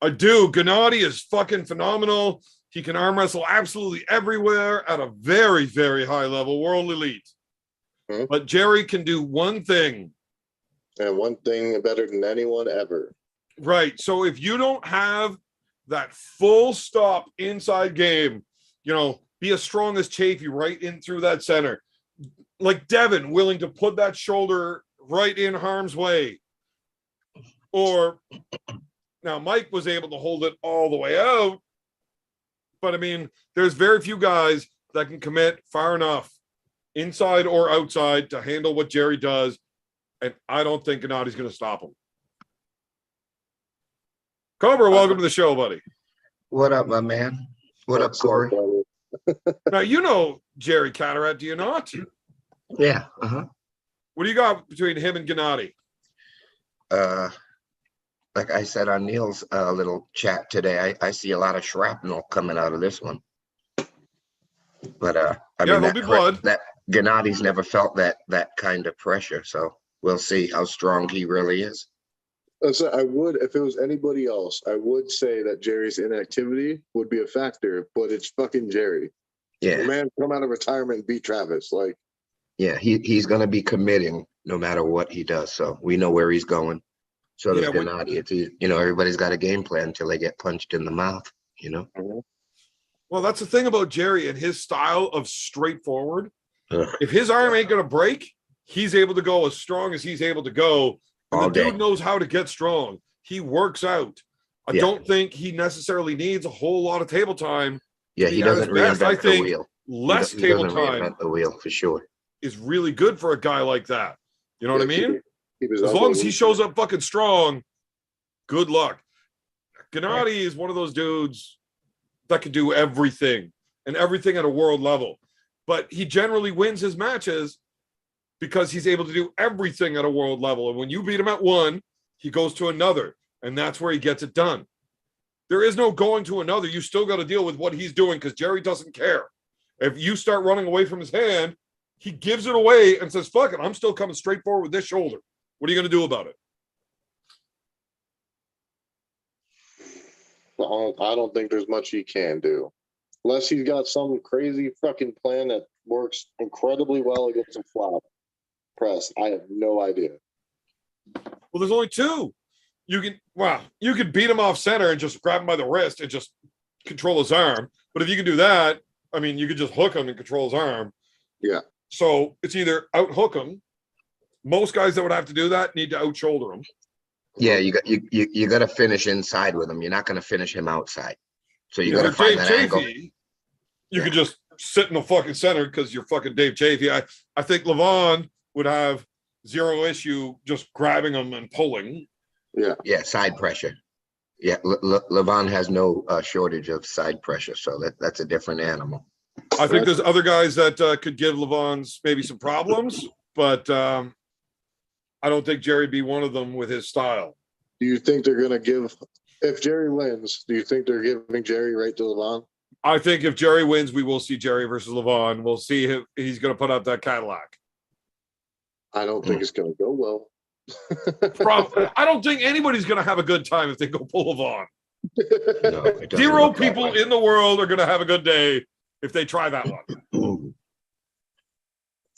I do. Gennady is fucking phenomenal. He can arm wrestle absolutely everywhere at a very, very high level, world elite. Mm-hmm. But Jerry can do one thing. And one thing better than anyone ever. Right. So if you don't have that full stop inside game, you know, be as strong as Chafee right in through that center. Like Devin, willing to put that shoulder right in harm's way. Or now Mike was able to hold it all the way out. But I mean, there's very few guys that can commit far enough inside or outside to handle what Jerry does. And I don't think Gennady's going to stop him. Cobra, welcome to the show, buddy. What up, my man? What up, Corey? Now, you know Jerry Cataract, do you not? Yeah. What do you got between him and Gennady? Like I said on Neil's little chat today, I see a lot of shrapnel coming out of this one. But I mean, there'll be blood. That Gennady's never felt that kind of pressure, so we'll see how strong he really is. So I would, if it was anybody else, I would say that Jerry's inactivity would be a factor, but it's fucking Jerry. Yeah. The man come out of retirement and beat Travis. Like, yeah, he's gonna be committing no matter what he does. So we know where he's going. So does Gennady. It's, you know, everybody's got a game plan until they get punched in the mouth, you know? Well, that's the thing about Jerry and his style of straightforward. Ugh. If his arm ain't going to break, he's able to go as strong as he's able to go. And All the day. dude knows how to get strong. He works out. I Yeah. don't think he necessarily needs a whole lot of table time. Yeah, be he at his doesn't best. I reinvent the think wheel. less He table doesn't time reinvent the wheel for sure. is really good for a guy like that. You know what I mean? Keep his As long elbow as he loose. shows up fucking strong, good luck. Gennady is one of those dudes that can do everything and everything at a world level. But he generally wins his matches because he's able to do everything at a world level. And when you beat him at one, he goes to another. And that's where he gets it done. There is no going to another. You still got to deal with what he's doing because Jerry doesn't care. If you start running away from his hand, he gives it away and says, fuck it, I'm still coming straight forward with this shoulder. What are you going to do about it? I don't think there's much he can do. Unless he's got some crazy fucking plan that works incredibly well against a flop press. I have no idea. Well, there's only two. You can beat him off center and just grab him by the wrist and just control his arm. But if you can do that, I mean, you could just hook him and control his arm. Yeah. So it's either out hook him. Most guys that would have to do that need to out shoulder him. Yeah, you got to finish inside with him. You're not going to finish him outside. So you got to If find you're that angle. you could just sit in the fucking center because you're fucking Dave Chafee. I think Levon would have zero issue just grabbing him and pulling. Yeah, side pressure. Yeah, Levon has no shortage of side pressure, so that's a different animal. I think there's other guys that could give Levon's maybe some problems, but I don't think Jerry'd be one of them with his style. Do you think they're gonna give if Jerry wins, do you think they're giving Jerry right to Levon? I think if Jerry wins, we will see Jerry versus Levon. We'll see if he's going to put up that Cadillac. I don't think it's gonna go well. I don't think anybody's going to have a good time if they go pull Levon. No, it doesn't Zero look that people way. in the world are going to have a good day if they try that one.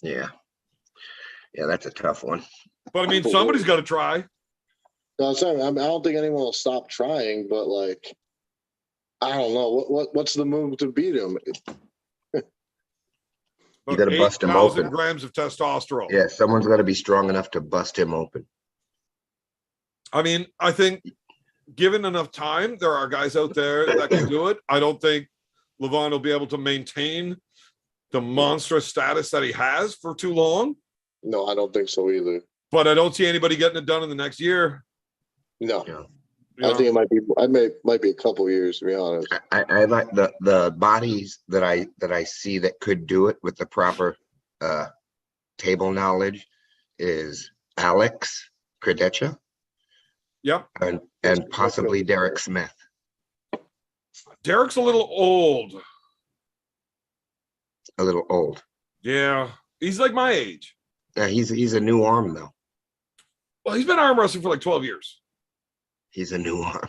Yeah, that's a tough one. But I mean, somebody's got to try. No, I'm saying I don't think anyone will stop trying, but like, I don't know what's the move to beat him. You gotta bust him 8,000 open. grams of testosterone. Yeah, someone's got to be strong enough to bust him open. I mean, I think given enough time, there are guys out there that can do it. I don't think Levon will be able to maintain the monstrous status that he has for too long. No, I don't think so either. But I don't see anybody getting it done in the next year. No, Yeah. You I know? think it might be a couple years to be honest. I like the bodies that I see that could do it with the proper table knowledge is Alex Credecha Yep. and possibly Derek Smith. Derek's a little old. A little old. Yeah. He's like my age. Yeah, he's a new arm though. Well, he's been arm wrestling for like 12 years. He's a new arm.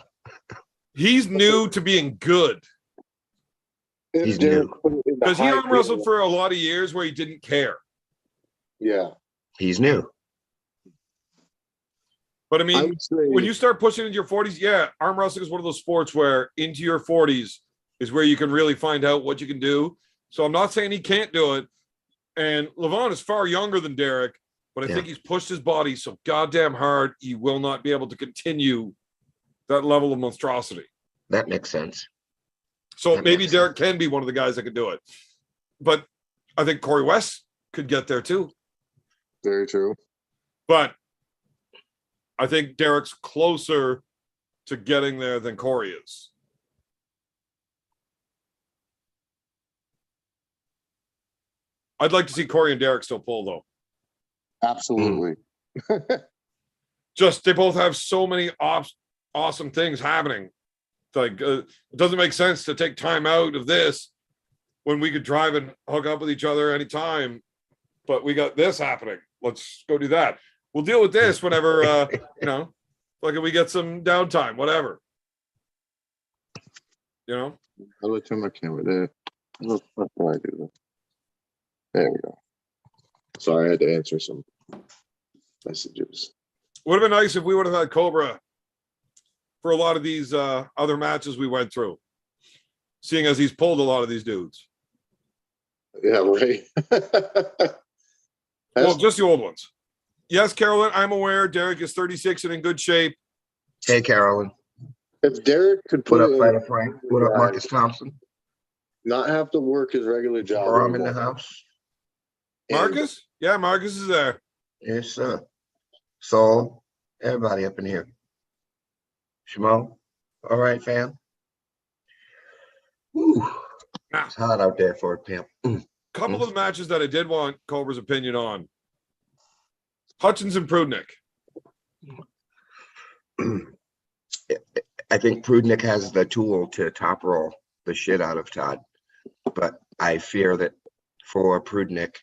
He's new to being good. He's new. Because he arm wrestled for a lot of years where he didn't care. Yeah, He's new. But I I mean, would say when you start pushing into your 40s, yeah, arm wrestling is one of those sports where into your 40s is where you can really find out what you can do. So I'm not saying he can't do it. And Levon is far younger than Derek, but I think he's pushed his body so goddamn hard he will not be able to continue that level of monstrosity. That makes sense. So That maybe makes Derek can be one of the guys that can do it. But I think Corey West could get there too. very true. But I think Derek's closer to getting there than Corey is. I'd like to see Corey and Derek still pull though. Absolutely. Just they both have so many awesome things happening. Like it doesn't make sense to take time out of this when we could drive and hook up with each other anytime. But we got this happening. Let's go do that. We'll deal with this whenever like if we get some downtime, whatever. You know. I'll let you on my camera there. What do I do? There we go. Sorry, I had to answer some messages. Would have been nice if we would have had Cobra for a lot of these other matches we went through, seeing as he's pulled a lot of these dudes. Yeah, right. Well, just the old ones. Yes, Carolyn, I'm aware Derek is 36 and in good shape. Hey, Carolyn. If Derek could put What up, it in, Fighter Frank? What up, Marcus Thompson? not have to work his regular job Forum in the anymore. house. And Marcus? Yeah, Marcus is there. Yes, sir. Soul, everybody up in here. Shmo, all right, fam. Whew. Now, It's hot out there for a pimp. couple of the matches that I did want Cobra's opinion on. Hutchins and Prudnick. I think Prudnick has the tool to top roll the shit out of Todd, but I fear that for Prudnick,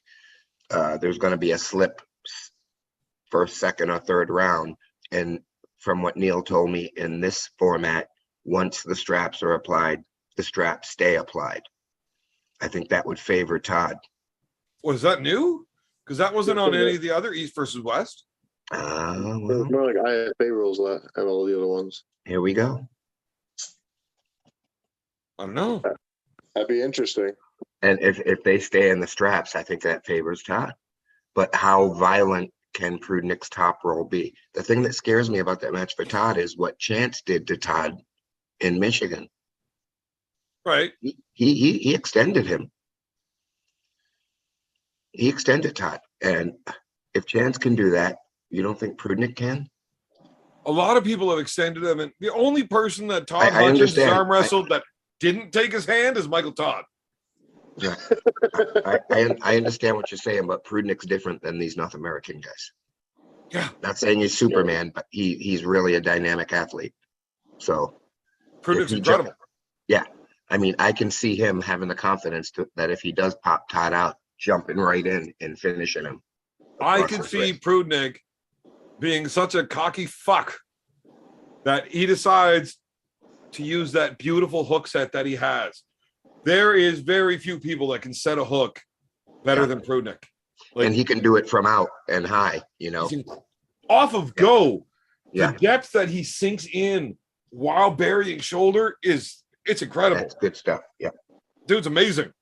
there's going to be a slip first, second, or third round. And from what Neil told me, in this format, once the straps are applied, the straps stay applied. I think that would favor Todd. Was that new? Because that wasn't on any of the other East versus West. it Well, was more like IFA rules and all the other ones. here we go. I don't know. That'd be interesting. And if they stay in the straps, I think that favors Todd. But how violent can Prudnick's top roll be? The thing that scares me about that match for Todd is what Chance did to Todd in Michigan. Right. He extended him. He extended Todd. And if Chance can do that, you don't think Prudnick can? A lot of people have extended him, and the only person that Todd I Hutchins understand. arm wrestled that didn't take his hand is Michael Todd. Yeah. I understand what you're saying, but Prudnick's different than these North American guys. Yeah. Not saying he's Superman, but he's really a dynamic athlete. So Prudnick's he incredible. I mean, I can see him having the confidence that if he does pop Todd out, jumping right in and finishing him. I across can the see wrist. Prudnick being such a cocky fuck that he decides to use that beautiful hook set that he has. There is very few people that can set a hook better Yeah. than Prudnick. And he can do it from out and high, you know. He's off of go. Yeah. The depth that he sinks in while burying shoulder it's incredible. That's good stuff. Yeah. Dude's amazing.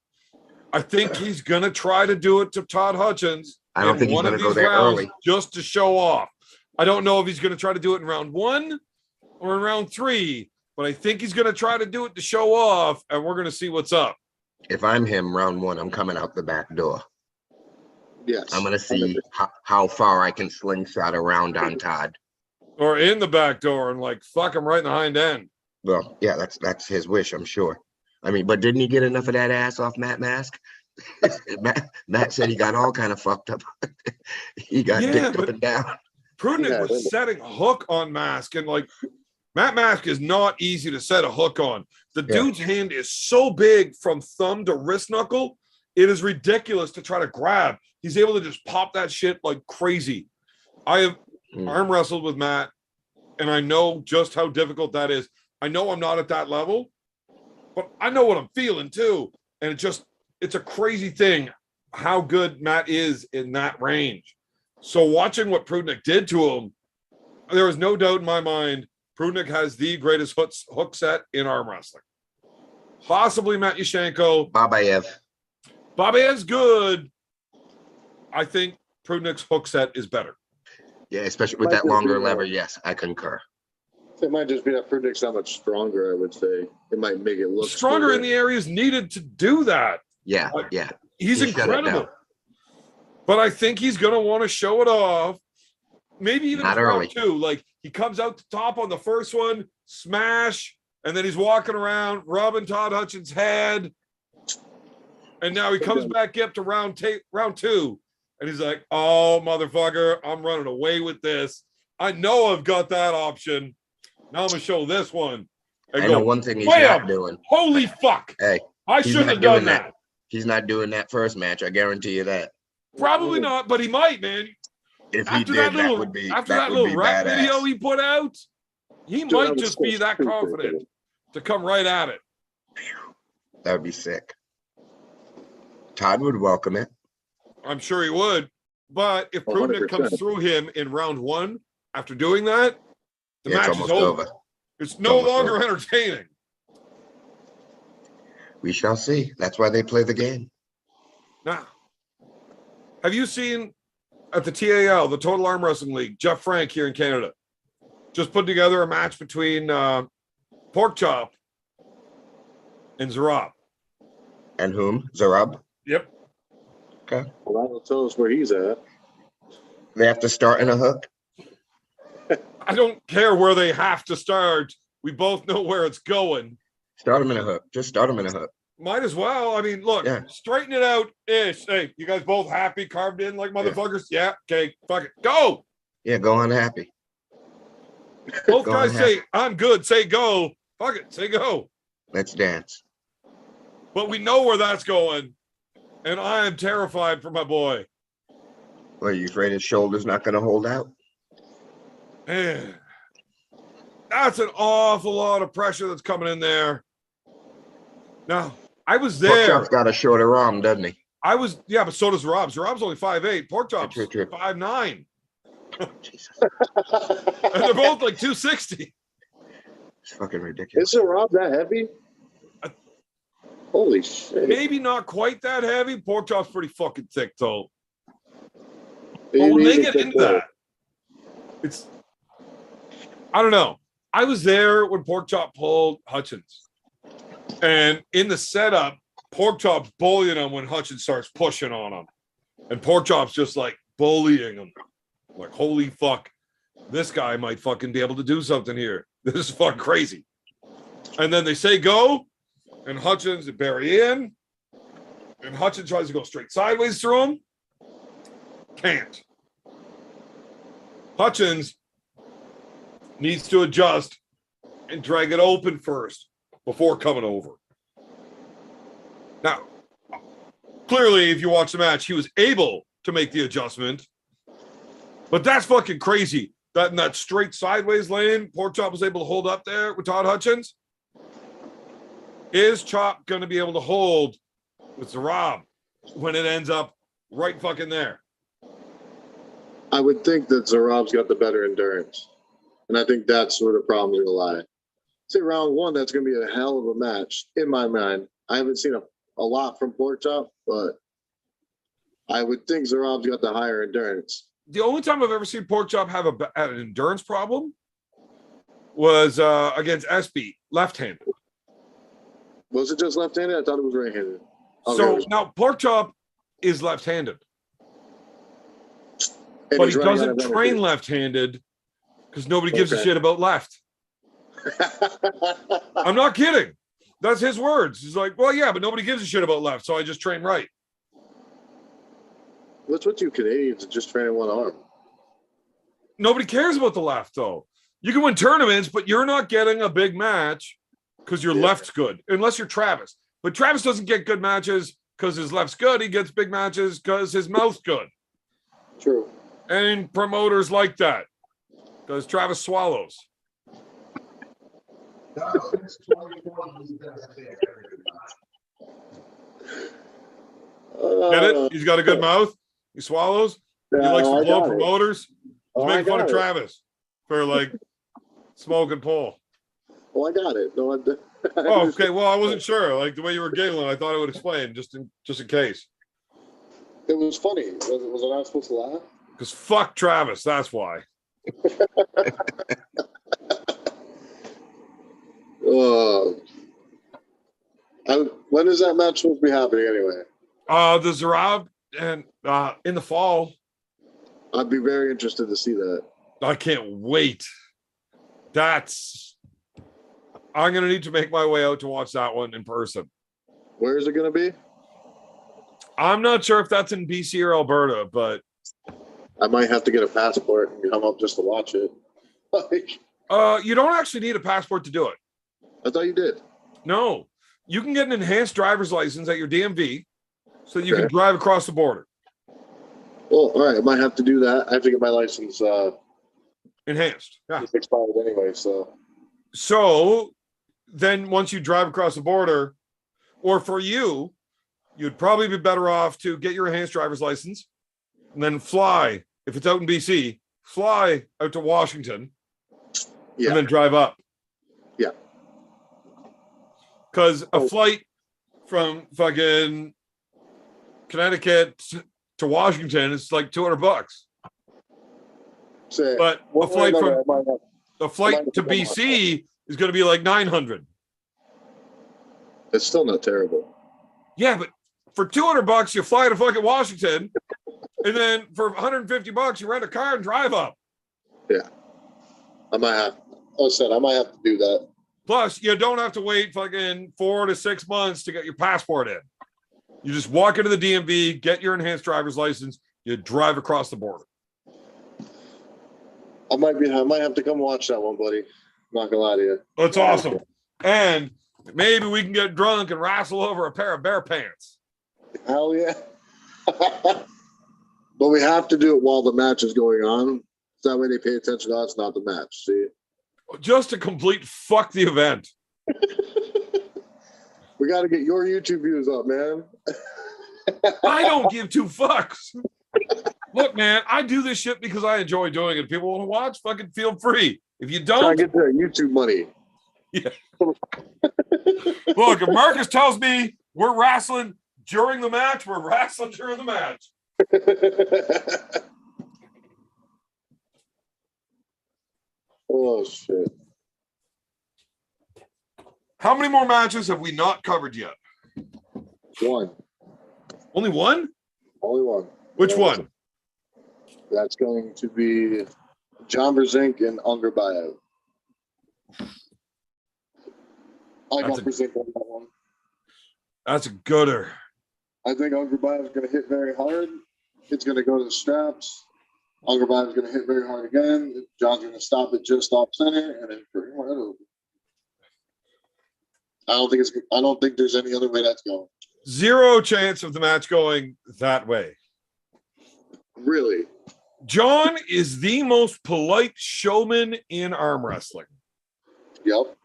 I think he's gonna try to do it to Todd Hutchins. I don't in think he's one of gonna go these there rounds early. just to show off. I don't know if he's gonna try to do it in round 1 or in round 3, but I think he's gonna try to do it to show off, and we're gonna see what's up. If I'm him, round 1, I'm coming out the back door. Yes. I'm going to see how far I can slingshot around on Todd. Or in the back door and like fuck him right in the hind end. Well, yeah, that's his wish, I'm sure. I mean, but didn't he get enough of that ass off Matt Mask? Matt said he got all kind of fucked up. He got Yeah, dicked up but- and down. Prudnick Yeah, was setting a hook on Mask, and like Matt Mask is not easy to set a hook on. The Yeah. dude's hand is so big from thumb to wrist knuckle, it is ridiculous to try to grab. He's able to just pop that shit like crazy. I have arm wrestled with Matt, and I know just how difficult that is. I know I'm not at that level, but I know what I'm feeling too. And it's a crazy thing how good Matt is in that range. So watching what Prudnick did to him, there is no doubt in my mind, Prudnick has the greatest hook set in arm wrestling. Possibly Matt Yushenko. Babayev. Babaev's good. I think Prudnick's hook set is better. Yeah, especially with that longer lever. Yes, I concur. It might just be that Prudnick's that much stronger, I would say. It might make it look Stronger in the areas needed to do that. Yeah, Like, yeah. He's He shut it incredible. down. But I think he's going to want to show it off. Maybe even Not in round early. 2. Like he comes out the top on the first one, smash, and then he's walking around, rubbing Todd Hutchins' head. And now he comes back up to round 2. And he's like, oh, motherfucker, I'm running away with this. I know I've got that option. Now I'm going to show this one. And I know one thing he's wham! not doing. Holy fuck. Hey, I he's shouldn't not have done doing that. that. He's not doing that first match. I guarantee you that. Probably not, but he might, man. If he After did, that that little, would be after that that would little be rap badass. video he put out, he Dude, might that was just be so that stupid. confident to come right at it. That would be sick. Todd would welcome it. I'm sure he would. But if Prudnick 100%. comes through him in round 1 after doing that, the Yeah, match it's is almost over. over. It's no almost longer over. entertaining. We shall see. That's why they play the game. Now, have you seen at the TAL, the Total Arm Wrestling League, Jeff Frank here in Canada, just put together a match between Pork Chop and Zarab. And whom? Zarab? Yep. Okay. Well, that'll tell us where he's at. They have to start in a hook. I don't care where they have to start. We both know where it's going. Start them in a hook. Just start them in a hook. Might as well. I mean, look, Yeah. straighten it out ish. Hey, you guys both happy, carved in like motherfuckers? Yeah. Okay. Fuck it. Go. Yeah, go on happy. Both Go guys on say, I'm good. Say go. Fuck it. Say go. Let's dance. But we know where that's going. And I am terrified for my boy. Well, are you afraid his shoulder's not going to hold out? Man, that's an awful lot of pressure that's coming in there. Now, I was Pork there. Chop's got a shorter arm, doesn't he? I was, yeah, but so does Rob's. Rob's only 5'8". Pork Chop's True, true. 5'9". Jesus. And they're both like 260. It's fucking ridiculous. Isn't Rob that heavy? Holy shit. Maybe not quite that heavy. Pork Chop's pretty fucking thick, though. He But when needs they a get thick into boy. that, it's, I don't know. I was there when Pork Chop pulled Hutchins. And in the setup, Pork Chop's bullying him when Hutchins starts pushing on him. And Pork Chop's just like bullying him. Like, holy fuck. This guy might fucking be able to do something here. This is fucking crazy. And then they say go. And Hutchins and bury in. And Hutchins tries to go straight sideways through him. Can't. Hutchins needs to adjust and drag it open first before coming over. Now, clearly, if you watch the match, he was able to make the adjustment. But that's fucking crazy. That in that straight sideways lane, Pork Chop was able to hold up there with Todd Hutchins. Is Chop going to be able to hold with Zarab when it ends up right fucking there? I would think that Zarab's got the better endurance. And I think that's where the problem's going to lie. Say round one, that's going to be a hell of a match in my mind. I haven't seen a lot from Pork Chop, but I would think Zarab's got the higher endurance. The only time I've ever seen Pork Chop have an endurance problem was against SB, left-handed. Was it just left-handed? I thought it was right-handed. Okay, So it was- now Pork Chop is left-handed, and but he's he running doesn't out of train energy. left-handed because nobody gives a Okay. shit about left. I'm not kidding. That's his words. He's like, well, yeah, but nobody gives a shit about left, so I just train right. What's with you Canadians just training one arm? Nobody cares about the left, though. You can win tournaments, but you're not getting a big match because your Yeah. left's good, unless you're Travis. But Travis doesn't get good matches because his left's good. He gets big matches because his mouth's good. True. And promoters like that because Travis swallows. Get it? He's got a good mouth. He swallows. He likes to blow promoters. He's making fun of Travis for like smoke and pull. Oh, I got it. No, Oh, okay. Well, I wasn't sure. Like the way you were giggling, I thought it would explain just in case. It was funny. Was I not supposed to laugh? Because fuck Travis. That's why. When is that match supposed to be happening anyway? The Zarab and in the fall. I'd be very interested to see that. I can't wait. I'm gonna need to make my way out to watch that one in person. Where is it going to be? I'm not sure if that's in BC or Alberta, but I might have to get a passport and come up just to watch it. Like, you don't actually need a passport to do it. I thought you did. No, you can get an enhanced driver's license at your DMV so that you Okay. can drive across the border. Well, all right. I might have to do that. I have to get my license. Enhanced. Yeah. It's expired anyway, so. So then once you drive across the border, or for you, you'd probably be better off to get your enhanced driver's license and then fly. If it's out in BC, fly out to Washington Yeah. and then drive up. Yeah. Because a flight from fucking Connecticut to Washington is like $200. Say, But one way or another, I might have- the flight to BC is going to be like 900. It's still not terrible. Yeah, but for $200, you fly to fucking Washington, and then for $150, you rent a car and drive up. Yeah. I might have, like I said, I might have to do that. Plus, you don't have to wait fucking 4 to 6 months to get your passport in. You just walk into the DMV, get your enhanced driver's license, you drive across the border. I might have to come watch that one, buddy. Not gonna lie to you. That's awesome. And maybe we can get drunk and wrestle over a pair of bear pants. Hell yeah. But we have to do it while the match is going on. So that way they pay attention to us, not the match. See? Just to complete fuck the event. We got to get your YouTube views up, man. I don't give two fucks. Look, man, I do this shit because I enjoy doing it. People want to watch, fucking feel free. If you Try don't, to get that YouTube money. yeah. Look, if Marcus tells me we're wrestling during the match, we're wrestling during the match. Oh shit. How many more matches have we not covered yet? One. Only one? Only one. Which one? That's going to be John Brzenk and Unger Bayev. I got Brzenk on that one. That's a gooder. I think Unger Bayev is going to hit very hard. It's going to go to the straps. Unger Bayev is going to hit very hard again. John's going to stop it just off center and then pretty much over. I don't think there's any other way that's going. Zero chance of the match going that way. Really? John is the most polite showman in arm wrestling. Yep.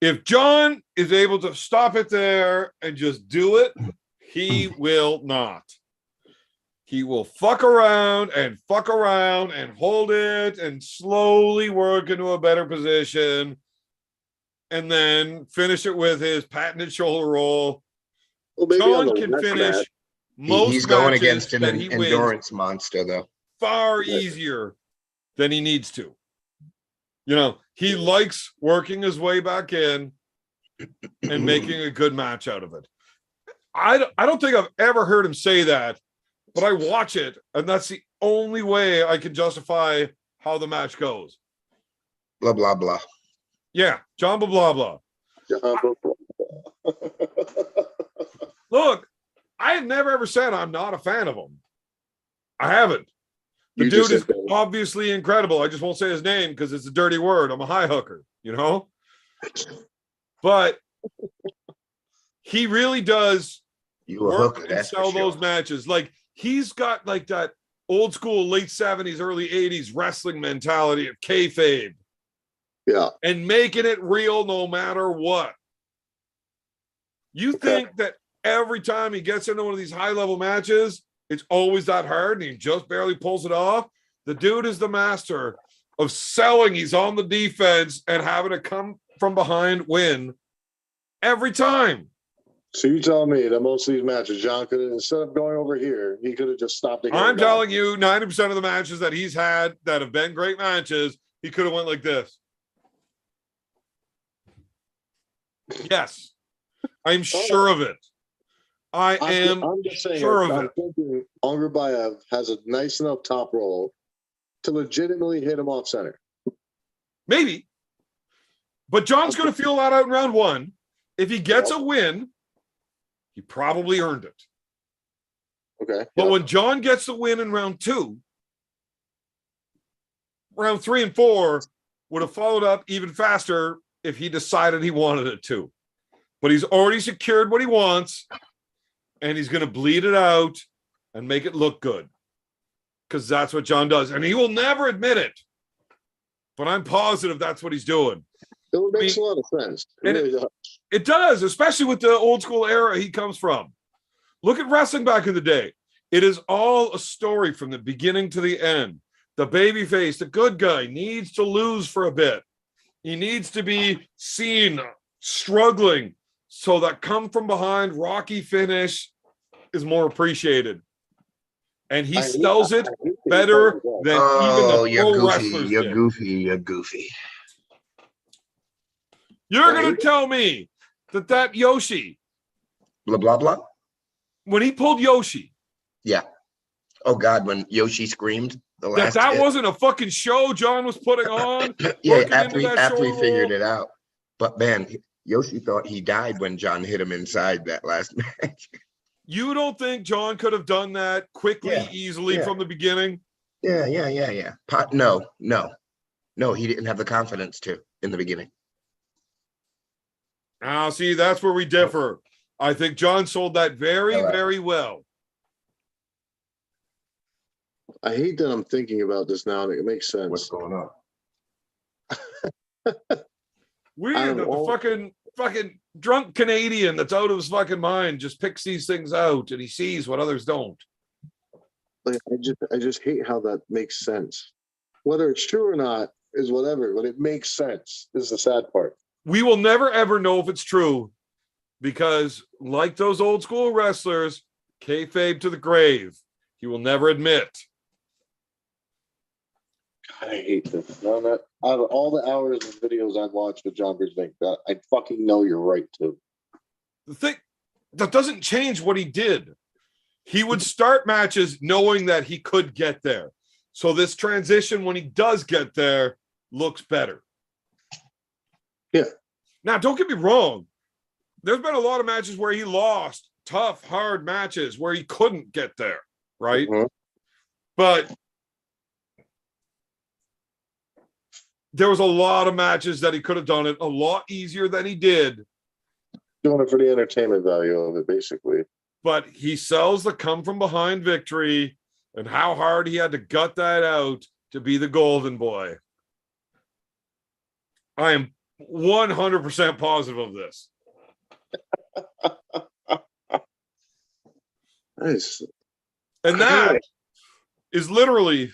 If John is able to stop it there and just do it, he will not. He will fuck around and hold it and slowly work into a better position and then finish it with his patented shoulder roll. Well, maybe John can finish most He's going matches against an that he wins endurance monster, though. far easier than he needs to. You know, he likes working his way back in and making a good match out of it. I don't think I've ever heard him say that, but I watch it, and that's the only way I can justify how the match goes. Blah, blah, blah. Yeah, John blah, blah, blah. Look, I have never ever said I'm not a fan of him. I haven't. The You dude just is said that. obviously incredible. I just won't say his name because it's a dirty word. I'm a high hooker, you know? But he really does You a work hooker, and that's for sell those sure. matches. Like, he's got like that old school late 70s, early 80s wrestling mentality of kayfabe Yeah. and making it real no matter what. You think that every time he gets into one of these high level matches, it's always that hard and he just barely pulls it off? The dude is the master of selling. He's on the defense and having to come from behind win every time. So you tell me that most of these matches, John could have, instead of going over here, he could have just stopped it. I'm telling you, 90% of the matches that he's had that have been great matches, he could have went like this. Yes, I'm sure of it. I'm just saying, sure of I'm it. thinking Unger Bayev has a nice enough top roll to legitimately hit him off center. Maybe. But John's going to feel that out in round one. If he gets a win, he probably earned it. Okay. But when John gets the win in round two, round 3 and 4 would have followed up even faster if he decided he wanted it to. But he's already secured what he wants, and he's going to bleed it out and make it look good. Because that's what John does. And he will never admit it. But I'm positive that's what he's doing. It makes a lot of sense. It really does. It does, especially with the old school era he comes from. Look at wrestling back in the day. It is all a story from the beginning to the end. The babyface, the good guy, needs to lose for a bit. He needs to be seen struggling so that come from behind rocky finish is more appreciated. and he I hate- sells it I hate that he better calls it that. than Oh, even the you're pro goofy. wrestlers You're did. goofy. You're goofy. You're Right. gonna tell me that Yoshi, Blah, blah, blah. when he pulled Yoshi, Yeah. Oh, God, when Yoshi screamed the last that hit. wasn't a fucking show John was putting on, Yeah, working after into he, that after he shoulder figured roll. it out. But man, Yoshi thought he died when John hit him inside that last match. You don't think John could have done that quickly, Yeah, easily yeah. from the beginning? Yeah. No, he didn't have the confidence to in the beginning. Now, see, that's where we differ. I think John sold that very, Hello. very well. I hate that I'm thinking about this now, and it makes sense. going on? Weird Out of that the all- fucking drunk Canadian that's out of his fucking mind just picks these things out and he sees what others don't. Like, I just hate how that makes sense. Whether it's true or not is whatever, but it makes sense. This is the sad part. We will never ever know if it's true because, like those old school wrestlers, kayfabe to the grave, he will never admit. God, I hate this. No, that out of all the hours of videos I've watched with John Bridgman, I fucking know you're right too. The thing that doesn't change what he did. He would start matches knowing that he could get there. So this transition, when he does get there, looks better. Yeah. Now, don't get me wrong. There's been a lot of matches where he lost, tough, hard matches where he couldn't get there, right? Mhm. But there was a lot of matches that he could have done it a lot easier than he did. Doing it for the entertainment value of it, basically. But he sells the come from behind victory and how hard he had to gut that out to be the golden boy. I am 100% positive of this. Nice. And that is literally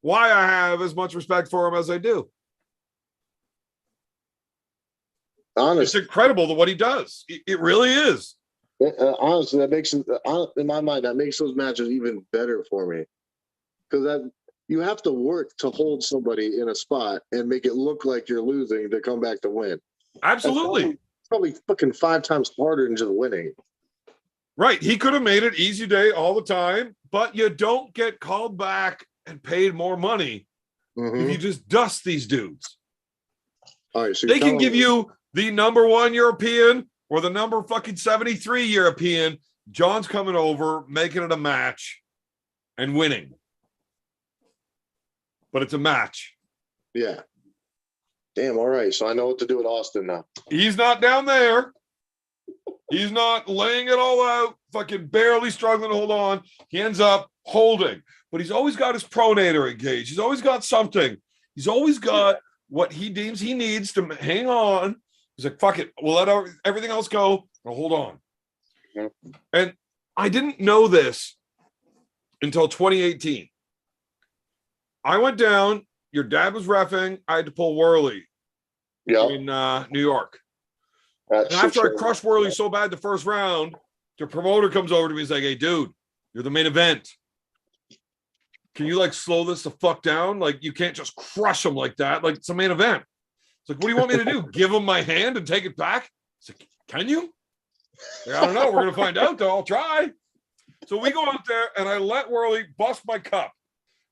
why I have as much respect for him as I do. It's Honestly, incredible what he does. It really is. honestly, that makes it, in my mind, that makes those matches even better for me. Because that you have to work to hold somebody in a spot and make it look like you're losing to come back to win. Absolutely. It's probably fucking 5 times harder than just winning. Right. He could have made it easy day all the time, but you don't get called back and paid more money if you just dust these dudes. All right, so They can give you the #1 European or the number fucking 73 European. John's coming over, making it a match and winning. But it's a match. Yeah. Damn, all right. So I know what to do with Austin now. He's not down there. He's not laying it all out, fucking barely struggling to hold on. He ends up holding, but he's always got his pronator engaged. He's always got something. He's always got what he deems he needs to hang on. He's like, fuck it. We'll let everything else go. I'll hold on. Mhm. And I didn't know this until 2018. I went down. Your dad was reffing. I had to pull Worley Yeah. in New York. And after I crushed Worley so bad the first round, the promoter comes over to me. He's like, hey, dude, you're the main event. Can you like slow this the fuck down? Like, you can't just crush him like that. Like, it's a main event. It's like, what do you want me to do? Give him my hand and take it back? It's like, can you? Like, I don't know. We're going to find out, though. I'll try. So we go out there and I let Worley bust my cup.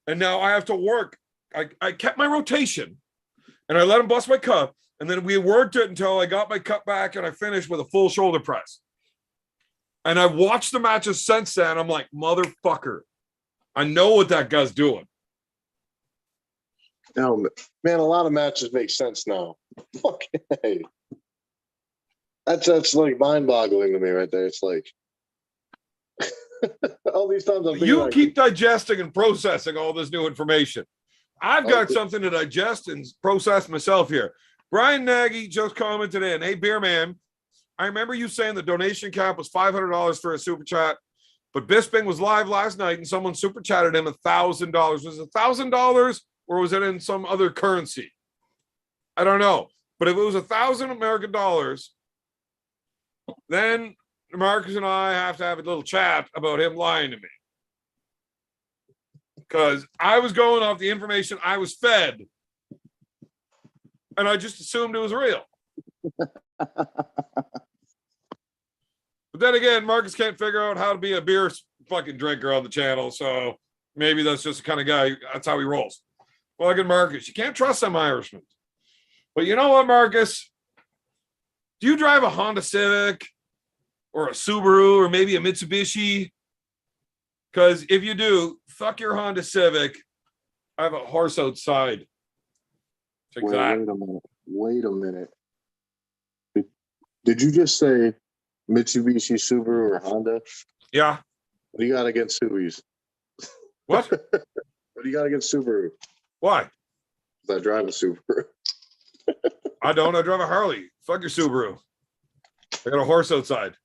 And now I have to work. I kept my rotation and I let him bust my cup. And then we worked it until I got my cup back and I finished with a full shoulder press. And I've watched the matches since then. I'm like, motherfucker, I know what that guy's doing. No, man, a lot of matches make sense now. Fucking hey. That's like mind-boggling to me right there. It's like all these times I'm You like, keep digesting and processing all this new information. I've got Okay. something to digest and process myself here. Brian Nagy just commented in, hey, Beer Man, I remember you saying the donation cap was $500 for a super chat, but Bisping was live last night and someone super chatted him $1,000. Was it $1,000 or was it in some other currency? I don't know. But if it was $1,000 American dollars, then Marcus and I have to have a little chat about him lying to me. because I was going off the information I was fed, and I just assumed it was real. But then again, Marcus can't figure out how to be a beer fucking drinker on the channel, so maybe that's just the kind of guy. That's how he rolls. Fucking Marcus, you can't trust some Irishmen. But you know what, Marcus? Do you drive a Honda Civic or a Subaru or maybe a Mitsubishi? Because if you do, fuck your Honda Civic. I have a horse outside. Check that. Wait a minute. Wait a minute. Did you just say Mitsubishi, Subaru, or Honda? Yeah. What do you got against Subis? What? What do you got against Subaru? Why? I drive a Subaru. I don't. I drive a Harley. Fuck your Subaru. I got a horse outside.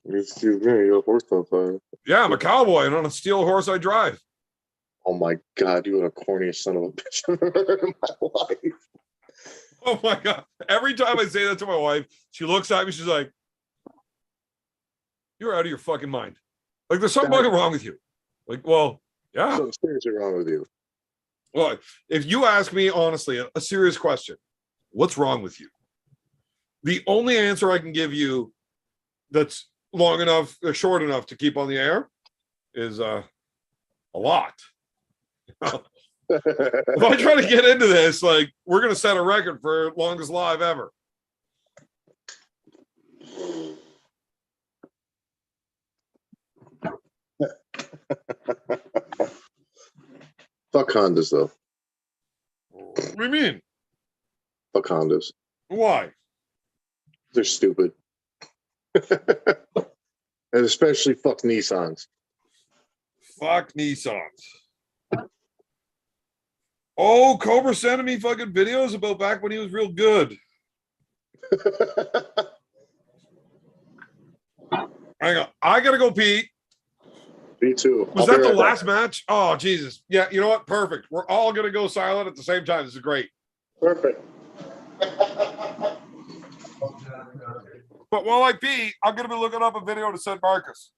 Excuse me, you got a horse outside. Yeah, I'm a cowboy, and on a steel horse I drive. Oh my God, you are the corniest son of a bitch I've ever heard in my life. Oh my God. Every time I say that to my wife, she looks at me, she's like, you're out of your fucking mind. Like, there's something fucking wrong with you. Like, well, yeah. Something's seriously wrong with you. Well, if you ask me honestly, a serious question, what's wrong with you? The only answer I can give you that's long enough, short enough to keep on the air is a lot. If I try to get into this, like, we're going to set a record for longest live ever. Fuck Hondas, though. What do you mean? Fuck Hondas. Why? They're stupid. And especially fuck Nissans. Fuck Nissans. Oh, Cobra sending me fucking videos about back when he was real good. Hang on. I gotta go pee. Me too. Was I'll that be the right last back. match? Oh, Jesus. Yeah, you know what? Perfect. We're all gonna go silent at the same time. This is great. Perfect. But while I pee, I'm gonna be looking up a video to send Marcus.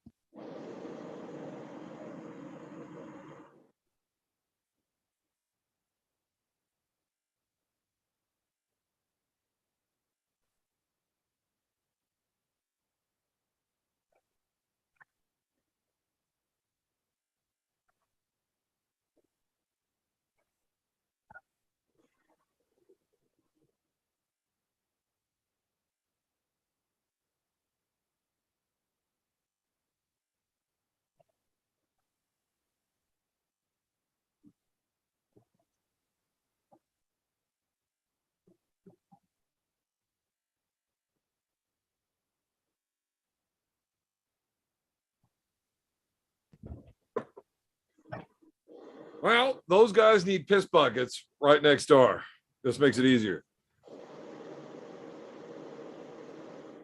Well, those guys need piss buckets right next door. This makes it easier.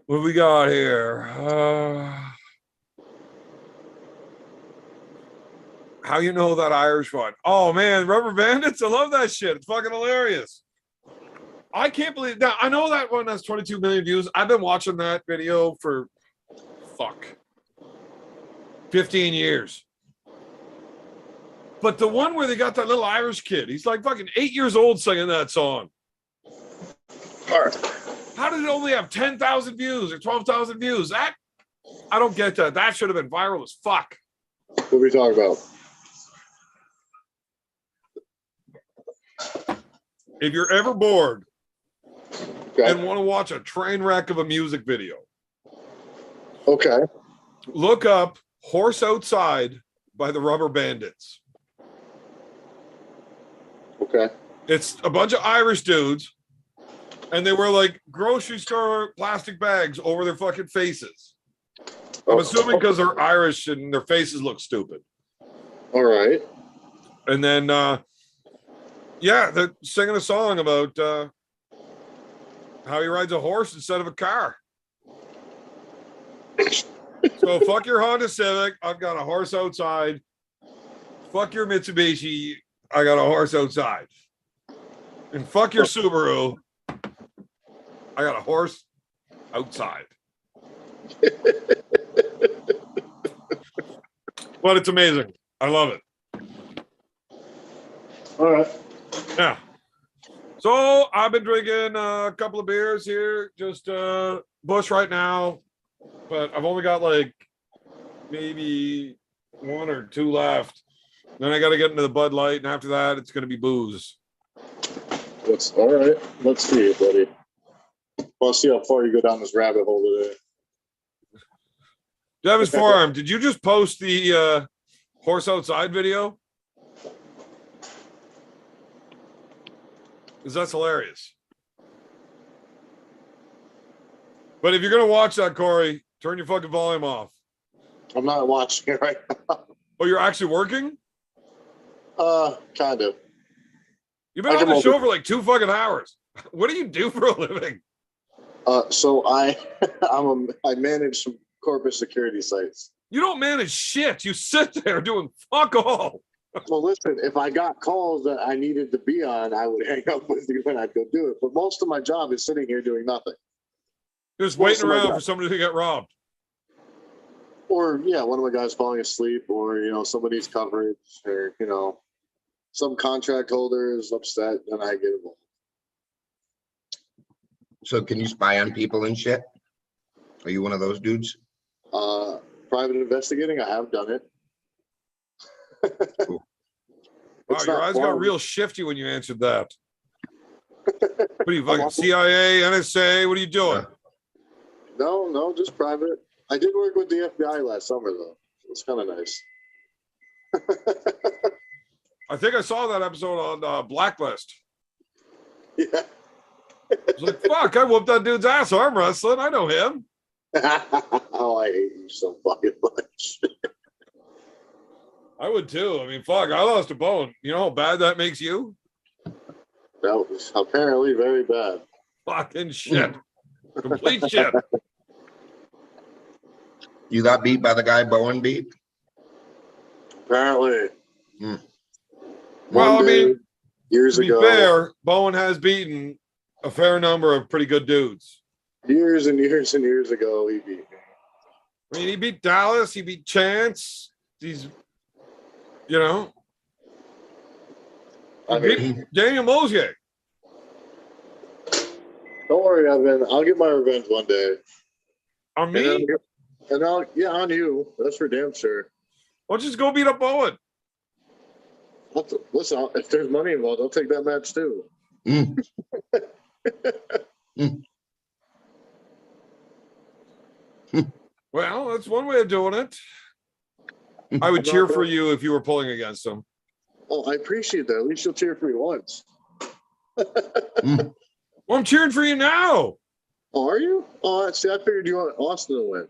What we got here? How you know that Irish one? Oh man, Rubber Bandits! I love that shit. It's fucking hilarious. I can't believe now. I know that one has 22 million views. I've been watching that video for 15 years. But the one where they got that little Irish kid, he's like fucking 8 years old singing that song. All right. How did it only have 10,000 views or 12,000 views? That I don't get that. That should have been viral as fuck. What are we talking about? If you're ever bored Okay. and want to watch a train wreck of a music video, Okay. look up Horse Outside by the Rubber Bandits. Okay. It's a bunch of Irish dudes, and they wear like grocery store plastic bags over their fucking faces. I'm assuming because they're Irish and their faces look stupid. All right. And then, yeah, they're singing a song about how he rides a horse instead of a car. So fuck your Honda Civic. I've got a horse outside. Fuck your Mitsubishi. I got a horse outside. And fuck your Subaru. I got a horse outside. But it's amazing. I love it. All right. Yeah. So I've been drinking a couple of beers here, just Bush right now, but I've only got like maybe 1 or 2 left. Then I got to get into the Bud Light, and after that, it's going to be booze. All right. Let's see, buddy. I'll see how far you go down this rabbit hole today. Devin's Farm, did you just post the horse outside video? Because that's hilarious. But if you're going to watch that, Corey, turn your fucking volume off. I'm not watching it right now. Oh, you're actually working? Kind of. You've been on the show for like 2 fucking hours. What do you do for a living? So I manage some corporate security sites. You don't manage shit. You sit there doing fuck all. Well, listen, if I got calls that I needed to be on, I would hang up with you and I'd go do it. But most of my job is sitting here doing nothing. Just waiting around for somebody to get robbed. Or, yeah, one of my guys falling asleep, or, somebody needs coverage, or, some contract holder is upset, and I get involved. So can you spy on people and shit? Are you one of those dudes? Private investigating, I have done it. Cool. Wow, your eyes got real shifty when you answered that. What are you, fucking CIA, NSA? What are you doing? No, just private. I did work with the FBI last summer, though. It's kind of nice. I think I saw that episode on Blacklist. Yeah. I was like, fuck, I whooped that dude's ass arm wrestling. I know him. Oh, I hate you so fucking much. I would too. I mean, fuck, I lost a bone. You know how bad that makes you? That was apparently very bad. Fucking shit. Complete shit. You got beat by the guy Bowen beat? Apparently. Well, I mean, years to be ago. fair, Bowen has beaten a fair number of pretty good dudes. Years and years and years ago, he beat me. I mean, he beat Dallas, he beat Chance. He's, I mean, beat Daniel Mosier. don't worry, Evan. I'll get my revenge one day. On me? And on you. That's for damn sure. Why don't you just go beat up Bowen? Listen, if there's money involved, I'll take that match too. Well, that's one way of doing it. I would cheer for you if you were pulling against him. Oh, I appreciate that. At least you'll cheer for me once. Well, I'm cheering for you now. Oh, are you? Oh, see, I figured you want Austin to win.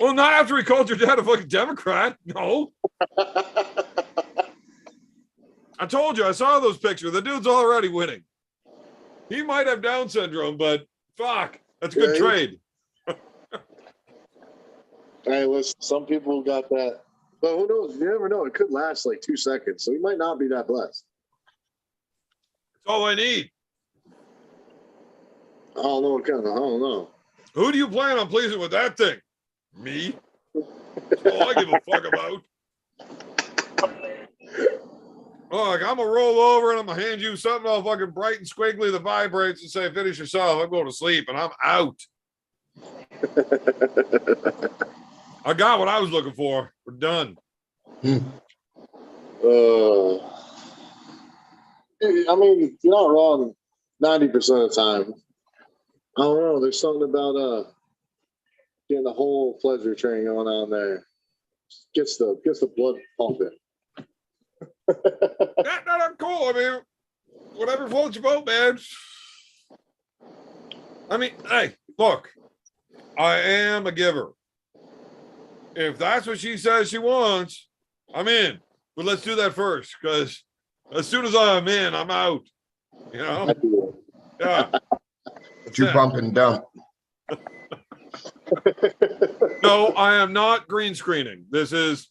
Well, not after he called your dad a fucking Democrat. No. I told you, I saw those pictures. The dude's already winning. He might have Down syndrome, but fuck, that's a good trade. Hey, listen, some people got that. But who knows? You never know. It could last like 2 seconds. So he might not be that blessed. That's all I need. I don't know. Who do you plan on pleasing with that thing? Me? That's all I give a fuck about. Look, I'm gonna roll over and I'm gonna hand you something all fucking bright and squiggly that vibrates and say, finish yourself. I'm going to sleep and I'm out. I got what I was looking for. We're done. I mean, you're not wrong 90% of the time. I don't know. There's something about getting the whole pleasure train going on there. Gets the blood pumping. I'm cool. I mean, whatever floats your boat, man. I mean, hey, look, I am a giver. If that's what she says she wants, I'm in. But let's do that first, because as soon as I'm in, I'm out. You know? Yeah. You bump and dump. No, I am not green screening. This is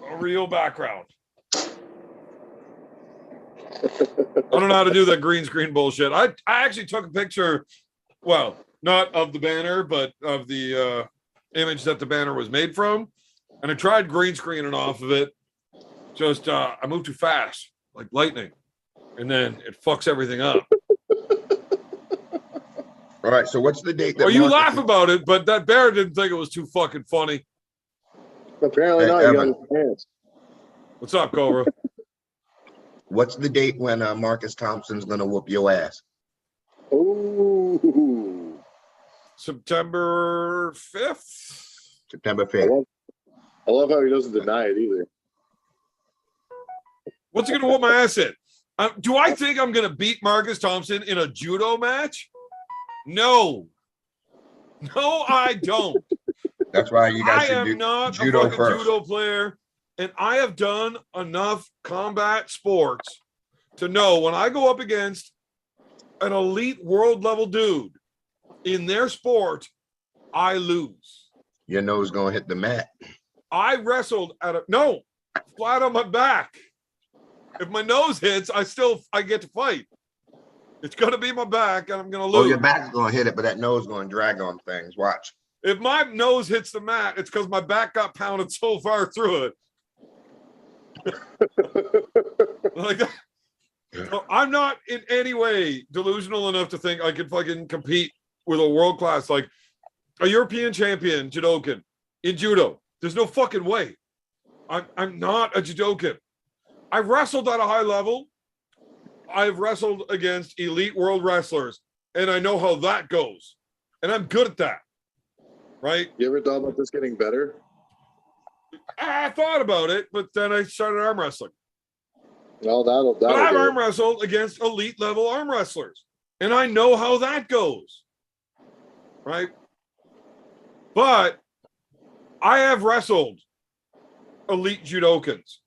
a real background. I don't know how to do that green screen bullshit. I actually took a picture, well, not of the banner, but of the image that the banner was made from. And I tried green screening off of it. Just I moved too fast, like lightning. And then it fucks everything up. All right, so what's the date that Oh, you Marcus laugh is- about it, but that bear didn't think it was too fucking funny. Apparently Hey, not. You got Evan. his pants. What's up, Cobra? What's the date when Marcus Thompson's gonna whoop your ass? Ooh. September 5th? September I 5th. love how he doesn't deny it either. What's he going to whoop my ass in? Do I think I'm going to beat Marcus Thompson in a judo match? No. No, I don't. That's why you guys I should am do not judo a fucking first. judo player, and I have done enough combat sports to know when I go up against an elite world level dude in their sport, I lose. Your nose gonna hit the mat. I wrestled flat on my back. If my nose hits, I get to fight. It's gonna be my back, and I'm gonna Oh, lose. your back's gonna hit it, but that nose gonna drag on things. Watch. If my nose hits the mat, it's because my back got pounded so far through it. Like, so I'm not in any way delusional enough to think I could fucking compete with a world class, like a European champion judokan in judo. There's no fucking way. I'm not a judokan. I wrestled at a high level. I've wrestled against elite world wrestlers, and I know how that goes. And I'm good at that. Right? You ever thought about this getting better? I thought about it, but then I started arm wrestling. No, that'll But I've do it. arm wrestled against elite level arm wrestlers, and I know how that goes. Right? But I have wrestled elite judokans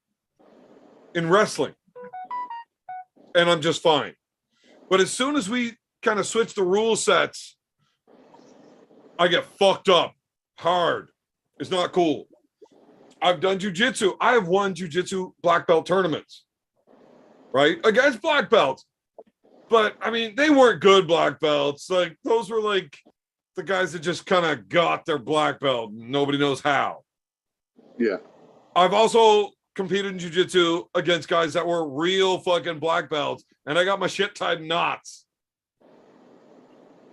in wrestling, and I'm just fine. But as soon as we kind of switch the rule sets, I get fucked up hard. It's not cool. I've done jujitsu. I have won jujitsu black belt tournaments, right? Against black belts. But I mean, they weren't good black belts. Like, those were like the guys that just kind of got their black belt. Nobody knows how. Yeah. I've also competed in jujitsu against guys that were real fucking black belts, and I got my shit tied in knots.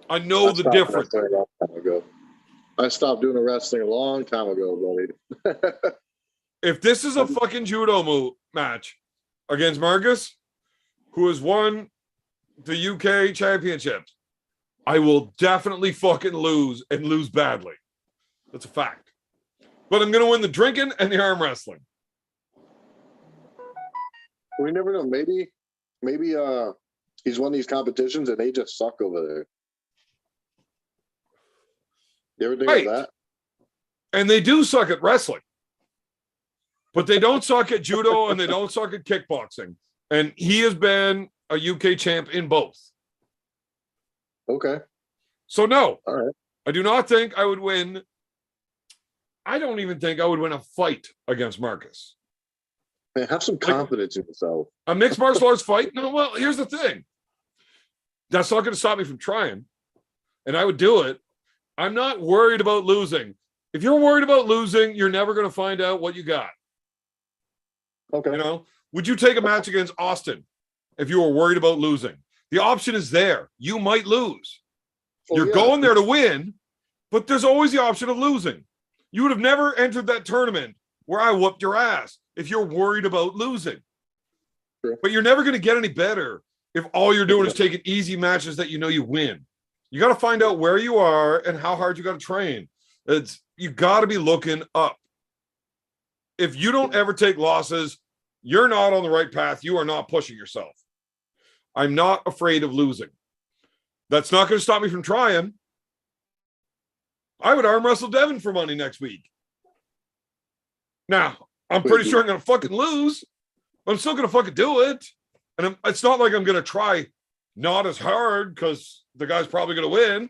I know the difference. A long time ago. I stopped doing wrestling a long time ago, buddy. If this is a fucking judo match against Marcus, who has won the UK championships, I will definitely fucking lose and lose badly. That's a fact. But I'm going to win the drinking and the arm wrestling. We never know. Maybe he's won these competitions and they just suck over there. You ever think Right. of that? And they do suck at wrestling. But they don't suck at judo and they don't suck at kickboxing. And he has been a UK champ in both. Okay. So no, All right. I do not think I would win. I don't even think I would win a fight against Marcus. Man, have some confidence in yourself. A mixed martial arts fight? No, well, here's the thing. That's not going to stop me from trying. And I would do it. I'm not worried about losing. If you're worried about losing, you're never going to find out what you got. Okay. You know, would you take a match against Austin if you were worried about losing? The option is there. You might lose. Well, You're yeah. going there to win, but there's always the option of losing. You would have never entered that tournament where I whooped your ass if you're worried about losing. True. But you're never going to get any better if all you're doing is taking easy matches that you know you win. You got to find out where you are and how hard you got to train. You got to be looking up. If you don't ever take losses, you're not on the right path. You are not pushing yourself. I'm not afraid of losing. That's not going to stop me from trying. I would arm wrestle Devin for money next week. Now, I'm pretty sure I'm going to fucking lose, but I'm still going to fucking do it. And it's not like I'm going to try not as hard because the guy's probably going to win. It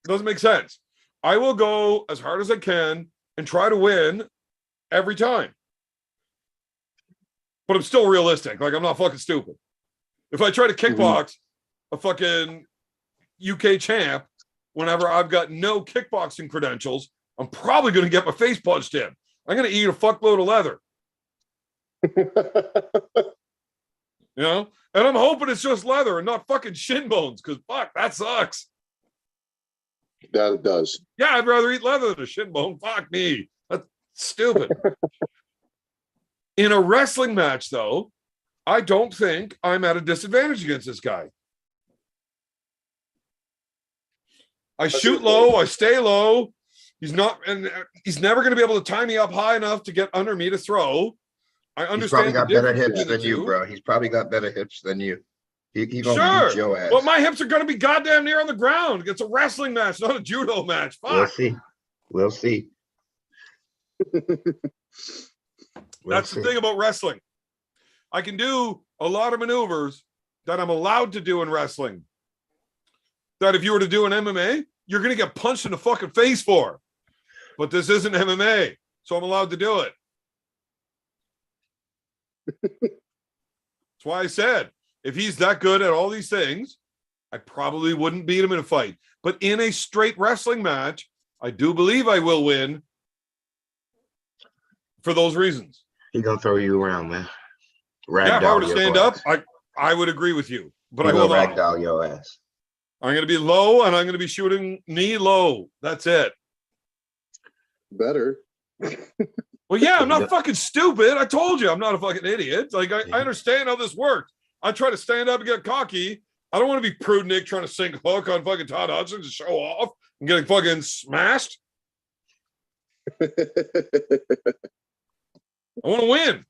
doesn't make sense. I will go as hard as I can and try to win every time. But I'm still realistic. Like, I'm not fucking stupid. If I try to kickbox a fucking UK champ, whenever I've got no kickboxing credentials I'm probably going to get my face punched in. I'm going to eat a fuckload of leather, you know? And I'm hoping it's just leather and not fucking shin bones, because fuck, that sucks. That it does. Yeah, I'd rather eat leather than a shin bone. Fuck me. That's stupid. In a wrestling match, though, I don't think I'm at a disadvantage against this guy. I shoot low, I stay low. He's not, and he's never going to be able to tie me up high enough to get under me to throw. I He's probably understand. got The better difference hips between than the you, two. bro. He's probably got better hips than you. He gonna beat your ass. But my hips are going to be goddamn near on the ground. It's a wrestling match, not a judo match. Fuck. We'll see. We'll see. That's the thing about wrestling. I can do a lot of maneuvers that I'm allowed to do in wrestling. That if you were to do an MMA, you're going to get punched in the fucking face for. But this isn't MMA, so I'm allowed to do it. That's why I said, if he's that good at all these things, I probably wouldn't beat him in a fight. But in a straight wrestling match, I do believe I will win for those reasons. He gonna throw you around, man. Yeah, if I were to Ragdoll your stand up, ass. I would agree with you. But He I will gonna not. ragdoll your ass. I'm going to be low, and I'm going to be shooting knee low. That's it. Better. Well, yeah, I'm not fucking stupid. I told you I'm not a fucking idiot. Like, I understand how this works. I try to stand up and get cocky. I don't want to be Prudnick trying to sink hook on fucking Todd Hudson to show off and getting fucking smashed. I want to win.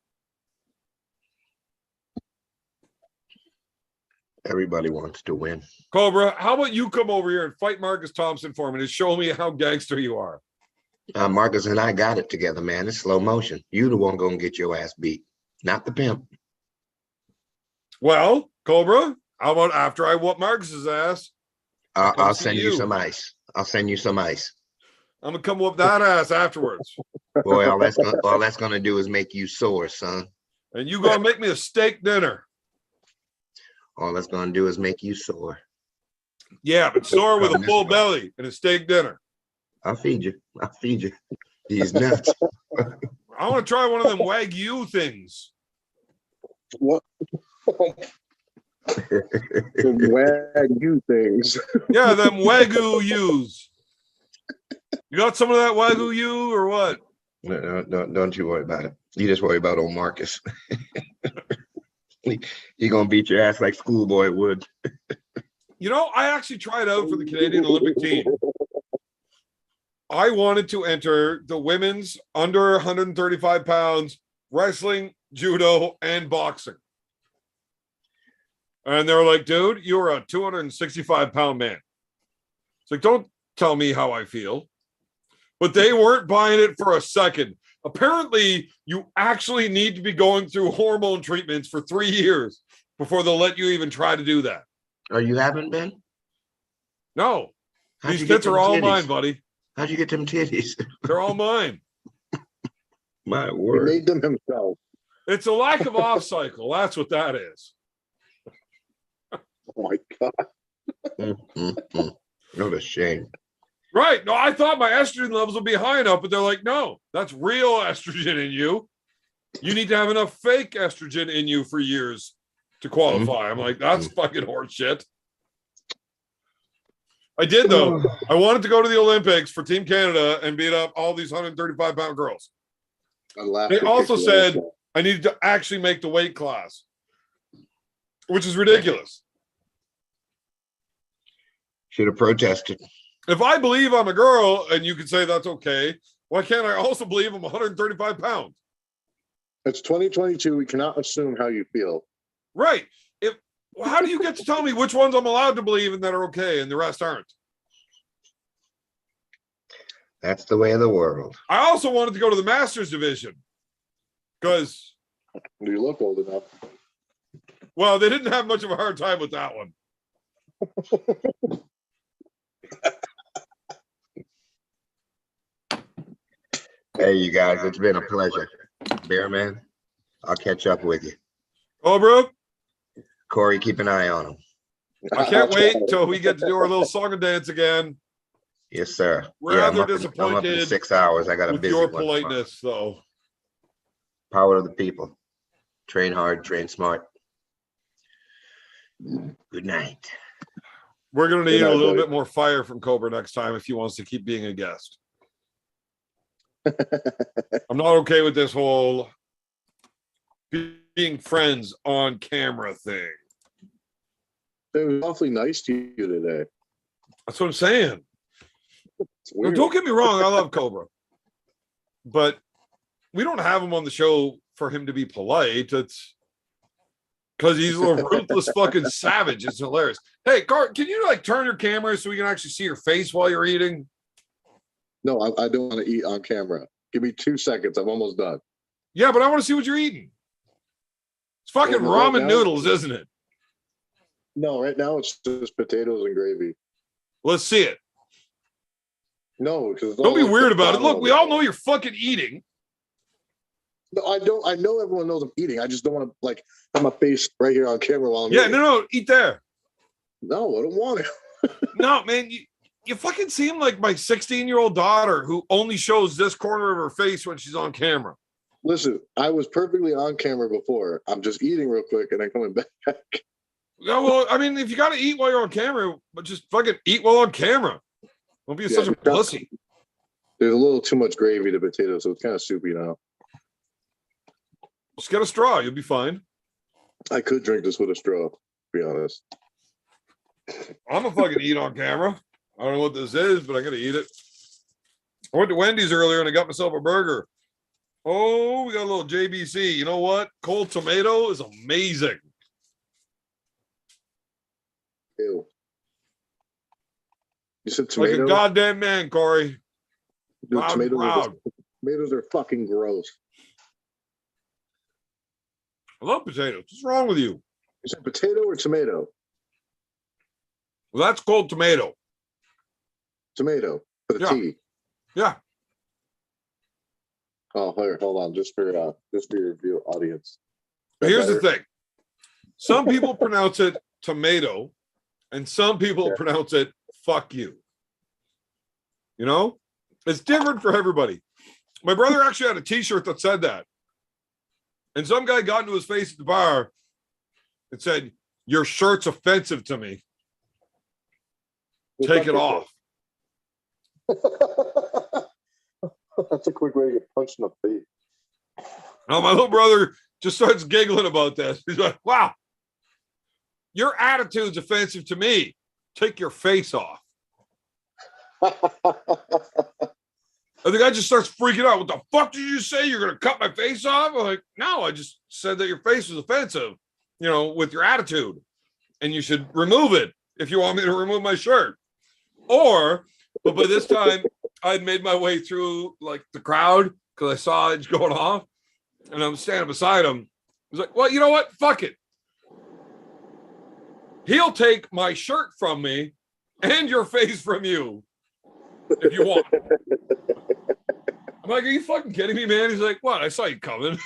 Everybody wants to win. Cobra, how about you come over here and fight Marcus Thompson for me to show me how gangster you are? Marcus and I got it together, man. It's slow motion. You the one gonna get your ass beat, not the pimp. Well, Cobra, how about after I whoop Marcus's ass? I'll see send you you. some ice. I'll send you some ice. I'm gonna come whoop that ass afterwards. Boy, all that's gonna do is make you sore, son. And you gonna make me a steak dinner. All that's gonna do is make you sore. Yeah, but sore with a Come this full way. belly and a steak dinner. I'll feed you. I'll feed you. He's nuts. I want to try one of them Wagyu things. What? Wagyu things. Yeah, them Wagyu U's. You got some of that Wagyu U or what? No, don't you worry about it. You just worry about old Marcus. He gonna beat your ass like schoolboy would. You know, I actually tried out for the Canadian Olympic team. I wanted to enter the women's under 135 pounds wrestling, judo, and boxing. And they were like, dude, you're a 265-pound man. It's like, don't tell me how I feel. But they weren't buying it for a second. Apparently, you actually need to be going through hormone treatments for 3 years before they'll let you even try to do that. Oh, you haven't been? No. How'd These you get tits are them all titties? mine, buddy. How'd you get them titties? They're all mine. My He word. made them himself. It's a lack of off cycle. That's what that is. Oh my God. What a shame. Right. No, I thought my estrogen levels would be high enough, but they're like, no, that's real estrogen in you. You need to have enough fake estrogen in you for years to qualify. I'm like, that's fucking horse shit. I did, though. I wanted to go to the Olympics for Team Canada and beat up all these 135-pound girls. They also said I needed to actually make the weight class, which is ridiculous. Should have protested. If I believe I'm a girl and you can say that's okay, why can't I also believe I'm 135 pounds? It's 2022. We cannot assume how you feel. Right. How do you get to tell me which ones I'm allowed to believe and that are okay and the rest aren't? That's the way of the world. I also wanted to go to the Masters division because, Do you look old enough? well, they didn't have much of a hard time with that one. Hey, you guys, it's been a pleasure. Bear Man, I'll catch up with you. Cobra, Corey, keep an eye on him. I can't wait until we get to do our little song and dance again. Yes, sir. Rather I'm up in disappointed 6 hours. I got a with busy your one tomorrow. politeness, though. Power of the people. Train hard, train smart. Good night. We're gonna Good need a night, little buddy. bit more fire from Cobra next time if he wants to keep being a guest. I'm not okay with this whole being friends on camera thing. It was awfully nice to you today. That's what I'm saying. It's Now, weird. don't get me wrong, I love Cobra, but we don't have him on the show for him to be polite. It's because he's a ruthless fucking savage. It's hilarious. Hey, Cart, can you like turn your camera so we can actually see your face while you're eating? No, I don't want to eat on camera. Give me 2 seconds. I'm almost done. Yeah, but I want to see what you're eating. It's fucking Well, right ramen now- noodles, isn't it? No, right now it's just potatoes and gravy. Let's see it. No, because Don't be weird about it. Look, we all know you're fucking eating. No, I don't. I know everyone knows I'm eating. I just don't want to like have my face right here on camera while I'm Yeah, eating. no, eat there. No, I don't want it. No, man, you fucking seem like my 16-year-old daughter who only shows this corner of her face when she's on camera. Listen, I was perfectly on camera before. I'm just eating real quick and then coming back. Yeah, well, I mean, if you got to eat while you're on camera, but just fucking eat while on camera. Don't be such a pussy. There's a little too much gravy to potatoes, so it's kind of soupy now. Just get a straw. You'll be fine. I could drink this with a straw, to be honest. I'm a fucking eat on camera. I don't know what this is, but I gotta eat it. I went to Wendy's earlier and I got myself a burger. Oh, we got a little JBC. You know what? Cold tomato is amazing. Ew. You said Like tomato? a goddamn man, Corey. Dude, Proud, tomatoes, proud. tomatoes are fucking gross. I love potatoes. What's wrong with you? You said potato or tomato? Well, that's cold tomato. Tomato for the Yeah. tea. Yeah. Oh, here, hold on, just for your view audience. But here's the Better? thing. Some people pronounce it tomato, and some people Yeah. pronounce it fuck you. You know? It's different for everybody. My brother actually had a t-shirt that said that. And some guy got into his face at the bar and said, "Your shirt's offensive to me. Take it off." That's a quick way to get punched in the face. Now my little brother just starts giggling about this. He's like, "Wow, your attitude's offensive to me. Take your face off." And the guy just starts freaking out. "What the fuck did you say? You're gonna cut my face off?" I'm like, "No, I just said that your face was offensive, you know, with your attitude. And you should remove it if you want me to remove my shirt." But by this time, I'd made my way through like the crowd because I saw it going off. And I'm standing beside him. He's like, "Well, you know what? Fuck it. He'll take my shirt from me and your face from you if you want." I'm like, "Are you fucking kidding me, man?" He's like, "What? I saw you coming."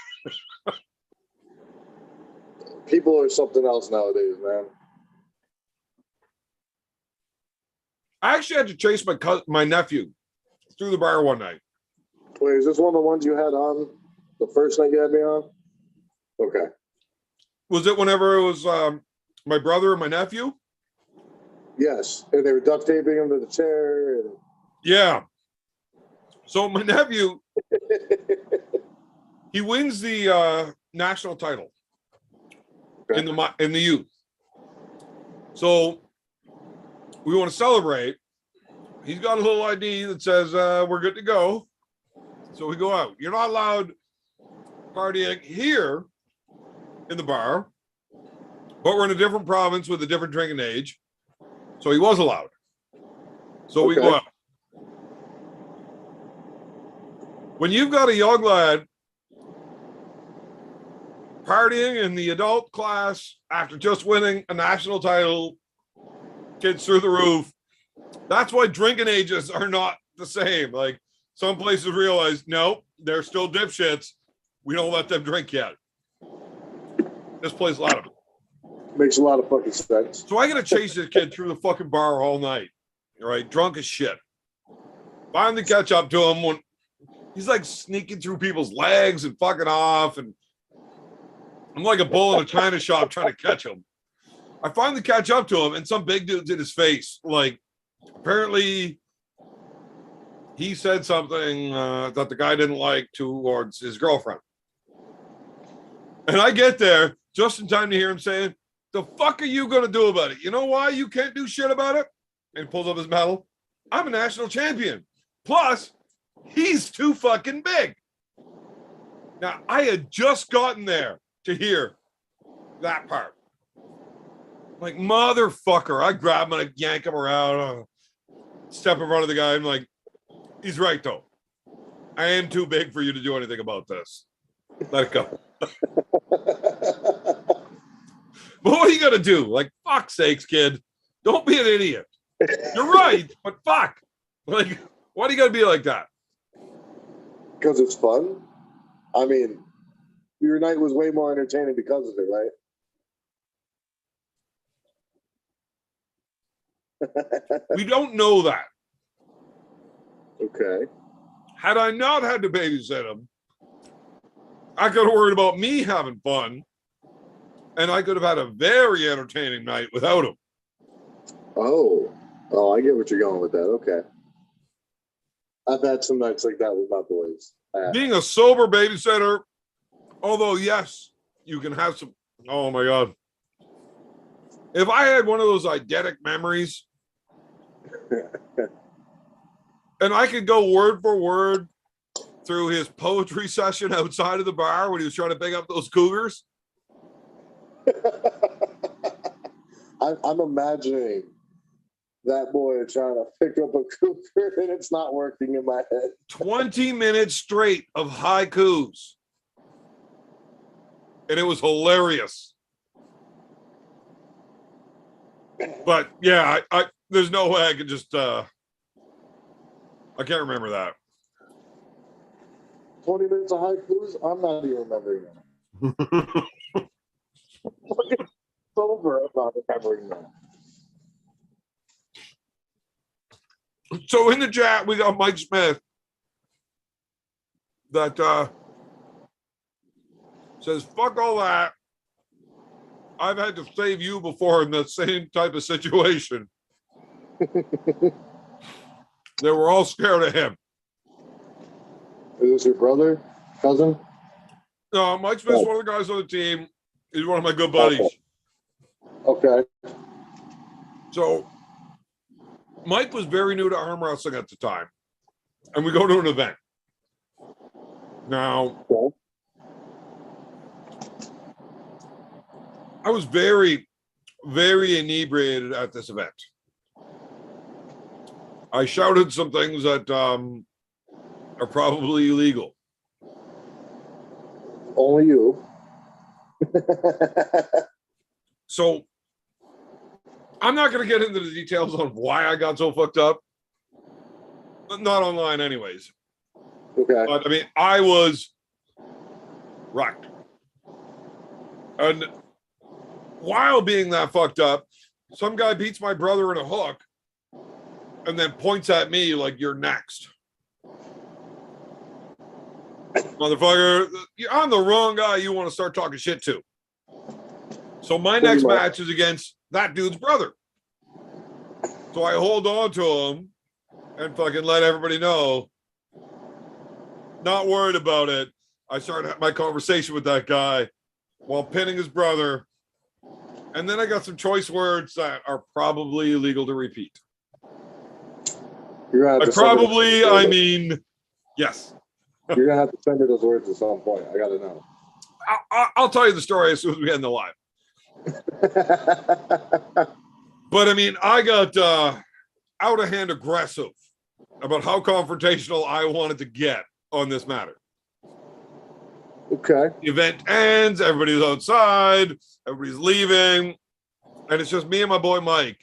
People are something else nowadays, man. I actually had to chase my nephew through the bar one night. Wait, is this one of the ones you had on the first night you had me on? Okay. Was it whenever it was my brother and my nephew? Yes, and they were duct taping him to the chair. And... Yeah. So my nephew, he wins the national title in the youth. So we want to celebrate. He's got a little ID that says we're good to go. So we go out. You're not allowed partying here in the bar, but we're in a different province with a different drinking age. So he was allowed. So we go out. When you've got a young lad partying in the adult class after just winning a national title, kids through the roof, that's why drinking ages are not the same. Like some places realize, no, they're still dipshits. We don't let them drink yet. This place, a lot of it. Makes a lot of fucking sense. So I got to chase this kid through the fucking bar all night, all right, drunk as shit. Finally catch up to him when he's like sneaking through people's legs and fucking off. And I'm like a bull in a china shop trying to catch him. I finally catch up to him, and some big dude's in his face. Like, apparently he said something that the guy didn't like towards his girlfriend. And I get there just in time to hear him saying, "The fuck are you going to do about it? You know why you can't do shit about it?" And he pulls up his medal. "I'm a national champion. Plus, he's too fucking big." Now, I had just gotten there to hear that part. Like, motherfucker. I grab him and I yank him around. Step in front of the guy. I'm like, he's right, though. I am too big for you to do anything about this. Let it go. But what are you going to do? Like, fuck's sakes, kid. Don't be an idiot. You're right, but fuck. Like, why do you got to be like that? Because it's fun. I mean, your night was way more entertaining because of it, right? We don't know that. Okay. Had I not had to babysit him, I could have worried about me having fun, and I could have had a very entertaining night without him. Oh, I get what you're going with that. Okay. I've had some nights like that with my boys. Being a sober babysitter, although, yes, you can have some. Oh, my God. If I had one of those eidetic memories, and I could go word for word through his poetry session outside of the bar when he was trying to pick up those cougars. I'm imagining that boy trying to pick up a cougar and it's not working in my head. 20 minutes straight of haikus. And it was hilarious. But yeah, I there's no way I could just I can't remember that. 20 minutes of haikus? I'm not even remembering that. It's over. I'm not remembering that. So in the chat, we got Mike Smith that says, "Fuck all that. I've had to save you before in the same type of situation." They were all scared of him. Is this your brother? Cousin? No, Mike Smith's one of the guys on the team. He's one of my good buddies. Okay. So Mike was very new to arm wrestling at the time. And we go to an event. Now, Okay. I was very, very inebriated at this event. I shouted some things that are probably illegal. Only you. So I'm not going to get into the details on why I got so fucked up. Not online anyways. Okay. But I mean, I was wrecked. And while being that fucked up, some guy beats my brother in a hook and then points at me like, "You're next." Motherfucker, I'm the wrong guy you want to start talking shit to. So my next match is against that dude's brother. So I hold on to him and fucking let everybody know. Not worried about it. I started my conversation with that guy while pinning his brother. And then I got some choice words that are probably illegal to repeat. I mean, yes. You're going to have to send me those words at some point. I got to know. I'll tell you the story as soon as we end the live. But I mean, I got out of hand aggressive about how confrontational I wanted to get on this matter. Okay. The event ends, everybody's outside, everybody's leaving, and it's just me and my boy Mike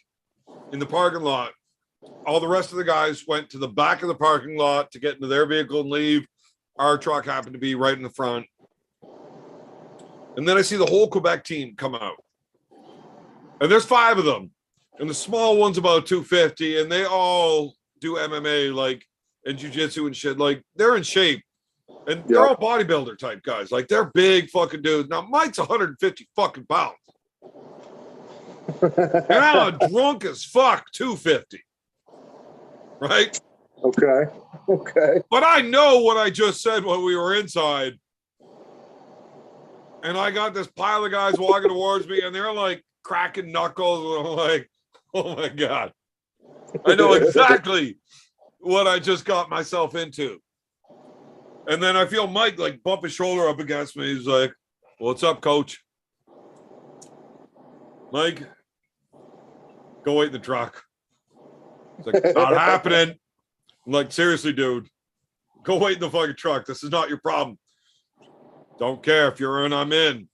in the parking lot. All the rest of the guys went to the back of the parking lot to get into their vehicle and leave. Our truck happened to be right in the front. And then I see the whole Quebec team come out. And there's 5 of them. And the small one's about 250, and they all do MMA like and jujitsu and shit, like they're in shape. And Yeah. they're all bodybuilder type guys. Like they're big fucking dudes. Now Mike's 150 fucking pounds. And I'm drunk as fuck, 250. Right? Okay. Okay. But I know what I just said when we were inside. And I got this pile of guys walking towards me, and they're like cracking knuckles. And I'm like, oh my God. I know exactly what I just got myself into. And then I feel Mike like bump his shoulder up against me. He's like, what's up, coach? Mike, go wait in the truck. It's like, it's not happening. I'm like, seriously, dude, go wait in the fucking truck. This is not your problem. Don't care if you're in, I'm in.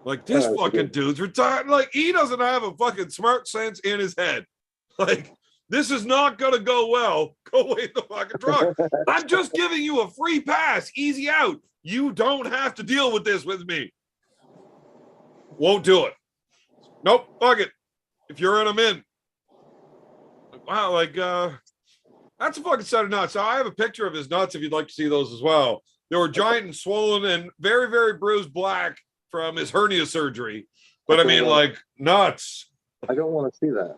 Like, this fucking dude's retired. Like, he doesn't have a fucking smart sense in his head. Like, this is not going to go well. Go wait in the fucking truck. I'm just giving you a free pass. Easy out. You don't have to deal with this with me. Won't do it. Nope. Fuck it. If you're in, I'm in. Wow. Like, that's a fucking set of nuts. Now, I have a picture of his nuts if you'd like to see those as well. They were giant and swollen and very, very bruised black from his hernia surgery. But I mean, like, nuts. I don't want to see that.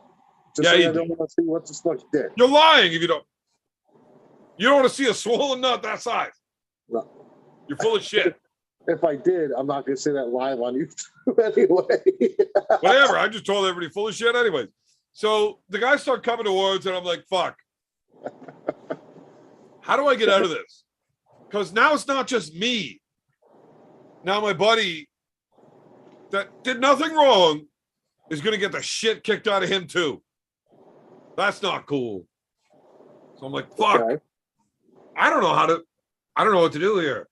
Just Yeah, like you I don't want to see what the fuck's dick. You're lying if you don't. You don't want to see a swollen nut that size. No. You're full of shit. If I did, I'm not going to say that live on YouTube anyway. Whatever. I just told everybody full of shit anyways. So the guys start coming towards, and I'm like, fuck. How do I get out of this? Because now it's not just me. Now my buddy that did nothing wrong is going to get the shit kicked out of him too. That's not cool. So I'm like, fuck. Okay. I don't know what to do here.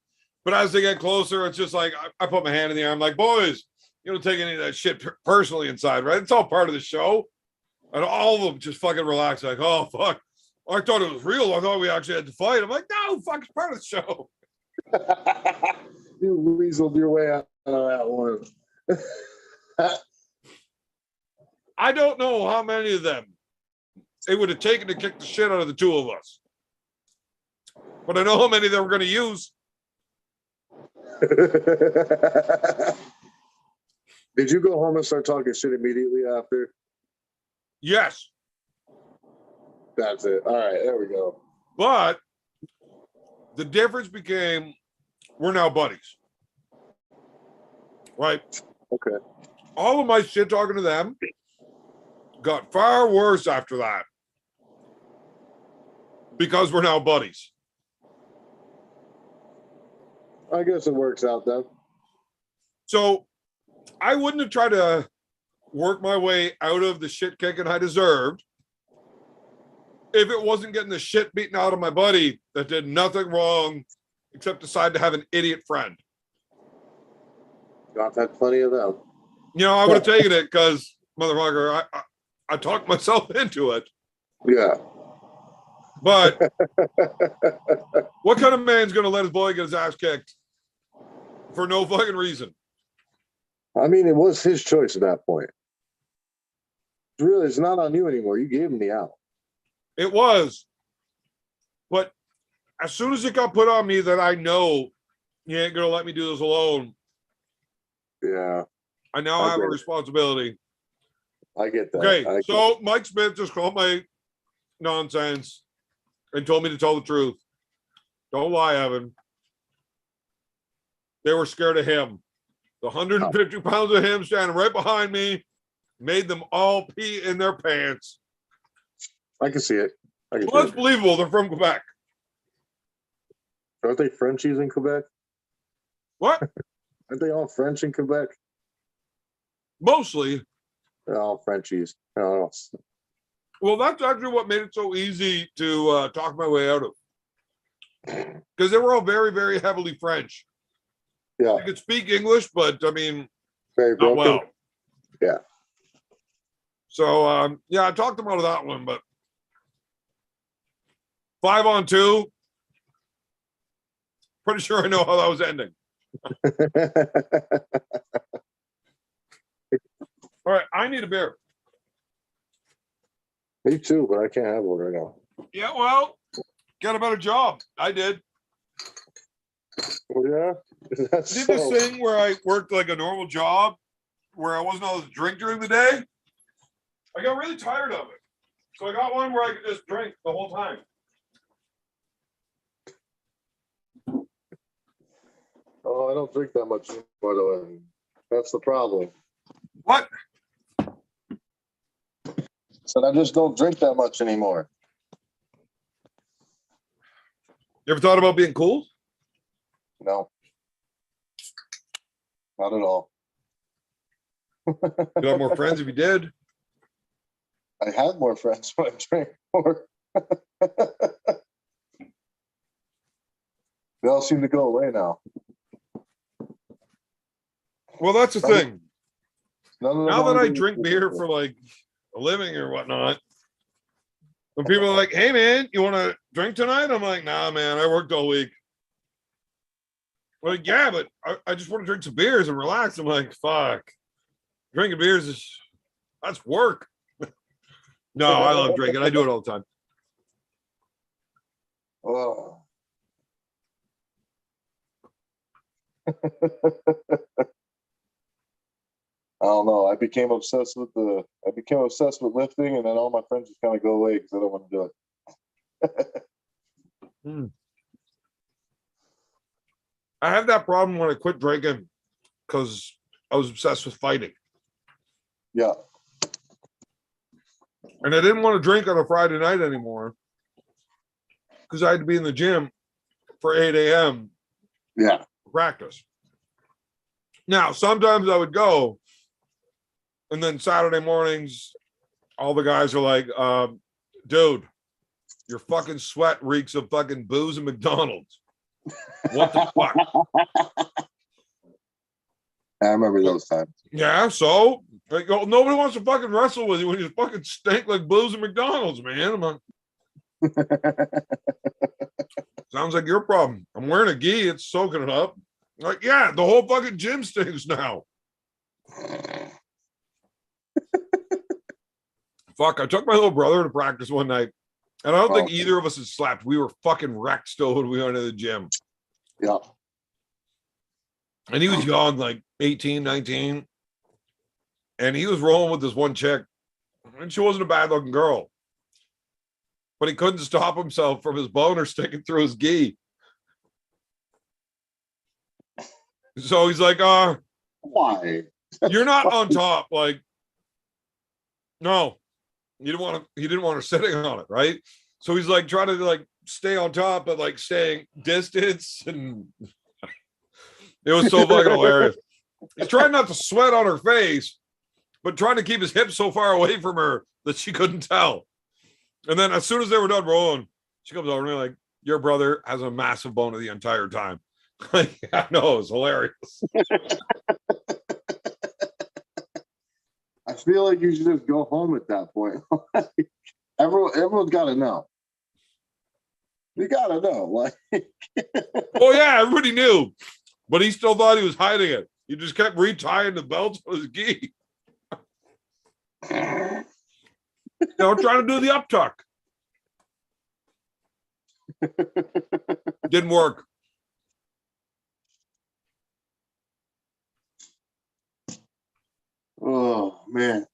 But as they get closer, it's just like, I put my hand in the air. I'm like, boys, you don't take any of that shit personally inside, right? It's all part of the show. And all of them just fucking relax. Like, oh, fuck. I thought it was real. I thought we actually had to fight. I'm like, no, fuck, it's part of the show. You weaseled your way out of that one. I don't know how many of them it would have taken to kick the shit out of the two of us. But I know how many they were going to use. Did you go home and start talking shit immediately after? Yes. That's it. All right, there we go. But the difference became we're now buddies. Right? Okay. All of my shit talking to them got far worse after that. Because we're now buddies. I guess it works out then. So I wouldn't have tried to work my way out of the shit kicking I deserved if it wasn't getting the shit beaten out of my buddy that did nothing wrong except decide to have an idiot friend. I've had plenty of them. You know, I would have taken it because, motherfucker, I talked myself into it. Yeah. But what kind of man's going to let his boy get his ass kicked for no fucking reason? I mean, it was his choice at that point. Really, it's not on you anymore. You gave him the out. It was. But as soon as it got put on me that I know you ain't going to let me do this alone. Yeah. I now have a responsibility. I get that. Okay, so Mike Smith just called my nonsense and told me to tell the truth. Don't lie, Evan. They were scared of him. The 150 pounds of him standing right behind me made them all pee in their pants. I can see it. Well, that's believable. They're from Quebec. Aren't they Frenchies in Quebec? What? Aren't they all French in Quebec? Mostly. They're all Frenchies. Oh. Well, that's actually what made it so easy to talk my way out of. Because they were all very, very heavily French. Yeah. I could speak English, but I mean, very not well. Yeah. So, yeah, I talked them out of that one, but 5-on-2, pretty sure I know how that was ending. All right, I need a beer. Me too, but I can't have one right now. Yeah, well, Get a better job. I did. Oh, yeah. That's I did this thing where I worked like a normal job where I wasn't allowed to drink during the day. I got really tired of it. So I got one where I could just drink the whole time. Oh, I don't drink that much anymore, though. That's the problem. What? Said I just don't drink that much anymore. You ever thought about being cool? No. Not at all. You'd have more friends if you did. I had more friends when I drank more. They all seem to go away now. Well, that's the thing. None of them Now that wanna I do drink this beer anymore. for like a living or whatnot, when people are like, "Hey man, you want to drink tonight?" I'm like, "Nah, man, I worked all week." Like, yeah, but I just want to drink some beers and relax. I'm like, fuck, drinking beers that's work. No, I love drinking. I do it all the time. Oh. I don't know. I became obsessed with lifting, and then all my friends just kind of go away because I don't want to do it. I have that problem when I quit drinking because I was obsessed with fighting. Yeah. And I didn't want to drink on a Friday night anymore because I had to be in the gym for 8 a.m. Yeah. practice. Now, sometimes I would go, and then Saturday mornings, all the guys are like, dude, your fucking sweat reeks of fucking booze and McDonald's. What the fuck? I remember those times. Yeah, so like, nobody wants to fucking wrestle with you when you fucking stink like booze and McDonald's, man. I'm like, sounds like your problem. I'm wearing a gi, it's soaking it up. Like, yeah, the whole fucking gym stinks now. Fuck, I took my little brother to practice one night, and I don't think either of us had slept. We were fucking wrecked still when we went to the gym. Yeah. And he was young, like 18, 19. And he was rolling with this one chick, and she wasn't a bad looking girl. But he couldn't stop himself from his boner sticking through his gi. So he's like, Why? you're not on top. Like, no, he didn't want her sitting on it, right? So he's like trying to like stay on top, but like staying distance, and it was so fucking hilarious. He's trying not to sweat on her face, but trying to keep his hips so far away from her that she couldn't tell. And then as soon as they were done rolling, she comes over to me like, your brother has a massive boner the entire time. Like, I know, it's hilarious. I feel like you should just go home at that point. Everyone's got to know. You got to know. Like, Oh, yeah, everybody knew. But he still thought he was hiding it. He just kept retying the belts on his gi. Trying to do the uptuck. Didn't work. oh man,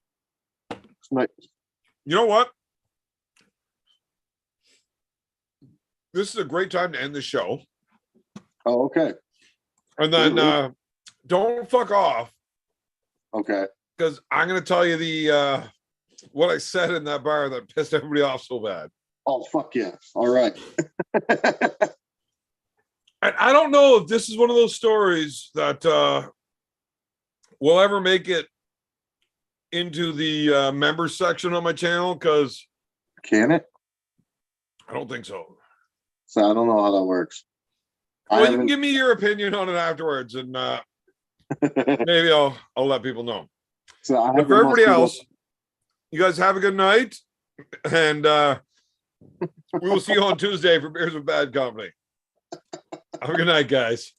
it's nice. You know what? This is a great time to end the show. Oh, okay. And then don't fuck off, Okay. because I'm going to tell you the what I said in that bar that pissed everybody off so bad. Oh, fuck yeah. All right. I don't know if this is one of those stories that will ever make it into the members section on my channel, because Can it? I don't think so. So I don't know how that works. Well, you can give me your opinion on it afterwards, and maybe I'll let people know. So But for everybody else, you guys have a good night, and we will see you on Tuesday for Beers with Bad Company. Have a good night, guys.